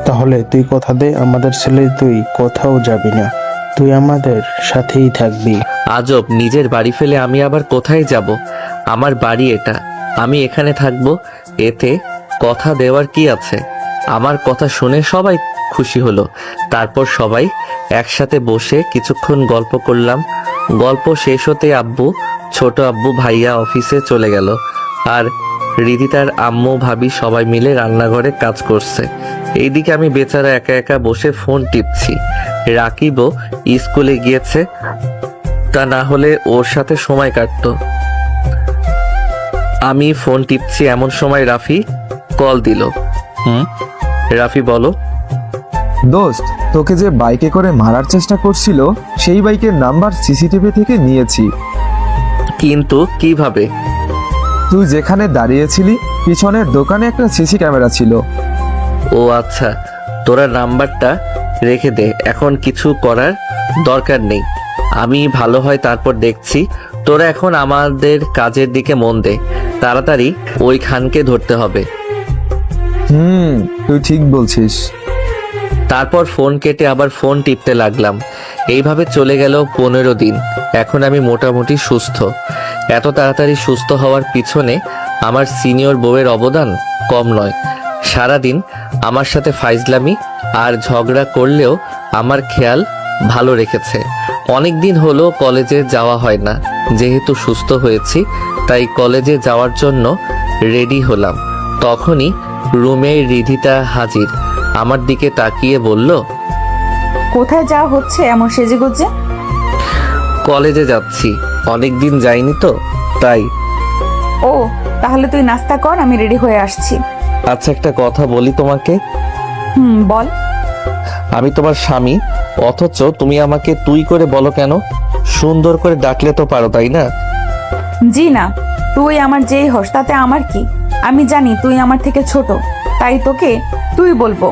Speaker 10: তাহলে তুই কথা দে আমাদের ছেলে তুই কোথাও যাবি না, তুই আমাদের সাথেই থাকবি।
Speaker 1: আজব, নিজের বাড়ি ফেলে আমি আবার কোথায় যাব? আমার বাড়ি এটা, আমি এখানে থাকবো, এতে কথা দেওয়ার কি আছে? আমার কথা শুনে সবাই খুশি হলো। তারপর সবাই একসাথে বসে কিছুক্ষণ গল্প করলাম। গল্প শেষ হতে আব্বু, ছোট আব্বু, ভাইয়া অফিসে চলে গেল, আর রিদিতার আম্মু ভাবি সবাই মিলে রান্নাঘরে কাজ করছে। এইদিকে আমি বেচারা একা একা বসে ফোন টিপছি। রাকিবও স্কুলে গিয়েছে, তা না হলে ওর সাথে সময় কাটতো। আমি ফোন টিপছি এমন সময় রাফি কল দিল। রাফি বলো।
Speaker 5: দোস্ত, তোকে যে বাইকে করে মারার চেষ্টা করছিল সেই বাইকের নাম্বার সিসিটিভি থেকে নিয়েছি।
Speaker 1: কিন্তু কিভাবে?
Speaker 5: তুই যেখানে দাঁড়িয়েছিলি পিছনের দোকানে একটা সিসি ক্যামেরা ছিল।
Speaker 1: ও আচ্ছা, তোরা নাম্বারটা রেখে দে, এখন কিছু করার দরকার নেই, আমি ভালো হয় তারপর দেখছি। তোরা এখন আমাদের কাজের দিকে মন দে, তাড়াতাড়ি ওই খানকে ধরতে হবে।
Speaker 5: তুই ঠিক বলছিস।
Speaker 1: তারপর ফোন কেটে আবার ফোন টিপতে লাগলাম। এইভাবে চলে গেল 15 দিন। এখন আমি মোটামুটি সুস্থ। এত তাড়াতাড়ি সুস্থ হওয়ার পিছনে আমার সিনিয়র বউয়ের অবদান কম নয়। সারাদিন আমার সাথে ফাইজলামি আর ঝগড়া করলেও আমার খেয়াল ভালো রেখেছে। অনেক দিন হলো কলেজে যাওয়া হয় না, যেহেতু সুস্থ হয়েছি তাই কলেজে যাওয়ার জন্য রেডি হলাম। তখনই রুমে রিধিতা হাজির, আমার দিকে তাকিয়ে বলল,
Speaker 2: কোথায় যাওয়া হচ্ছে এমন সেজেগুজে?
Speaker 1: কলেজে যাচ্ছি, অনেক দিন যাইনি তো তাই।
Speaker 2: ও, তাহলে তুই নাস্তা কর, আমি রেডি হয়ে আসছি।
Speaker 1: আচ্ছা, একটা কথা বলি তোমাকে।
Speaker 2: বল।
Speaker 1: আমি তোমার স্বামী, অথচ তুমি আমাকে তুই করে বলো কেন? সুন্দর করে ডাকলে তো পারো, তাই না?
Speaker 2: জি না, তুই আমার যেই হস তাতে আমার কি? আমি জানি তুই আমার থেকে ছোট, তাই তোকে তুই বলবো।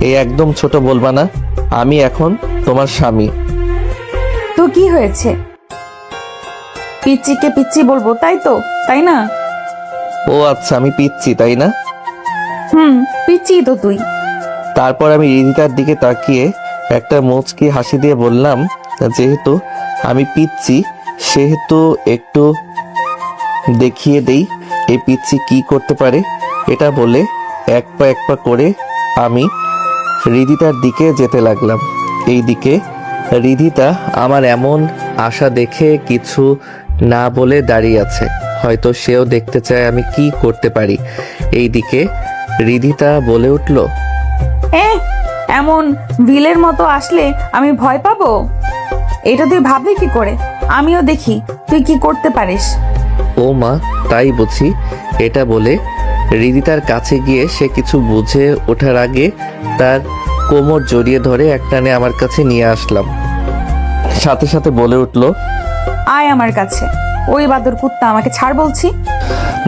Speaker 1: এই একদম ছোট বলবা না, আমি এখন তোমার স্বামী।
Speaker 2: তো কি হয়েছে? পিচ্চিকে পিচ্চি বলবো, তাই তো, তাই না?
Speaker 1: ও আচ্ছা, আমি পিচ্ছি তাই না?
Speaker 2: পিচ্চি তো তুই।
Speaker 1: তারপর আমি রিদিতার দিকে তাকিয়ে একটা মুচকি হাসি দিয়ে বললাম, যেহেতু আমি পিচ্ছি সেহেতু একটু দেখিয়ে দেই এই পিচ্ছি কি করতে পারে। এটা বলে এক পা করে আমি রিদিতার দিকে যেতে লাগলাম। এই দিকে রিদিতা আমার এমন আশা দেখে কিছু না বলে দাঁড়িয়ে আছে, হয়তো সেও দেখতে চায় আমি কি করতে পারি। এই দিকে রিদিতা বলে উঠল,
Speaker 2: এমন ভিলের মতো আসলে আমি ভয় পাবো? এটা তুই ভাবলি কি করে? আমিও দেখি তুই কি করতে পারিস।
Speaker 1: ও মা, তাই বুঝি? এটা বলে রিদিতার কাছে গিয়ে সে কিছু বুঝে ওঠার আগে তার কোমর জড়িয়ে ধরে একটানে আমার কাছে নিয়ে আসলাম। সাথে সাথে বলে উঠল,
Speaker 2: আয় আমার কাছে। ওই বাদর কুত্তা, আমাকে ছাড় বলছি।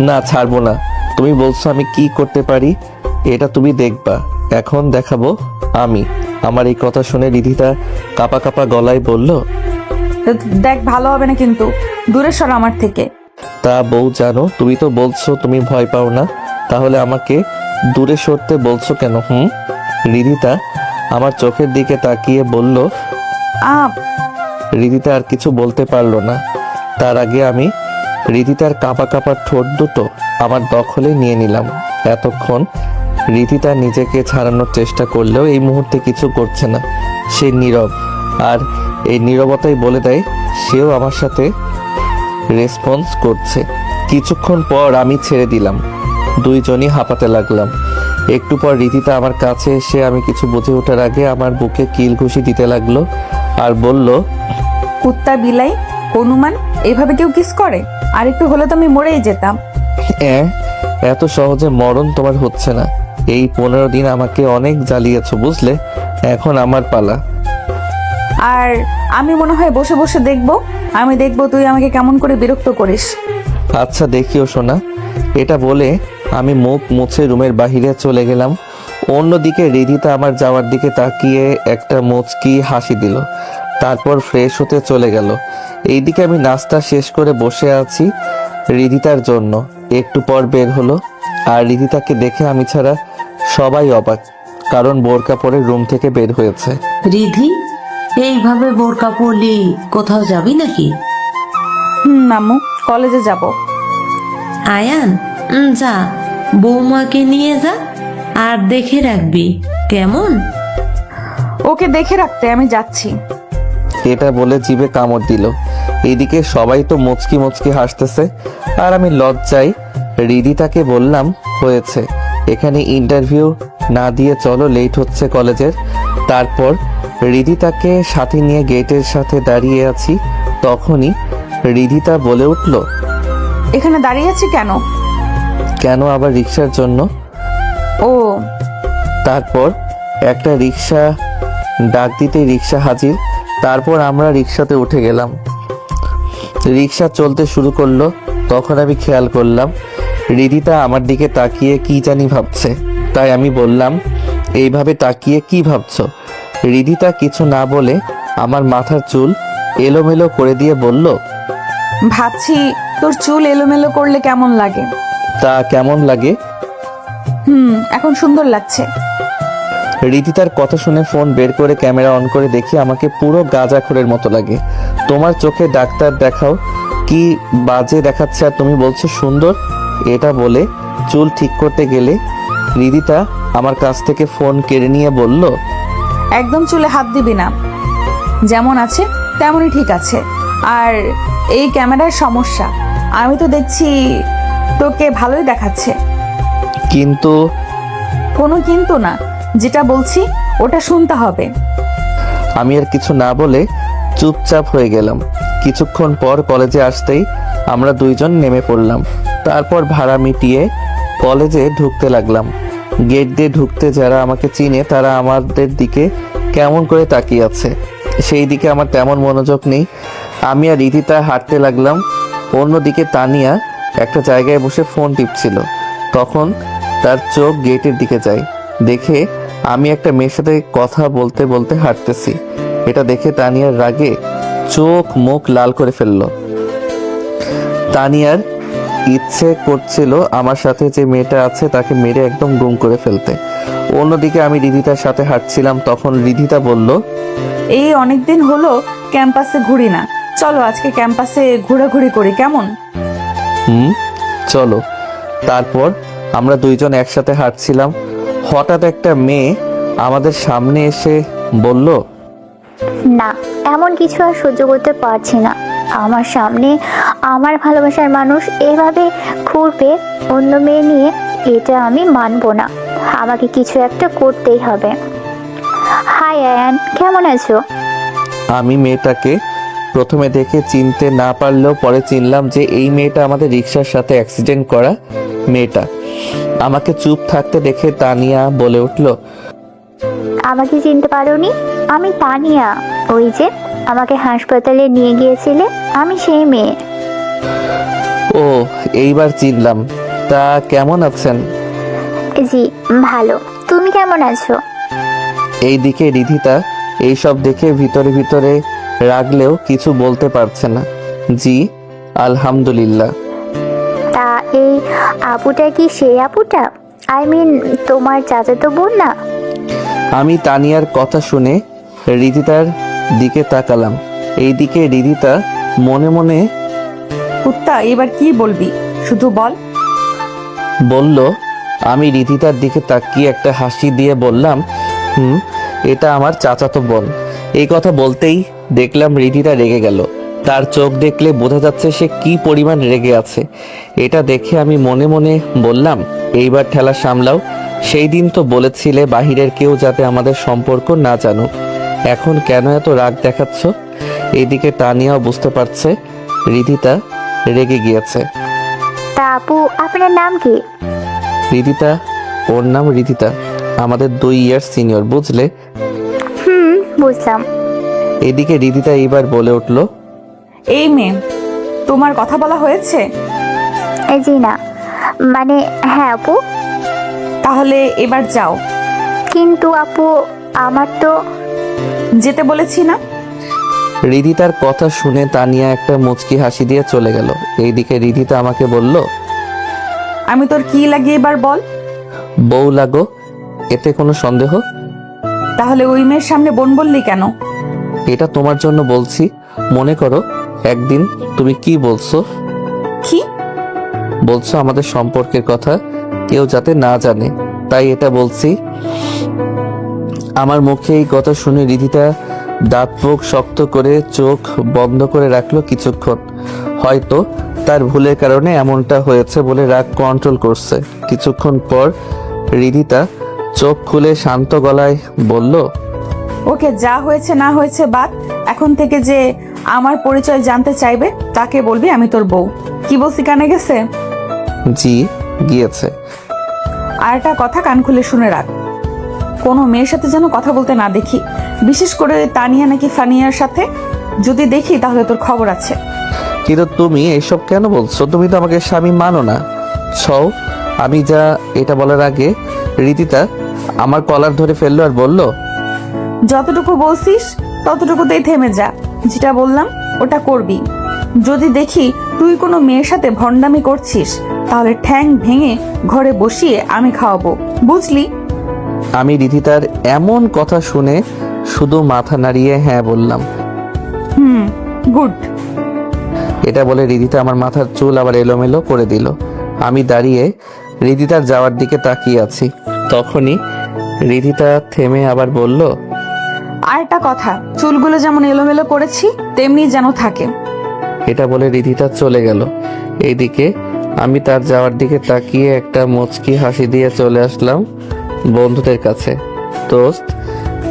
Speaker 1: না, ছাড়বো না। তুমি বলছো আমি কি করতে পারি, এটা তুমি দেখবা। এখন দেখাবো আমি। আমার এই কথা শুনে রিধিতা কাপা কাপা গলায় বলল,
Speaker 2: দেখ, ভালো হবে না কিন্তু, দূরে সর আমার থেকে।
Speaker 1: তা বউ জানো, তুমি তো বলছো তুমি ভয় পাও না, তাহলে আমাকে দূরে সরতে বলছো কেন? রিধিতা আমার চোখের দিকে তাকিয়ে বলল, রিধিতা আর কিছু বলতে পারলো না। তার আগে আমি রিধিতার কাপা কাপা ঠোঁট দুটো আমার দখলে নিয়ে নিলাম। এতক্ষণ রিধিতা নিজেকে ছাড়ানোর চেষ্টা করলেও এই মুহূর্তে কিছু করছে না, সে নীরব। আর এই নীরবতাই বলে দেয় সেও আমার সাথে রেসপন্স করছে। কিছুক্ষণ পর আমি ছেড়ে দিলাম, দুইজনই হাঁপাতে লাগলাম। একটু পর রিধিতা আমার কাছে এসে আমি কিছু বুঝে ওঠার আগে আমার বুকে কিল ঘুষি দিতে লাগলো আর বলল,
Speaker 2: কুত্তা বিলাই, হনুমান, এইভাবে কেউ কিস করে? আর একটু হলে তো আমি মরেই যেতাম।
Speaker 1: এত সহজে মরণ তোমার হচ্ছে না। এই 15 দিন আমাকে অনেক জ্বালিয়েছো, বুঝলে? এখন আমার পালা।
Speaker 2: আর আমি মনে হয় বসে বসে দেখবো, আমি দেখবো তুই আমাকে কেমন করে বিরক্ত করিস।
Speaker 1: আচ্ছা দেখিও শোনা। এটা বলে আমি মুখ মুছে রুমের বাহিরে চলে গেলাম। অন্যদিকে রিদিতা আমার যাওয়ার দিকে তাকিয়ে একটা মুচকি হাসি দিল, তারপর ফ্রেশ হতে চলে গেল। এইদিকে আমি নাস্তা শেষ করে বসে আছি রিদিতার জন্য। একটু পর বের হলো, আর রিদিতাকে দেখে আমি ছাড়া সবাই অবাক, কারণ বোরকা পরে রুম থেকে বের হয়েছে।
Speaker 8: রিধি, এইভাবে বোরকা পরলি কোথাও যাবি নাকি?
Speaker 2: আম্মু, কলেজে যাব।
Speaker 8: আয়ান, যা, বৌমাকে নিয়ে যা, আর দেখে রাখবি কেমন?
Speaker 2: ওকে দেখে রাখতে আমি যাচ্ছি।
Speaker 1: এটা বলে জিভে কামড় দিল। এদিকে সবাই তো মুচকি মুচকি হাসতেছে, আর আমি লজ্জায় রিদিতাকে বললাম, হয়েছে, এখানে ইন্টারভিউ না দিয়ে চলো, লেট হচ্ছে কলেজের। তারপর রিদিতাকে সাথে নিয়ে গেটের সাথে দাঁড়িয়ে আছি, তখনই রিদিতা বলে উঠল,
Speaker 2: এখানে দাঁড়িয়ে আছি কেন?
Speaker 1: কেন আবার? রিক্সার জন্য।
Speaker 2: ও।
Speaker 1: তারপর একটা রিক্সা ডাক দিতেই রিক্সা হাজির। তারপর আমরা রিক্সাতে উঠে গেলাম। রিক্সা চলতে শুরু করলো, তখন আমি খেয়াল করলাম রিদিতা আমার দিকে তাকিয়ে কি জানি ভাবছে। তাই আমি বললাম, এইভাবে তাকিয়ে কি ভাবছো? রিদিতা কিছু না বলে আমার মাথার চুল এলোমেলো করে দিয়ে বলল,
Speaker 2: ভাবছি তোর চুল এলোমেলো করলে কেমন লাগে।
Speaker 1: তা কেমন লাগে?
Speaker 2: এখন সুন্দর লাগছে।
Speaker 1: রিদিতার কথা শুনে ফোন বের করে ক্যামেরা অন করে দেখি আমাকে পুরো গাঁজাখোরের মতো লাগে। তোমার চোখে ডাক্তার দেখাও, কি বাজে দেখাচ্ছে, আর তুমি বলছো সুন্দর। এটা বলে চুল ঠিক করতে গেলে রিদিতা আমার কাছ থেকে ফোন কেড়ে নিয়ে বলল,
Speaker 2: একদম চুলে হাত দিবি না, যেমন আছে তেমনই ঠিক আছে। আর এই ক্যামেরার সমস্যা, আমি তো দেখছি তোকে ভালোই দেখাচ্ছে।
Speaker 1: কিন্তু
Speaker 2: কোনো কিন্তু না, যেটা বলছি ওটা শুনতে হবে।
Speaker 1: আমি আর কিছু না বলে চুপচাপ হয়ে গেলাম। কিছুক্ষণ পর কলেজে আসতেই আমরা দুইজন নেমে পড়লাম। তারপর ভাড়া মিটিয়ে কলেজে ঢুকতে লাগলাম। গেট দিয়ে ঢুকতে যারা আমাকে চিনে তারা আমাদের দিকে কেমন করে তাকিয়ে আছে, সেই দিকে আমার তেমন মনোযোগ নেই। আমি আর রিদিতা হাঁটতে লাগলাম। অন্যদিকে তানিয়া একটা জায়গায় বসে ফোন টিপছিল। তখন তার চোখ গেটের দিকে যায়, দেখে আমি একটা মেয়ের সাথে কথা বলতে বলতে হাঁটতেছি। এটা দেখে তানিয়ার রাগে চোখ মুখ লাল করে ফেললো। তানিয়ার ইচ্ছে করছিল আমার সাথে যে মেয়েটা আছে তাকে মেরে একদম গুম করে ফেলতে। অন্যদিকে আমি রিদিতার সাথে হাঁটছিলাম। তখন রিদিতা বলল,
Speaker 2: এই অনেকদিন হলো ক্যাম্পাসে ঘুরি না, চলো আজকে ক্যাম্পাসে ঘোরাঘুরি করি, কেমন?
Speaker 1: চলো। তারপর আমরা দুইজন একসাথে হাঁটছিলাম। হঠাৎ একটা মেয়ে আমাদের সামনে এসে বলল,
Speaker 11: না, এমন কিছু আর সহ্য করতে পারছি না। আমার সামনে আমার ভালোবাসার মানুষ এভাবে ঘুরবে অন্য মেয়ে নিয়ে, এটা আমি মানবো না। আমাকে কিছু একটা করতেই হবে। হাই আয়ান, কেমন আছো?
Speaker 1: আমি মেয়েটাকে প্রথমে দেখে চিনতে না পারলেও পরে চিনলাম যে এই মেয়েটা আমাদের রিক্সার সাথে অ্যাক্সিডেন্ট করা মেয়েটা। আমাকে চুপ থাকতে দেখে তানিয়া বলে উঠল,
Speaker 11: আমাকে চিনতে পারোনি? আমি তানিয়া, ওই যে আমাকে হাসপাতালে নিয়ে গিয়েছিলে, আমি সেই মেয়ে।
Speaker 1: ও, এইবার চিনলাম। তা কেমন আছেন?
Speaker 11: জি ভালো, তুমি কেমন আছো?
Speaker 1: এইদিকে রিধিতা এইসব দেখে ভিতরে ভিতরে রাগলেও কিছু বলতে পারছে না। জি আলহামদুলিল্লাহ।
Speaker 11: তা এই আপুটা কি সেই আপুটা? আই মিন তোমার চাচাতো বোন না?
Speaker 1: আমি তানিয়ার কথা শুনে রিদিতার দিকে তাকালাম। এইদিকে রিদিতা মনে মনে
Speaker 2: কুত্তা, এবার কি বলবি শুধু বল।
Speaker 1: বলল। আমি রিদিতার দিকে তাকিয়ে একটা হাসি দিয়ে বললাম, এটা আমার চাচাতো বোন। এই কথা বলতেই দেখলাম রিদিতা রেগে গেল। তার চোখ দেখলে বোঝা যাচ্ছে সে কি পরিমাণ রেগে আছে। এটা দেখে আমি মনে মনে বললাম, এইবার ঠেলা সামলাও। সেই দিন তো বলেছিলে বাহিরের কেউ যাতে আমাদের সম্পর্ক না জানুক, এখন কেন এত রাগ দেখাচ্ছ? এইদিকে তানিয়াও বুঝতে পারছে রিদিতা রেগে গিয়েছে।
Speaker 11: তা আপু, আপনার নাম কি?
Speaker 1: রিদিতা, ওর নাম রিদিতা, আমাদের 2 ইয়ার সিনিয়র, বুঝলে?
Speaker 11: বুঝলাম।
Speaker 1: এদিকে রিদিতা এবার বলে উঠল,
Speaker 14: এই মেয়ে, তোমার কথা বলা হয়েছে?
Speaker 11: জি না, মানে হ্যাঁ আপু।
Speaker 14: তাহলে এবার যাও।
Speaker 11: কিন্তু আপু, আমার তো
Speaker 14: যেতে বলেছি না?
Speaker 1: রিদিতার কথা শুনে তানিয়া একটা মুচকি হাসি দিয়ে চলে গেল। এইদিকে রিদিতা আমাকে বলল,
Speaker 14: আমি তোর কি লাগে এবার বল।
Speaker 1: বউ লাগো, এতে কোনো সন্দেহ?
Speaker 14: তাহলে ওই মেয়ের সামনে বোন বললি কেন?
Speaker 1: এটা তোমার জন্য বলছি। মনে করো একদিন তুমি কি বলছো?
Speaker 14: কি
Speaker 1: বলছো আমাদের সম্পর্কের কথা কেউ যাতে না জানে, তাই এটা বলছি। আমার মুখে এই কথা শুনে রিদিতা দাঁত মুখ শক্ত করে চোখ বন্ধ করে রাখলো কিছুক্ষণ। হয়তো তার ভুলের কারণে এমনটা হয়েছে বলে রাগ কন্ট্রোল করছে। কিছুক্ষণ পর রিদিতা চোখ খুলে শান্ত গলায় বলল,
Speaker 14: ওকে, যা হয়েছে না হয়েছে বাদ। এখন থেকে যে আমার পরিচয় জানতে চাইবে তাকে বলবি আমি তোর বউ। কি বলছি, কানে গেছে?
Speaker 1: জি গিয়েছে।
Speaker 14: আর একটা কথা কান খুলে শুনে রাখ, কোনো মেয়ের সাথে যেন কথা বলতে না দেখি, বিশেষ করে তানিয়া নাকি ফানিয়ার সাথে। যদি দেখি তাহলে তোর খবর আছে।
Speaker 1: কিন্তু তুমি এসব কেন বলছো? তুমি তো আমাকে স্বামী মানো না। ছও আমি যা এটা বলার আগে রিদিতা আমার কলার ধরে ফেললো আর বলল,
Speaker 14: যতটুকু বলছিস ততটুকুতেই থেমে যা। যেটা বললাম ওটা করবি। যদি দেখি তুই কোনো মেয়ের সাথে ভণ্ডামি করছিস তাহলে ঠ্যাং ভেঙে ঘরে বসিয়ে আমি খাওয়াবো, বুঝলি?
Speaker 1: আমি রিদিতার এমন কথা শুনে শুধু মাথা নাড়িয়ে হ্যাঁ বললাম।
Speaker 14: গুড।
Speaker 1: এটা বলে রিদিতা আমার মাথার চুল আবার এলোমেলো করে দিল। আমি দাঁড়িয়ে রিদিতার যাওয়ার দিকে তাকিয়ে আছি। তখনই রিদিতা থেমে আবার বলল,
Speaker 14: আর একটা কথা, চুলগুলো যেমন এলোমেলো করেছি তেমনি যেন থাকে।
Speaker 1: এটা বলে রিদিতা চলে গেল। এইদিকে আমি তার যাওয়ার দিকে তাকিয়ে একটা মুচকি হাসি দিয়ে চলে আসলাম বন্ধুদের কাছে। দোস্ত,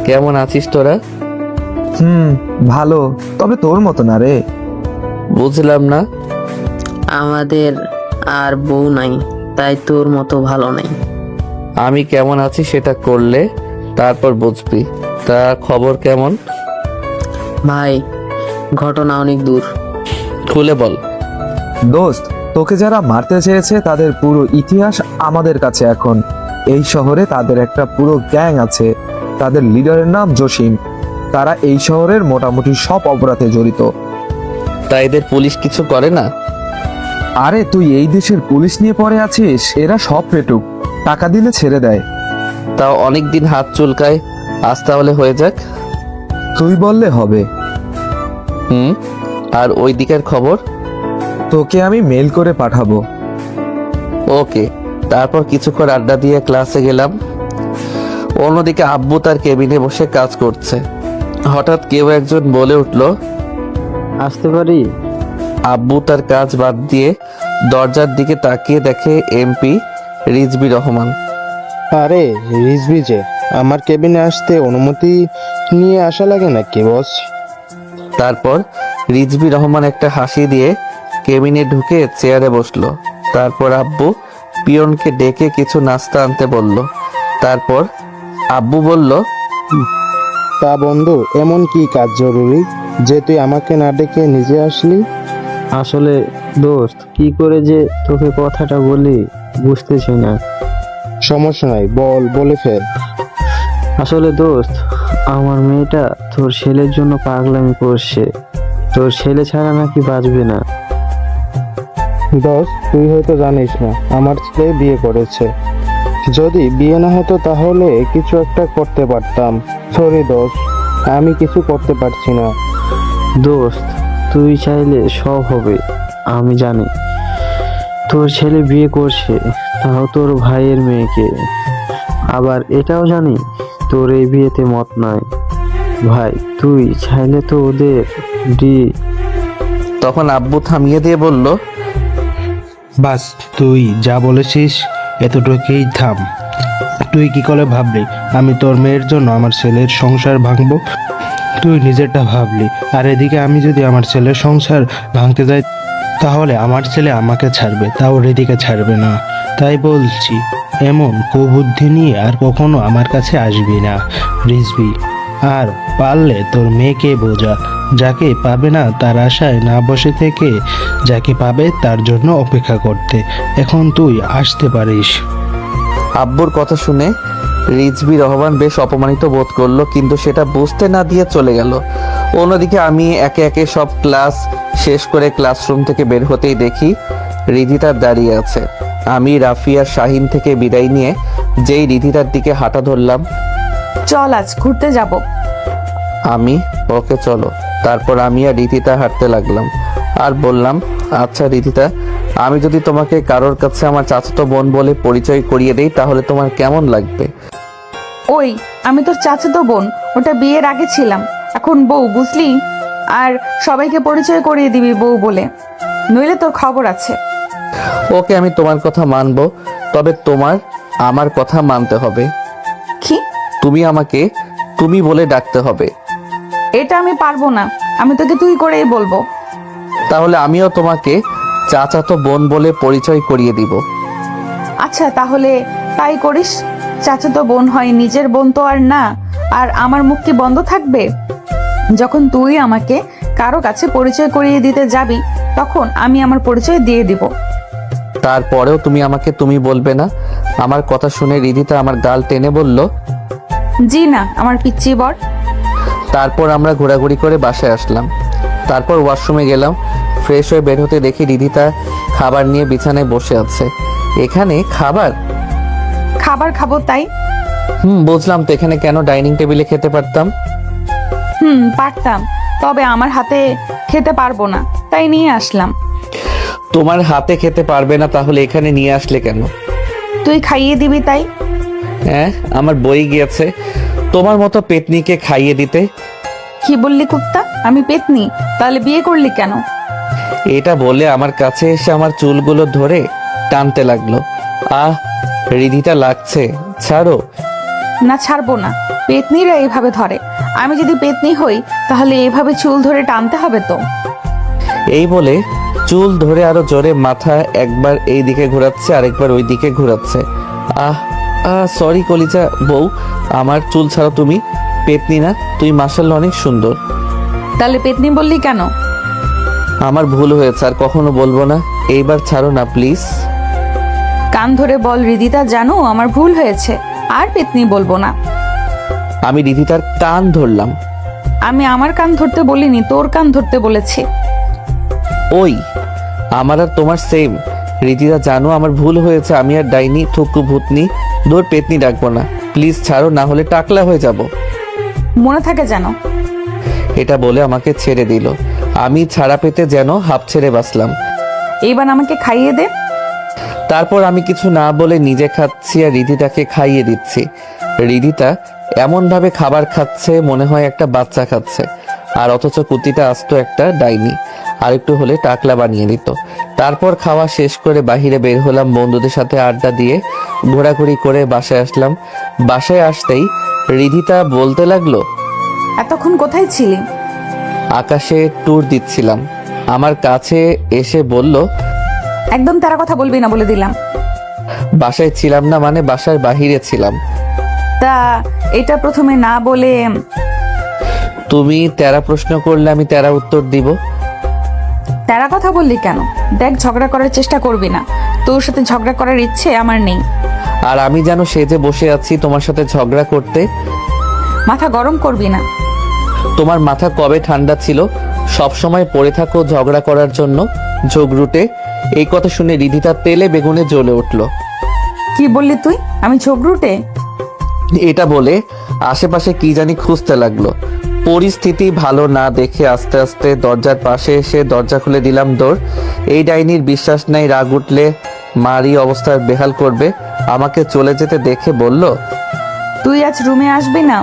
Speaker 1: কেমন আছিস তোরা?
Speaker 5: ভালো, তবে তোর মতো না রে।
Speaker 1: বুঝলাম না।
Speaker 3: আমাদের আর বউ নাই, তাই তোর মতো ভালো নাই।
Speaker 1: আমি কেমন আছি সেটা করলে তারপর বুঝবি। তা খবর কেমন?
Speaker 3: ভাই, ঘটনা অনেক দূর।
Speaker 1: খুলে বল।
Speaker 5: দোস্ত, তোকে যারা মারতে চেয়েছে তাদের পুরো ইতিহাস আমাদের কাছে এখন। এই শহরে তাদের একটা পুরো গ্যাং আছে। তাদের লিডারের নাম জসিম। তারা এই শহরের মোটামুটি সব অপরাধে জড়িত।
Speaker 1: তা এদের পুলিশ কিছু করে না?
Speaker 5: আরে তুই এই দেশের পুলিশ নিয়ে পড়ে আছিস? এরা সব পেটুক, টাকা দিলে ছেড়ে দেয়।
Speaker 1: তাও অনেকদিন হাত চুলকায়, আজ তাহলে হয়ে যাক।
Speaker 5: তুই বললে হবে।
Speaker 1: আর ওই দিকের খবর?
Speaker 5: তোকে আমি মেল করে পাঠাবো।
Speaker 1: ওকে। তারপর কিছুক্ষণ আড্ডা দিয়ে ক্লাসে গেলাম। অন্যদিকে আব্বু তার কেবিনে বসে কাজ করছে। হঠাৎ কেউ একজন বলে উঠল,
Speaker 10: আসতে পারি?
Speaker 1: আব্বু তার কাজ বাদ দিয়ে দরজার দিকে তাকিয়ে দেখে এমপি রিজবি রহমান।
Speaker 10: আরে রিজবি যে, আমার কেবিনে আসতে অনুমতি নিয়ে আসা লাগে নাকি বস?
Speaker 1: তারপর রিজবি রহমান একটা হাসি দিয়ে কেবিনে ঢুকে চেয়ারে বসলো। তারপর আব্বু পিয়নকে ডেকে কিছু নাস্তা আনতে বলল। তারপর আব্বু বলল,
Speaker 10: তা বন্ধু, এমন কি কাজ জরুরি যে তুই আমাকে না ডেকে নিজে আসলি? আসলে দোস্ত, কি করে যে তোকে কথাটা বলি বুঝতেছি না। সমস্যা নাই, বলে ফেল। আসলে দোস্ত, আমার মেয়েটা তোর ছেলের জন্য পাগলামি করছে। তোর ছেলে ছাড়া নাকি বাঁচবে না। দোস্ত, তুই হয়তো জানিস না, আমার ছেলে বিয়ে করেছে। যদি বিয়ে না হতো তাহলে কিছু একটা করতে পারতাম। সরি দোস্ত, আমি কিছু করতে পারছি না। দোস্ত, তুই চাইলে সব হবে, আমি জানি। তোর ছেলে বিয়ে করছে, তাও তোর ভাইয়ের মেয়েকে। আবার এটাও জানি তোর এই বিয়েতে মত নাই। ভাই, তুই চাইলে তো ওদের
Speaker 1: তখন আব্বু থামিয়ে দিয়ে বলল,
Speaker 17: বাস, তুই যা বলেছিস এতটুকুই থাম। তুই কি করে ভাবলি আমি তোর মেয়ের জন্য আমার ছেলের সংসার ভাঙবো? তুই নিজেরটা ভাবলি, আর এদিকে আমি যদি আমার ছেলের সংসার ভাঙতে যাই তাহলে আমার ছেলে আমাকে ছাড়বে, তাও রিদিকে ছাড়বে না। তাই বলছি, এমন কুবুদ্ধি নিয়ে আর কখনো আমার কাছে আসবি না রিজভি। আর পারলে তোর মেয়েকে বোঝা, যাকে পাবে না তার আশায় না বসে থেকে যাকে পাবে তার জন্য অপেক্ষা করতে। এখন তুই আসতে পারিস।
Speaker 1: আব্বুর কথা শুনে রিজভি রহমান বেশ অপমানিত বোধ করলো, কিন্তু সেটা বুঝতে না দিয়ে চলে গেল। অন্যদিকে আমি একে একে সব ক্লাস শেষ করে ক্লাসরুম থেকে বের হতেই দেখি রিধিতা দাঁড়িয়ে আছে। আমি রাফিয়া শাহিন থেকে বিদায় নিয়ে যেই রিধিতার দিকে হাঁটা ধরলাম,
Speaker 14: চল আজ ঘুরতে যাব।
Speaker 1: আমি ওকে চলো। তারপর আমি আর রিধিতা হাঁটতে লাগলাম আর বললাম, আচ্ছা রিধিতা, আমি যদি তোমাকে কারোর কাছে আমার চাচাতো বোন বলে পরিচয় করিয়ে দেই তাহলে তোমার কেমন লাগবে?
Speaker 14: ওই, আমি তোর চাচাতো বোন, ওটা বিয়ের আগে ছিলাম, এখন বউ, বুঝলি? আর সবাইকে পরিচয় করিয়ে দিবি বউ বলে, নইলে তোর খবর আছে।
Speaker 1: ওকে, আমি তোমার কথা মানবো, তবে তোমার আমার কথা মানতে হবে।
Speaker 14: কি?
Speaker 1: তুমি আমাকে তুমি বলে ডাকতে হবে।
Speaker 14: এটা আমি পারবো না, আমি তোকে তুই করেই বলবো।
Speaker 1: তাহলে আমিও তোমাকে চাচাতো বোন বলে পরিচয় করিয়ে দিব।
Speaker 14: আচ্ছা, তাহলে তাই করিস। চাচাতো বোন হয়, নিজের বোন তো আর না। আর আমার মুখ কি বন্ধ থাকবে? যখন তুই আমাকে কারো কাছে পরিচয় করিয়ে দিতে যাবি তখন আমি আমার পরিচয় দিয়ে দিব।
Speaker 1: তারপরেও তুমি আমাকে তুমি বলবে না? আমার কথা শুনে রিধিতা আমার গাল টেনে বলল,
Speaker 14: জি না, আমার পিচ্চি বর।
Speaker 1: তারপর আমরা ঘোরাঘুরি করে বাসায় আসলাম। তারপর ওয়াশরুমে গেলাম। ফ্রেশ হয়ে বের হতে দেখি রিধিতা খাবার নিয়ে বিছানায় বসে আছে। এখানে খাবার?
Speaker 14: খাবার খাবো তাই।
Speaker 1: বুঝলাম তো, এখানে কেন ডাইনিং টেবিলে খেতে পারতাম।
Speaker 14: পারতাম, তবে আমার হাতে খেতে পারবো না, তাই নিয়ে আসলাম।
Speaker 1: তোমার হাতে খেতে পারবে না তাহলে এখানে নিয়ে আসলে কেন?
Speaker 14: তুই খাইয়ে দিবি তাই।
Speaker 1: হ্যাঁ, আমার বই গিয়েছে তোমার মতো পেতনিকে খাইয়ে দিতে।
Speaker 14: কি বললি কুত্তা? আমি পেতনি? তাহলে বিয়ে করলি কেন?
Speaker 1: এটা বলে আমার কাছে এসে আমার চুলগুলো ধরে টানতে লাগলো। আহ, রিধিতা লাগছে, ছাড়ো।
Speaker 14: না, ছাড়বো না। পেতনিরা এইভাবে ধরে, আমি যদি পেতনি হই তাহলে এইভাবে চুল ধরে টানতে হবে তো।
Speaker 1: এই বলে চুল ধরে আরো জোরে মাথা একবার এই দিকে ঘোরাচ্ছে আরেকবার ওই দিকে ঘোরাচ্ছে। আহ সরি কলিজা বউ, আমার চুল ছাড়ো। তুমি পেতনি না, তুই মাশাআল্লাহ অনেক সুন্দর।
Speaker 14: তাহলে পেতনি বললি কেন?
Speaker 1: আমার ভুল হয়েছে, আর কখনো বলবো না। এইবার ছাড়ো না প্লিজ।
Speaker 14: কান ধরে বল রিদিতা, জানো আমার ভুল হয়েছে, আর পেতনি বলবো না।
Speaker 1: আমি রিধিতার কান ধরলাম।
Speaker 14: আমি আমার কান ধরতে বলিনি, তোর কান ধরতে বলেছি।
Speaker 1: ওই, আমার আর তোমার সেম। রিধিতা, জানো আমার ভুল হয়েছে, আমি আর ডাইনি থুকু ভূতনি দূর পেতনি ডাকবো না। প্লিজ ছাড়ো, না হলে টাকলা হয়ে যাব।
Speaker 14: মনে থাকে যেন।
Speaker 1: এটা বলে আমাকে ছেড়ে দিল। আমি ছাড়া পেতে যেন হাঁপ ছেড়ে বাঁচলাম।
Speaker 14: এইবার আমাকে খাইয়ে দে।
Speaker 1: তারপর আমি কিছু না বলে নিজে খাচ্ছি আর রিধিতাকে খাইয়ে দিচ্ছি। রিধিতা এমন ভাবে খাবার খাচ্ছে মনে হয় একটা বাচ্চা খাচ্ছে, আর অথচ কুতিটা আস্ত একটা ডাইনি। আর একটু হলে টাকলা বানিয়ে দিত। তারপর খাওয়া শেষ করে বাহিরে বের হলাম, বন্ধুদের সাথে আড্ডা দিয়ে ঘোরাঘুরি করে বাসায় আসলাম। বাসায় আসতেই রিধিতা বলতে লাগলো,
Speaker 14: এতক্ষণ কোথায় ছিলি?
Speaker 1: আকাশে ট্যুর দিচ্ছিলাম। আমার কাছে এসে বলল,
Speaker 14: একদম তারা কথা বলবি না বলে দিলাম।
Speaker 1: বাসায় ছিলাম না মানে বাসার বাহিরে ছিলাম।
Speaker 14: তা এটা প্রথমে না বলে?
Speaker 1: তুমি তেরা প্রশ্ন করলে আমি তেরা উত্তর দিব।
Speaker 14: তেরা কথা বললি কেন? দেখ, ঝগড়া করার চেষ্টা করবি না, তোর সাথে ঝগড়া করার ইচ্ছে আমার নেই।
Speaker 1: আর আমি যেন সেজে বসে আছি তোমার সাথে ঝগড়া করতে।
Speaker 14: মাথা গরম করবি না।
Speaker 1: তোমার মাথা কবে ঠান্ডা ছিল? সব সময় পড়ে থাকো ঝগড়া করার জন্য, ঝগড়ুটে। এই কথা শুনে রিধিতা তেলে বেগুনে জ্বলে উঠল।
Speaker 14: কি বললি তুই? আমি ঝগড়ুটে?
Speaker 1: এটা বলে আশেপাশে কি জানি খুঁজতে লাগলো। পরিস্থিতি ভালো না দেখে আস্তে আস্তে দরজার পাশে এসে দরজা খুলে দিলাম দৌড়। এই ডাইনির বিশ্বাস নাই, রাগ উঠলে মারি অবস্থার বেহাল করবে। আমাকে চলে যেতে দেখে বলল,
Speaker 14: তুই আজ রুমে আসবি না?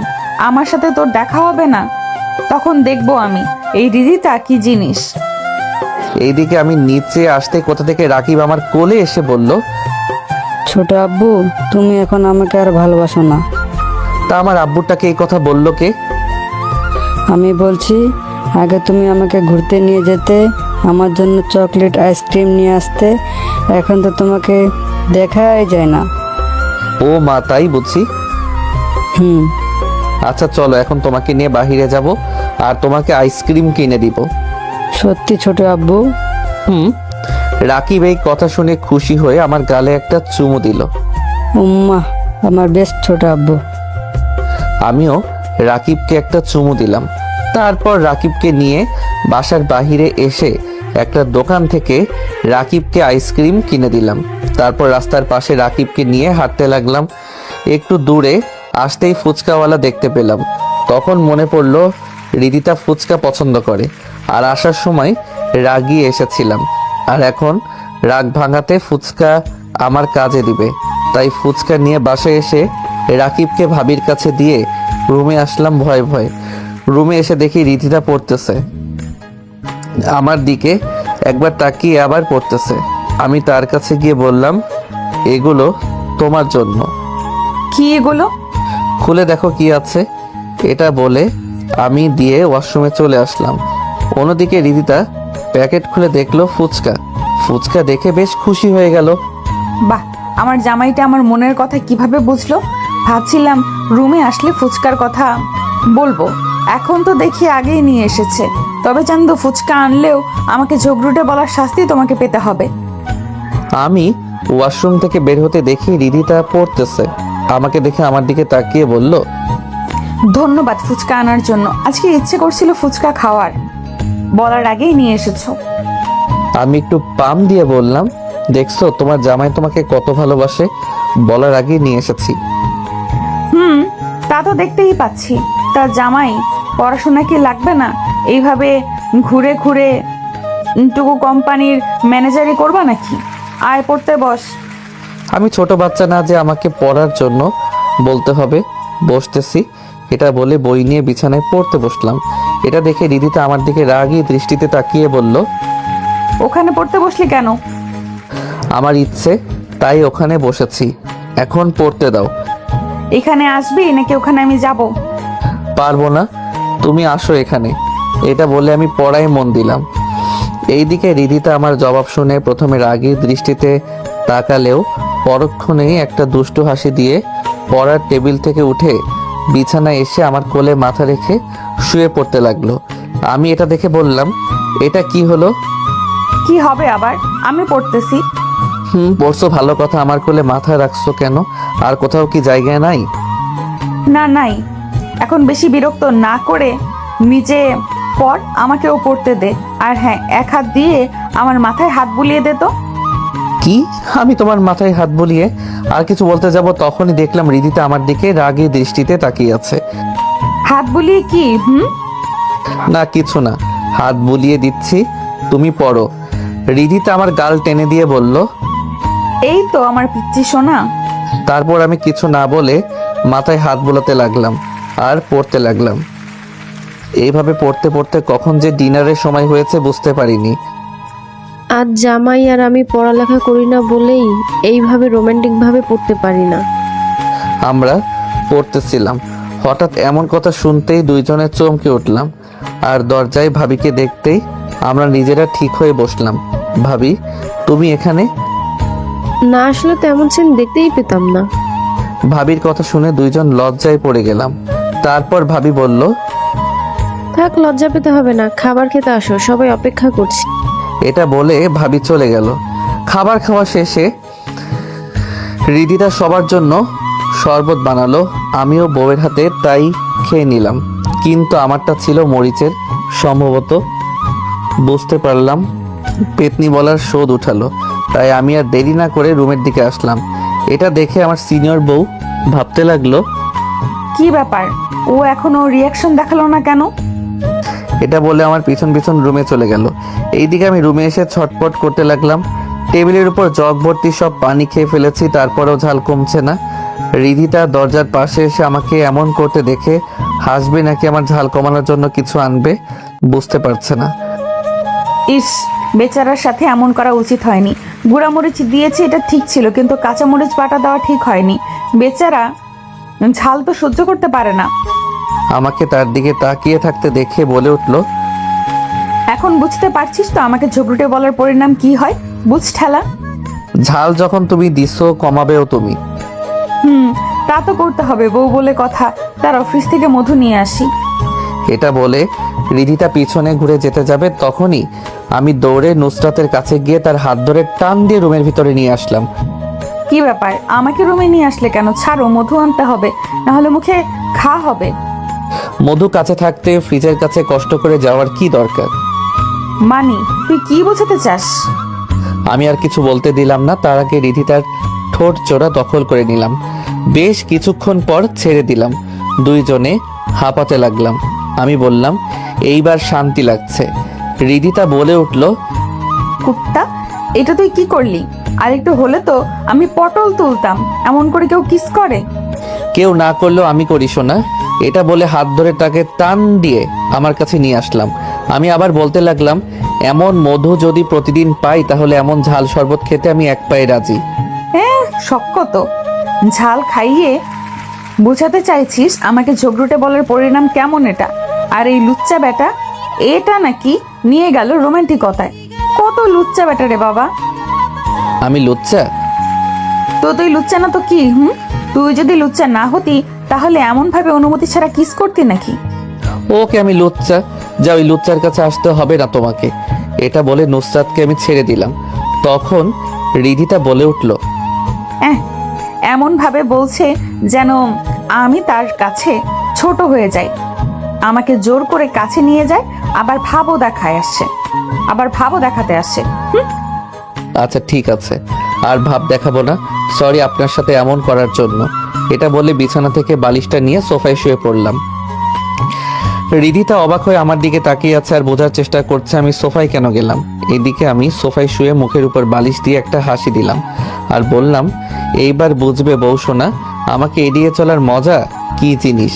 Speaker 14: আমার সাথে তোর দেখা হবে না? তখন দেখবো আমি এই রিদিতা কি জিনিস।
Speaker 1: এইদিকে আমি নিচে আসতে কোথা থেকে রাকিব আমার কোলে এসে বলল,
Speaker 13: ছোট আব্বু, তুমি এখন আমাকে আর ভালোবাসো না।
Speaker 1: তা আমার আব্বুটাকে এই কথা বললো কে?
Speaker 13: আমি বলছি আগে তুমি আমাকে ঘুরতে নিয়ে যেতে, আমার জন্য চকলেট আইসক্রিম নিয়ে আসতে। এখন তো তোমাকে দেখাই যায় না।
Speaker 1: ও মা, তাই বুঝছি।
Speaker 13: হুম।
Speaker 1: আচ্ছা চলো, এখন তোমাকে নিয়ে বাহিরে যাব আর তোমাকে আইসক্রিম কিনে দিব।
Speaker 13: সত্যি ছোট আব্বু?
Speaker 1: হুম। রাকিব এই কথা শুনে খুশি হয়ে আমার গালে একটা চুমু দিল।
Speaker 13: উম্মা, আমার বেশ ছোট আব্বু।
Speaker 1: আমিও রাকিবকে একটা চুমু দিলাম। তারপর রাকিবকে নিয়ে বাসার বাহিরে এসে একটা দোকান থেকে রাকিবকে আইসক্রিম কিনে দিলাম। তারপর রাস্তার পাশে রাকিবকে নিয়ে হাঁটতে লাগলাম। একটু দূরে আসতেই ফুচকাওয়ালা দেখতে পেলাম। তখন মনে পড়লো রিদিতা ফুচকা পছন্দ করে, আর আসার সময় রাগিয়ে এসেছিলাম, আর এখন রাগ ভাঙাতে ফুচকা আমার কাজে দিবে। তাই ফুচকা নিয়ে বাসায় এসে রাকিবকে ভাবির কাছে দিয়ে রুমে আসলাম ভয়ে ভয়ে। রুমে এসে দেখি রিদিতা পড়তেছে, আমার দিকে একবার তাকিয়ে আবার পড়তেছে। আমি তার কাছে গিয়ে বললাম, এগুলো তোমার জন্য।
Speaker 14: কি এগুলো?
Speaker 1: খুলে দেখো কি আছে। এটা বলে আমি দিয়ে ওয়াশরুমে চলে আসলাম। অন্যদিকে রিদিতা প্যাকেট খুলে দেখলো ফুচকা। ফুচকা দেখে বেশ খুশি হয়ে গেল।
Speaker 14: বাহ, আমার জামাইটা আমার মনের কথা কিভাবে বুঝলো? ভাবছিলাম রুমে আসলে ফুচকার কথা বলবো, এখন তো দেখি আগেই নিয়ে এসেছে। তবে চান্দু, ফুচকা আনলেও আমাকে ঝগড়ুটে বলার শাস্তি তোমাকে পেতে হবে।
Speaker 1: আমি ওয়াশরুম থেকে বের হতে দেখি রিদিতা পড়তেছে। আমাকে দেখে আমার দিকে তাকিয়ে বলল,
Speaker 14: ধন্যবাদ ফুচকা আনার জন্য। আজকে ইচ্ছে করছিল ফুচকা খাওয়ার, বলার আগেই নিয়ে এসেছো।
Speaker 1: আমি একটু পাম দিয়ে বললাম, দেখছো তোমার জামাই তোমাকে কত ভালোবাসে, বলার আগেই নিয়ে এসেছি।
Speaker 14: হুম, তা তো দেখতেই পাচ্ছি। তার জামাই পড়াশোনা কি লাগবে না? এইভাবে ঘুরে ঘুরে টুকু কোম্পানির ম্যানেজারই করবা নাকি? আয় পড়তে বস।
Speaker 1: আমি ছোট বাচ্চা না যে আমাকে পড়ার জন্য বলতে হবে। বসতেছি, এটা বলে বই নিয়ে বিছানায় পড়তে বসলাম। এটা দেখে রিদিতা আমার দিকে রাগী দৃষ্টিতে তাকিয়ে বলল,
Speaker 14: ওখানে পড়তে বসলি কেন?
Speaker 1: আমার ইচ্ছে তাই ওখানে বসেছি, এখন পড়তে দাও।
Speaker 14: এখানে আসবি নাকি ওখানে আমি যাব?
Speaker 1: পারবো না, তুমি আসো এখানে। এটা বলে আমি পড়ায় মন দিলাম। এইদিকে রিদিতা আমার জবাব শুনে প্রথমে রাগী দৃষ্টিতে তাকালেও পরক্ষণেই একটা দুষ্টু হাসি দিয়ে পড়ার টেবিল থেকে উঠে বিছানায় এসে আমার কোলে মাথা রেখে শুয়ে পড়তে লাগলো। আমি এটা দেখে বললাম, এটা কি হলো?
Speaker 14: কি হবে আবার? আমি পড়তেছি।
Speaker 1: পড়ছো ভালো কথা, আমার কোলে মাথা রাখছো কেন? আর কোথাও কি জায়গায় নাই?
Speaker 14: না, নাই। এখন বেশি বিরক্ত না করে নিজে পড়, আমাকেও পড়তে দে। আর হ্যাঁ, এক হাত দিয়ে আমার মাথায় হাত বুলিয়ে দে তো।
Speaker 1: কি? আমি তোমার মাথায় হাত বুলিয়ে আর কিছু বলতে যাব, তখনই দেখলাম রিদিতা আমার দিকে রাগী দৃষ্টিতে তাকিয়ে আছে।
Speaker 14: হাত বুলিয়ে কি?
Speaker 1: না কিছু না, হাত বুলিয়ে দিচ্ছি, তুমি পড়ো। রিদিতা আমার গাল টেনে দিয়ে বলল,
Speaker 14: এই তো আমার পিচ্চি সোনা।
Speaker 1: তারপর আমি কিছু না বলে মাথায় হাত বুলাতে লাগলাম আর পড়তে লাগলাম। এইভাবে পড়তে পড়তে কখন যে ডিনারের সময় হয়েছে বুঝতে পারিনি।
Speaker 6: আজ জামাই আর আমি পড়ালেখা করি না বলেই এইভাবে রোমান্টিক ভাবে পড়তে পারি না।
Speaker 1: আমরা পড়তেছিলাম, হঠাৎ এমন কথা শুনতেই দুইজনে চমকে উঠলাম। আর দরজায় ভাবিকে দেখতেই আমরা নিজেরা ঠিক হয়ে বসলাম। ভাবি, তুমি এখানে?
Speaker 6: না, আসলে তেমন সিন দেখতেই পেতাম না।
Speaker 1: ভাবির কথা শুনে দুইজন লজ্জায় পড়ে গেলাম। তারপর ভাবি বলল,
Speaker 6: থাক, লজ্জা পেতে হবে না, খাবার খেতে আসো, সবাই অপেক্ষা করছি।
Speaker 1: এটা বলে ভাবি চলে গেল। খাবার খাওয়া শেষে রিদিতা সবার জন্য শরবত বানালো। আমিও বউয়ের হাতে তাই খেয়ে নিলাম, কিন্তু আমারটা ছিল মরিচের। সম্ভবত বুঝতে পারলাম পেতনি বলার শোধ উঠালো। তাই আমি আর দেরি না করে রুমের দিকে আসলাম। এটা দেখে আমার সিনিয়র বউ ভাবতে লাগলো,
Speaker 14: কি ব্যাপার, ও এখনো রিয়াকশন দেখালো না কেন?
Speaker 1: এটা বলে আমার পিছন পিছন রুমে চলে গেল। এইদিকে আমি রুমে এসে ছটপট করতে লাগলাম। টেবিলের উপর জগ ভর্তি সব পানি খেয়ে ফেলেছি, তারপরেও ঝাল কমছে না। রিদিতা দরজার পাশে এসে আমাকে এমন করতে দেখে হাসবে নাকি আমার ঝাল কমানোর জন্য কিছু আনবে বুঝতে পারছে না।
Speaker 14: ইস, বেচারার সাথে এমন করা উচিত হয়নি। গুঁড়ামরিচ দিয়েছি এটা ঠিক ছিল, কিন্তু কাঁচামরিচ বাটা দেওয়া ঠিক হয়নি। বেচারা ঝাল তো সহ্য করতে পারে না।
Speaker 1: আমাকে তার দিকে তাকিয়ে থাকতে দেখে বলে উঠল,
Speaker 14: এখন বুঝতে পারছিস তো আমাকে ঝগড়ুটে বলার পরিণাম কি হয়? বুঝ ঠেলা।
Speaker 1: ঝাল যখন তুমি দিছো কমাবেও তুমি।
Speaker 14: তা তো করতে হবে, বউ বলে কথা। তার অফিস থেকে মধু নিয়ে আসি।
Speaker 1: এটা বলে রিদিতা পিছনে ঘুরে যেতে যাবে, তখনই আমি দৌড়ে নুসরাতের কাছে গিয়ে তার হাত ধরে টান দিয়ে রুমের ভিতরে নিয়ে আসলাম।
Speaker 14: কি ব্যাপার, আমাকে রুমে নিয়ে আসলে কেন? ছাড়ো, মধু আনতে হবে, নাহলে মুখে ঘা হবে।
Speaker 1: মধু কাছে থাকতে ফ্রিজের কাছে কষ্ট করে যাওয়ার কি দরকার?
Speaker 14: মানি, তুই কি বোঝাতে চাস?
Speaker 1: আমি আর কিছু বলতে দিলাম না, তার আগে রিদিতার ঠোঁট চোরা দখল করে নিলাম। বেশ কিছুক্ষণ পর ছেড়ে দিলাম। দুইজনে হাঁপাতে লাগলাম। আমি বললাম, এইবার শান্তি লাগছে। রিদিতা বলে উঠল,
Speaker 14: কুত্তা, এটা তুই কি করলি? আর একটু হলে তো আমি পটল তুলতাম। এমন করে কেউ কিস করে?
Speaker 1: কেউ না করলেও আমি করি শোনা। এটা বলে হাত ধরে তাকে টান দিয়ে আমার কাছে নিয়ে আসলাম। আমি আবার বলতে লাগলাম, এমন মধু যদি প্রতিদিন পাই তাহলে এমন ঝাল শরবত খেতে আমি এক পায়ে রাজি।
Speaker 14: হ্যাঁ, শক্ত তো। ঝাল খাইয়ে বোঝাতে চাইছিস আমাকে ঝগড়ুটে বলার পরিণাম কেমন এটা? আর এই লুচ্চা বেটা, এটা নাকি নিয়ে গেল রোমান্টিকতায়। কত লুচ্চা বেটা রে বাবা।
Speaker 1: আমি লুচ্চা?
Speaker 14: তো তুই লুচ্চা না তো কি? তুই যদি লুচ্চা না হতি তাহলে এমন ভাবে অনুমতি ছাড়া কিস করতি নাকি?
Speaker 1: ওকে, আমি লুচ্চা? যা, ওই লুচ্চার কাছে আসতে হবে না তোমাকে। এটা বলে নুসরাতকে আমি ছেড়ে দিলাম। তখন রিদিতা বলে উঠল,
Speaker 14: এমন ভাবে বলছে যেন আমি তার কাছে ছোট হয়ে যাই। আমাকে জোর করে কাছে নিয়ে যায়, আবার ভাবও দেখাতে আসছে।
Speaker 1: আচ্ছা ঠিক আছে, আর ভাব দেখাবো না। সরি আপনার সাথে এমন করার জন্য। এটা বলে বিছানা থেকে বালিশটা নিয়ে সোফায় শুয়ে পড়লাম। রিদিতা অবাক হয়ে আমার দিকে তাকিয়ে আছে আর বোঝার চেষ্টা করছে আমি সোফায় কেন গেলাম। এদিকে আমি সোফায় শুয়ে মুখের উপর বালিশ দিয়ে একটা হাসি দিলাম আর বললাম, এইবার বুঝবে বউ সোনা, আমাকে এড়িয়ে চলার মজা কি জিনিস।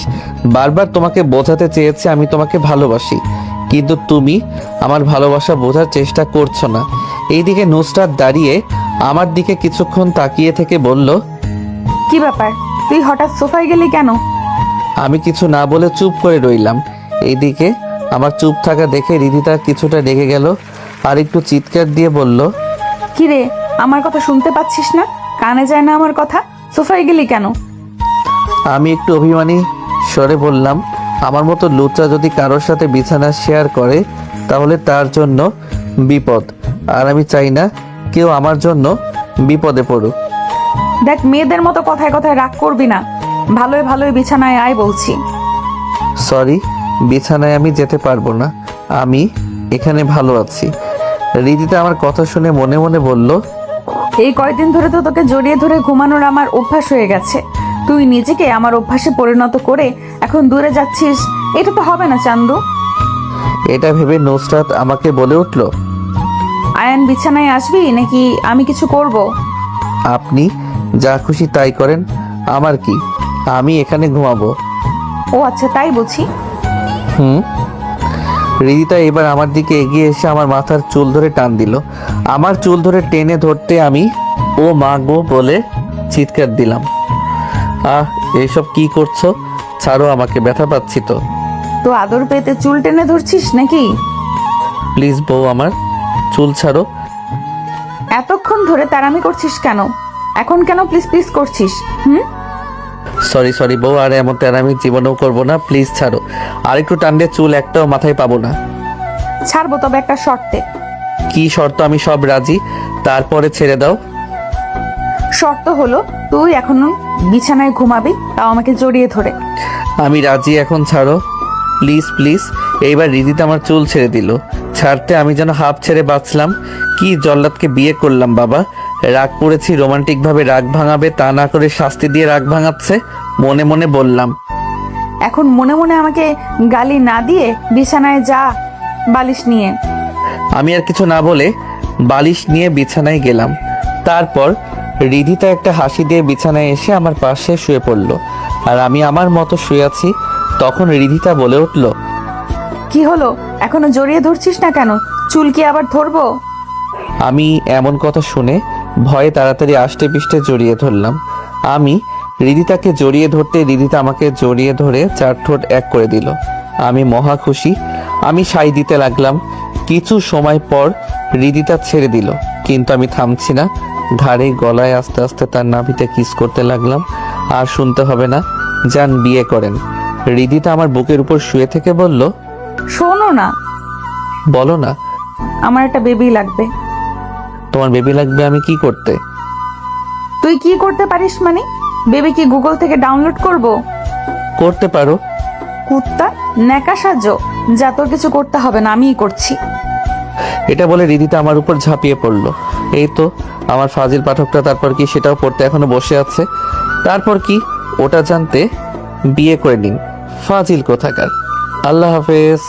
Speaker 1: বারবার তোমাকে বোঝাতে চেয়েছে আমি তোমাকে ভালোবাসি, কিন্তু তুমি আমার ভালোবাসা বোঝার চেষ্টা করছো না। এইদিকে নুসরাত দাঁড়িয়ে আমার দিকে কিছুক্ষণ তাকিয়ে থেকে বলল,
Speaker 14: কি ব্যাপার, তুই হঠাৎ সোফায় গেলি কেন?
Speaker 1: আমি কিছু না বলে চুপ করে রইলাম। এইদিকে আমার চুপ থাকা দেখে রিদিতা কিছুটা রেগে গেল আর একটু চিৎকার দিয়ে বলল,
Speaker 14: কি রে, আমার কথা শুনতে পাচ্ছিস না? কানে যায় না আমার কথা? সোফায় গেলি কেন?
Speaker 1: আমি একটু অভিমানী স্বরে বললাম, আমার মতো লুচ্চা যদি কারোর সাথে বিছানা শেয়ার করে তাহলে তার জন্য বিপদ, আর আমি চাই না কেউ আমার জন্য বিপদে পড়ুক।
Speaker 14: দেখ, মেয়েদের মতো কথায় কথায় রাগ করবি না। ভালোই ভালোই বিছানায় আয় বলছি।
Speaker 1: সরি, বিছানায় আমি যেতে পারবো না, আমি এখানে ভালো আছি। রিদিতা আমার কথা শুনে মনে মনে বলল,
Speaker 14: এই কয়দিন ধরে তো তোকে জড়িয়ে ধরে ঘুমানোর আমার অভ্যাস হয়ে গেছে। তুই নিজেকে আমার অভ্যাসে পরিণত করে এখন দূরে যাচ্ছিস, এটা তো হবে না চান্দু।
Speaker 1: এটা ভেবে নুসরাত আমাকে বলে উঠল,
Speaker 14: আয়ান, বিছানায় আসবি নাকি আমি কিছু করব?
Speaker 1: আপনি যা খুশি তাই করেন, আমার কি, আমি এখানে ঘুমাবো।
Speaker 14: ও আচ্ছা, তাই বুঝি।
Speaker 1: রিদিতা এবার আমার দিকে এগিয়ে এসে আমার মাথার চুল ধরে টান দিল। আমার চুল ধরে টেনে ধরতে আমি ও মা গো বলে চিৎকার দিলাম। এইসব কি করছো? ছাড়ো আমাকে, ব্যথা পাচ্ছি তো।
Speaker 14: তো আদর পেতে চুল টেনে ধরছিস নাকি?
Speaker 1: প্লিজ বউ, আমার চুল ছাড়ো।
Speaker 14: এতক্ষণ ধরে তাড়ামি করছিস কেন? এখন কেন প্লিজ প্লিজ করছিস?
Speaker 1: সরি বউ, আর এমন তেরামি জীবনেও করবো না, প্লিজ ছাড়ো। আর একটু টানলে চুল একটাও মাথায় পাবো না।
Speaker 14: ছাড়বো, তবে একটা শর্তে।
Speaker 1: কি শর্ত? আমি সব রাজি, তারপরে ছেড়ে দাও।
Speaker 14: শর্ত হলো তুই এখনো বিছানায় ঘুমাবি, তাও আমাকে জড়িয়ে ধরে।
Speaker 1: আমি রাজি, এখন ছাড়ো প্লিজ প্লিজ। এইবার রিদিতা আমার চুল ছেড়ে দিল। ছাড়তে আমি যেন হাফ ছেড়ে বাঁচলাম। কি জল্লাদকে বিয়ে করলাম বাবা। রাগ করেছি, রোমান্টিক ভাবে রাগ ভাঙাবে, তা না করে শাস্তি দিয়ে রাগ ভাঙাচ্ছে। মনে মনে বললাম,
Speaker 14: এখন মনে মনে আমাকে গালি না দিয়ে বিছানায় যা বালিশ নিয়ে।
Speaker 1: আমি আর কিছু না বলে বালিশ নিয়ে বিছানায় গেলাম। তারপর রিদিতা একটা হাসি দিয়ে বিছানায় এসে আমার পাশে শুয়ে পড়ল আর আমি আমার মতো শুয়ে আছি। তখন রিদিতা বলে উঠল,
Speaker 14: কি হলো, এখনো জড়িয়ে ধরছিস না কেন? চুল কি আবার ধরবো?
Speaker 1: আমি এমন কথা শুনে ভয়ে তাড়াতাড়ি আষ্টে পিষ্টে জড়িয়ে ধরলাম। আমি রিদিতাকে জড়িয়ে ধরতে রিদিতা আমাকে জড়িয়ে ধরে 4 ঠোঁট এক করে দিল। আমি মহা খুশি। আমি সাই দিতে লাগলাম। কিছু সময় পর রিদিতা ছেড়ে দিল, কিন্তু আমি থামছি না। ঘাড়ে গলায় আস্তে আস্তে তার নাভিতে কিস করতে লাগলাম। আর শুনতে হবে না, যান বিয়ে করেন। রিদিতা আমার বুকের উপর শুয়ে থেকে বলল,
Speaker 14: শোনো না,
Speaker 1: বলো না।
Speaker 14: আমার একটা বেবি লাগবে।
Speaker 1: তোমার বেবি লাগবে আমি কি করতে?
Speaker 14: তুই কি করতে পারিস মানে? বেবি কি গুগল থেকে ডাউনলোড করব?
Speaker 1: করতে পারো।
Speaker 14: কুত্তা নেকা সাহায্য, যা তোর কিছু করতে হবে না, আমিই করছি।
Speaker 1: এটা বলে রিদিতা আমার উপর ঝাঁপিয়ে পড়লো। এই তো আমার ফাজিল পাঠকটা, তারপর কি সেটাও পড়তে এখনো বসে আছে। তারপর কি ওটা জানতে বিয়ে করে নিন, ফাজিল কোথাকার। আল্লাহ হাফেজ।